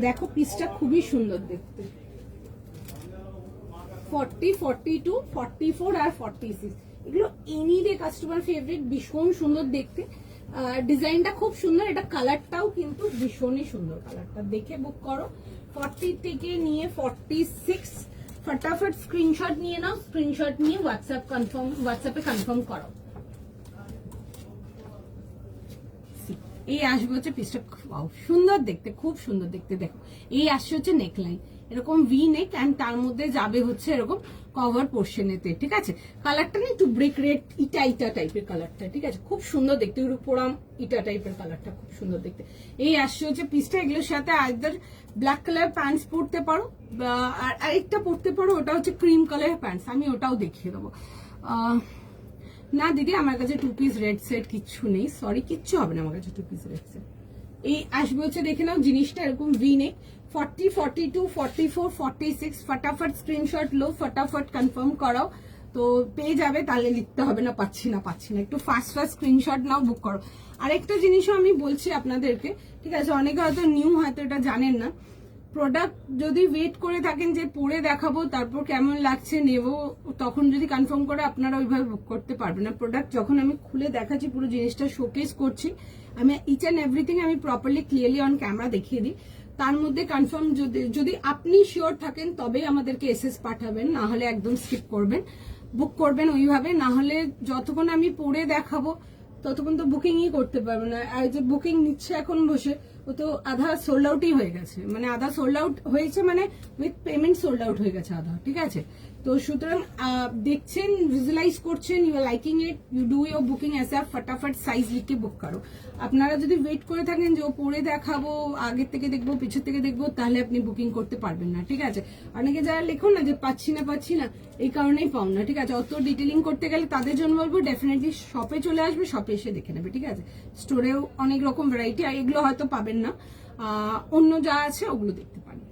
দেখো পিসটা খুবই সুন্দর দেখতে, 40, 42, 44 আর 46, এগুলো এনি ডে কাস্টমার ফেভারিট, ভীষণ সুন্দর দেখতে, ডিজাইনটা খুব সুন্দর, এটা কালারটাও কিন্তু ভীষণই সুন্দর, কালারটা দেখে বুক করো। 40 থেকে নিয়ে 46, ফটাফট স্ক্রিনশট নিয়ে নাও, স্ক্রিনশট নিয়ে হোয়াটসঅ্যাপে কনফার্ম করো। এই আসবে হচ্ছে পিসটা, সুন্দর দেখতে, খুব সুন্দর দেখতে। দেখো এই আসছে হচ্ছে নেকলাইন, এরকম ভি নেক, অ্যান্ড তার মধ্যে যাবে হচ্ছে এরকম কভার পোর্শনেতে, ঠিক আছে, কালারটা না একটু ব্রিক রেড ইটা টাইপের কালারটা, ঠিক আছে, খুব সুন্দর দেখতে, পোড়াম ইটা টাইপের কালারটা, খুব সুন্দর দেখতে। এই আসছে হচ্ছে পিসটা, এগুলোর সাথে আইদার ব্ল্যাক কালার প্যান্টস পরতে পারো, আর আরেকটা পরতে পারো, ওটা হচ্ছে ক্রিম কালারের প্যান্টস, আমি ওটাও দেখিয়ে দেবো। না দিদি আমার কাছে 2 পিস রেড সেট কিচ্ছু নেই, সরি, কিচ্ছু হবে না আমার কাছে 2 পিস রেড সেট। এই আসবে হচ্ছে, দেখে নাও জিনিসটা এরকম ভি নেক, 40, 42, 44, 46, ফটাফট স্ক্রিনশট লো, ফটাফট কনফার্ম করাও, তো পেয়ে যাবে, তাহলে লিখতে হবে না পাচ্ছি না, একটু ফাস্ট স্ক্রিনশট নাও, বুক করো। আরেকটা জিনিসও আমি বলছি আপনাদেরকে, ঠিক আছে, অনেকে হয়তো নিউ, হয়তো এটা জানেন না, প্রোডাক্ট যদি ওয়েট করে থাকেন যে পরে দেখাবো তারপর কেমন লাগছে নেবো, তখন যদি কনফার্ম করে আপনারা ওইভাবে বুক করতে পারবেন না। প্রোডাক্ট যখন আমি খুলে দেখাচ্ছি, পুরো জিনিসটা শোকেস করছি, আমি ইচ অ্যান্ড এভরিথিং আমি প্রপারলি ক্লিয়ারলি অন ক্যামেরা দেখিয়ে দিই, তার মধ্যে কনফার্ম যদি আপনি শিওর থাকেন তবেই আমাদেরকে এসএস পাঠাবেন, না হলে একদম স্কিপ করবেন, বুক করবেন ওইভাবে, না হলে যতক্ষণ আমি পরে দেখাবো ততক্ষণ তো বুকিংই করতে পারবে না। আর যে বুকিং নিচ্ছে এখন বসে, ও তো আধা সোল্ড আউটই হয়ে গেছে, মানে আধা সোল্ড আউট হয়েছে, মানে উইথ পেমেন্ট সোল্ড আউট হয়ে গেছে আধা, ঠিক আছে। তো সুতরাং দেখছেন, ভিজুয়ালাইজ করছেন, you are liking it, you do your booking ASAP, ফটাফট সাইজ লিখে বুক করো। আপনারা যদি ওয়েট করে থাকেন যে ও পরে দেখাবো, আগের থেকে দেখবো, পিছন থেকে দেখবো, তাহলে আপনি বুকিং করতে পারবেন না, ঠিক আছে। অনেকে যারা লেখো না যে পাচ্ছি না, এই কারণেই পাও না, ঠিক আছে। অত ডিটেলিং করতে গেলে তাদের জন্য বলবো ডেফিনেটলি শপে চলে আসবে, শপে এসে দেখে নেবে, ঠিক আছে। স্টোরেও অনেক রকম ভ্যারাইটি, আর এগুলো হয়তো পাবেন না, অন্য যা আছে ওগুলো দেখতে পারেন।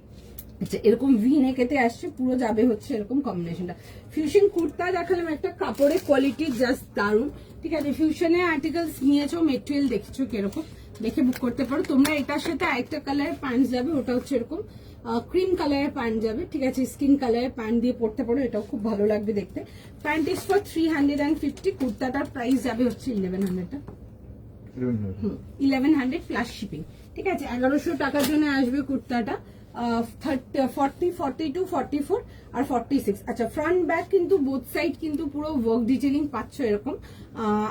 আচ্ছা এরকম ভি নেকেতে আসছে, পুরো যাবে হচ্ছে এরকম কম্বিনেশনটা। ফিউশন কুর্তা দেখালাম, একটা কাপড়ের কোয়ালিটি জাস্ট দারুণ, ঠিক আছে। ফিউশনে আর্টিকেলস নিয়েছো, মেটেরিয়াল দেখছো কিরকম, দেখে বুক করতে পারো তোমরা। এটার সাথে আরেকটা কালারের প্যান্ট যাবে, ওটা হচ্ছে এরকম ক্রিম কালারের প্যান্ট যাবে, ঠিক আছে। স্কিন কালারের প্যান্ট দিয়ে পড়তে পারো, এটাও খুব ভালো লাগবে দেখতে। প্যান্ট ইজ ফর 350, কুর্তাটার প্রাইস যাবে হচ্ছে 1100, 1100 প্লাস শিপিং, ঠিক আছে। 1100 টাকার জন্য আসবে কুর্তাটা। 40, 42, 44 আর 46। আচ্ছা ফ্রন্ট ব্যাক কিন্তু বোথ সাইড কিন্তু পুরো ওয়ার্ক ডিটেইলিং পাচ্ছ এরকম,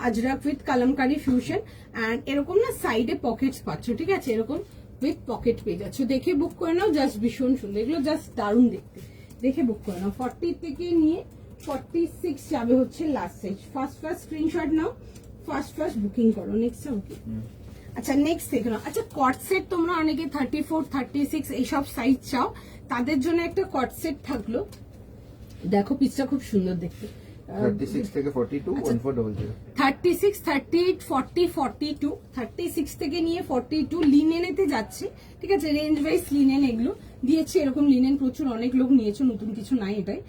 ajrakh with kalamkari fusion, and এরকম না সাইডে পকেটস পাচ্ছ, ঠিক আছে। এরকম উইথ পকেট পেয়ে যাচ্ছ, দেখে বুক করে নাও, জাস্ট ভীষণ সুন্দর, এগুলো জাস্ট দারুণ দেখতে, দেখে বুক করে নাও। 40 থেকে নিয়ে 46 যাবে হচ্ছে লাস্ট সাইজ। ফার্স্ট স্ক্রিনশট নাও, ফার্স্ট বুকিং করো। Next okay. আচ্ছা নেক্সট দেখো, আচ্ছা কট সেট তোমরা অনেকে 34, 36 এইসব সাইজ চাও, তাদের জন্য একটা কট সেট থাকলো। দেখো পিসটা খুব সুন্দর দেখতে। 36 থেকে 42 1400। 36, 38, 40, 42, 36 থেকে নিয়ে 42 লিনেনেতে যাচ্ছে, ঠিক আছে। রেঞ্জ ওয়াইজ লিনেন এগুলো দিয়েছে, এরকম লিনেন প্রচুর অনেক লোক নিয়েছে, নতুন কিছু নাই এটাই।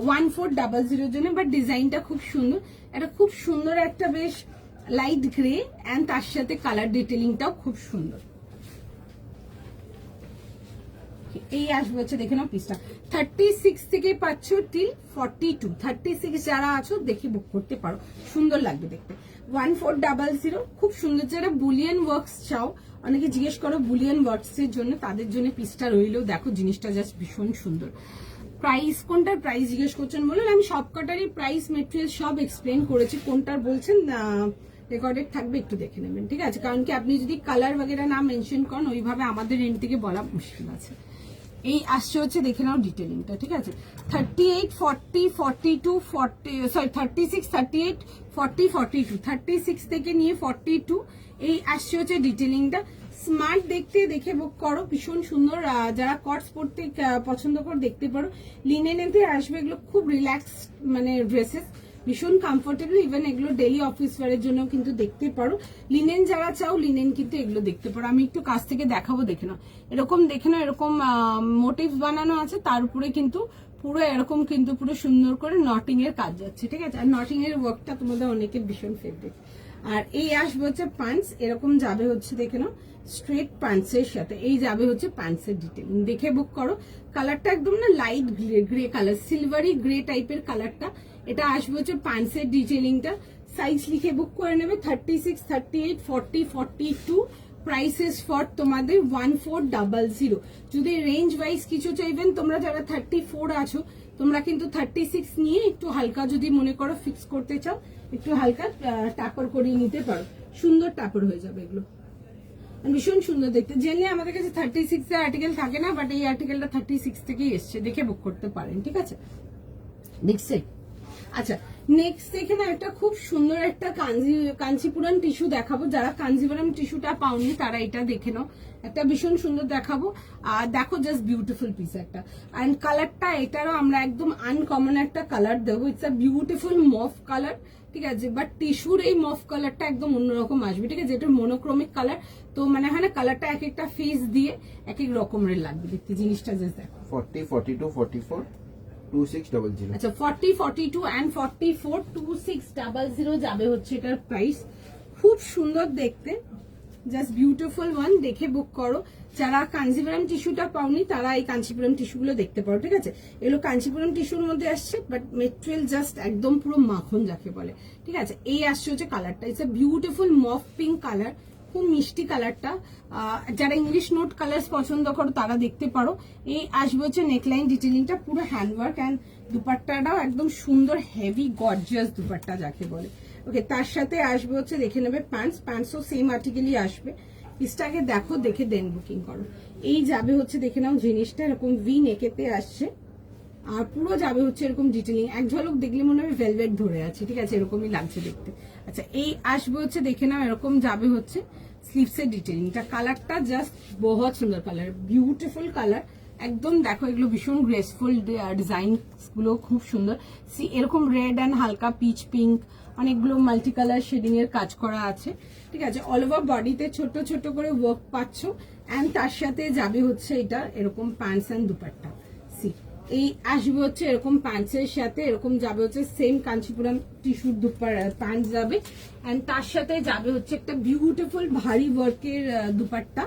1400 জন্য, বাট ডিজাইনটা খুব সুন্দর, এটা খুব সুন্দর একটা বেশ লাইট গ্রে, এন্ড তার সাথে কালার ডিটেলিংটাও খুব সুন্দর। এই আসবে হচ্ছে দেখে নাও পিসটা। 36 থেকে পাচ্ছ টিল 42, 36 যারা আছো দেখে বুক করতে পারো, সুন্দর লাগবে দেখতে। 1400 খুব সুন্দর। যারা বুলিয়ান ওয়ার্কস চাও, অনেকে জিজ্ঞেস করো বুলিয়ান ওয়ার্কস এর জন্য, তাদের জন্য পিসটা রইলেও দেখো জিনিসটা জাস্ট ভীষণ সুন্দর। প্রাইস কোনটার প্রাইস জিজ্ঞেস করছেন বলুন, আমি সব কটারই প্রাইস মেটেরিয়াল সব এক্সপ্লেন করেছি, কোনটার বলছেন রেকর্ডেড থাকবে, একটু দেখে নেবেন, ঠিক আছে। কারণ কি আপনি যদি কালার বাগেরা না মেনশন করেন, ওইভাবে আমাদের এন্ড থেকে বলা মুশকিল আছে। এই আসছে হচ্ছে দেখে নাও ডিটেলিংটা, ঠিক আছে। 38, 40, 42, 36, 38, 40, 42, 36 থেকে নিয়ে 42 এই আসছে হচ্ছে ডিটেলিংটা। স্মার্ট দেখতে, দেখে বুক করো, ভীষণ সুন্দর। যারা কটস পরতে পছন্দ করে দেখতে পারো, লিনেনেতে আসবে এগুলো, খুব রিল্যাক্স মানে ড্রেসেস, ভীষণ কমফোর্টেবল। ইভেন এগুলো ডেইলি অফিস ওয়ারের জন্য কিন্তু দেখতে পারো। লিনেন যারা চাও লিনেন কিন্তু এগুলো দেখতে পারো। আমি একটু কাছ থেকে দেখাবো, দেখে নাও। এরকম দেখে নাও, এরকম মোটিভস বানানো আছে, তার উপরে কিন্তু পুরো এরকম কিন্তু পুরো সুন্দর করে নটিং এর কাজ যাচ্ছে, ঠিক আছে। আর নটিং এর ওয়ার্কটা তোমাদের অনেকের ভীষণ ফেভারিট। আর এই আসবে হচ্ছে প্যান্টস, এরকম যাবে হচ্ছে দেখে নাও স্ট্রেট প্যান্টস এর সাথে, এই যাবে হচ্ছে প্যান্টস এর ডিটেইল, দেখে বুক করো। কালারটা একদম না light grey colour, silvery grey টাইপের কালারটা। এটা আসবে হচ্ছে প্যান্টস এর ডিটেইলিংটা। সাইজ লিখে বুক করে নেবে 36, 38, 40, 42। প্রাইসেস ফর তোমাদের 1400। যদি রেঞ্জ ওয়াইজ কিছু চাইবেন, তোমরা যারা 34 আছো, তোমরা কিন্তু 36 নিয়ে একটু হালকা যদি মনে করো ফিক্স করতে চাও, একটু হালকা টাপার করিয়ে নিতে পারো, সুন্দর টাপার হয়ে যাবে এগুলো, ভীষণ সুন্দর দেখতে। জেনে আমাদের কাছে 36 এর আর্টিকেল থাকে না, বাট এই আর্টিকেলটা 36 থেকেই এসছে, দেখে বুক করতে পারেন, ঠিক আছে। দেখছে। আচ্ছা নেক্সট এখানে একটা খুব সুন্দর একটা কাঞ্চিপুরম টিস্যু দেখাবো। যারা কাঞ্চিপুরম টিস্যুটা পাওনি তারা এটা দেখে নাও, একটা ভীষণ সুন্দর দেখাবো। আর দেখো জাস্ট বিউটিফুল পিস একটা, অ্যান্ড কালারটা এটারও আমরা একদম আনকমন একটা কালার দেবো। ইটস আ বিউটিফুল মফ কালার, ঠিক আছে। বাট টিস্যুর এই মফ কালারটা একদম অন্যরকম আসবে, ঠিক আছে। এটা মনোক্রমিক কালার, তো মানে হয় না কালারটা এক একটা ফেস দিয়ে এক এক রকমের লাগবে দেখতে, জিনিসটা জাস্ট দেখো। 40, 42, 44 2600। আচ্ছা 40, 42 and 44 2600 যাবে হচ্ছে এটার প্রাইস। খুব সুন্দর দেখতে, জাস্ট বিউটিফুল ওয়ান, দেখে বুক করো। যারা কাঞ্চিপুরম টিস্যুটা পাওনি তারা এই কাঞ্চিপুরম টিস্যুগুলো দেখতে পারো, ঠিক আছে। এগুলো কাঞ্চিপুরম টিস্যুর মধ্যে আসছে, বাট মেটেরিয়াল জাস্ট একদম পুরো মাখন যাকে বলে, ঠিক আছে। এই আসছে হচ্ছে কালারটা, it's a beautiful mauve pink colour, খুব মিষ্টি কালারটা। যারা ইংলিশ নোট কালার পছন্দ করো তারা দেখতে পারো। এই আসবে হচ্ছে নেকলাইন ডিটেইলিংটা, পুরো হ্যান্ডওয়ার্ক, অ্যান্ড দুপাট্টাটাও একদম সুন্দর হেভি গর্জিয়াস দুপাট্টা যাকে বলে। ওকে, তার সাথে আসবে হচ্ছে দেখে নেবে প্যান্টসও সেম আর্টিকেলই আসবে। পিসটাকে দেখো, দেখে দেন বুকিং করো। এই যাবে হচ্ছে দেখে নাও জিনিসটা এরকম ভি নেকেতে আসছে, আর পুরো যাবে হচ্ছে এরকম ডিটেইলিং, এক ঝলক দেখলে মনে হবে ভেলভেট ধরে আছে, ঠিক আছে, এরকমই লাগছে দেখতে। আচ্ছা এই আসবে হচ্ছে দেখে নাও এরকম যাবে হচ্ছে স্লিভস এর ডিটেইলিংটা। কালারটা জাস্ট বহুত সুন্দর কালার, বিউটিফুল কালার, একদম দেখো এগুলো ভীষণ গ্রেসফুল ডিজাইন গুলো খুব সুন্দর। এরকম রেড অ্যান্ড হালকা পিচ পিঙ্ক অনেকগুলো মাল্টি কালার শেডিং এর কাজ করা আছে, ঠিক আছে। অল ওভার বডিতে ছোট ছোট করে ওয়ার্ক পাচ্ছ, অ্যান্ড তার সাথে যাবে হচ্ছে এটা এরকম প্যান্টস অ্যান্ড দুপাট্টা। সি এই আসবে হচ্ছে এরকম প্যান্টসের সাথে, এরকম যাবে হচ্ছে সেম কাঞ্চিপুরম টিস্যুর প্যান্ট যাবে, অ্যান্ড তার সাথে যাবে হচ্ছে একটা বিউটিফুল ভারী ওয়ার্কের দুপাট্টা।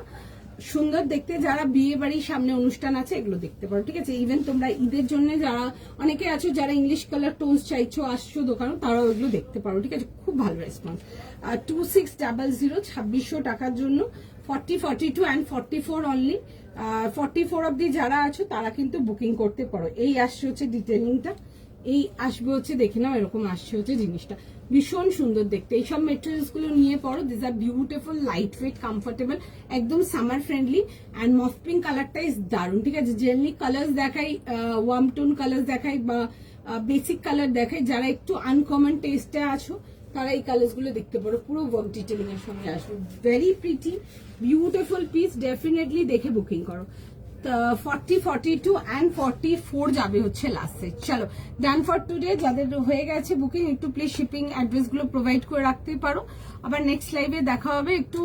সুন্দর দেখতে, যারা বিয়ে বাড়ির সামনে অনুষ্ঠান আছে এগুলো দেখতে পারো, ঠিক আছে। ইভেন তোমরা ঈদের জন্য যারা অনেকে আছো যারা ইংলিশ কালার টোনস চাইছো, আসছো দোকানে, তারাও এগুলো দেখতে পারো, ঠিক আছে। খুব ভালো রেসপন্স। 2600 2600 টাকার জন্য 40, 42 অ্যান্ড 44 অনলি। 44 অব্দি যারা আছো তারা কিন্তু বুকিং করতে পারো। এই আসছে হচ্ছে ডিটেলিংটা, এই আসবে হচ্ছে দেখে নাও, এরকম আসছে হচ্ছে জিনিসটা, ভীষণ সুন্দর দেখতে। এইসব মেটেরিয়ালস গুলো নিয়ে পড়ো, this are beautiful, light weight, comfortable, একদম summer friendly. And mauve pink কালারটা ইজ দারুন, ঠিক আছে। জেনারেলি কালার্স দেখাই, ওয়ার্ম টোন কালার্স দেখাই বা বেসিক কালার দেখাই, যারা একটু আনকমন টেস্টে আছো তারা এই কালার্স গুলো দেখতে পারো, পুরো ওয়ার্ক ডিটেলিং এর সঙ্গে আসবে। Very pretty beautiful piece, definitely দেখে বুকিং করো। 40, 42 অ্যান্ড 44 যাবে হচ্ছে লাস্ট সেট। চলো ডান ফর টুডে। যাদের হয়ে গেছে বুকিং, একটু প্লিজ শিপিং অ্যাড্রেস গুলো প্রোভাইড করে রাখতে পারো। আবার নেক্সট লাইভে দেখা হবে, একটু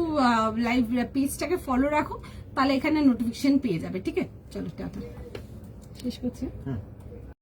লাইভ পেজটাকে ফলো রাখো, তাহলে এখানে নোটিফিকেশন পেয়ে যাবে, ঠিক আছে। চলো টাটা, শেষ করছি।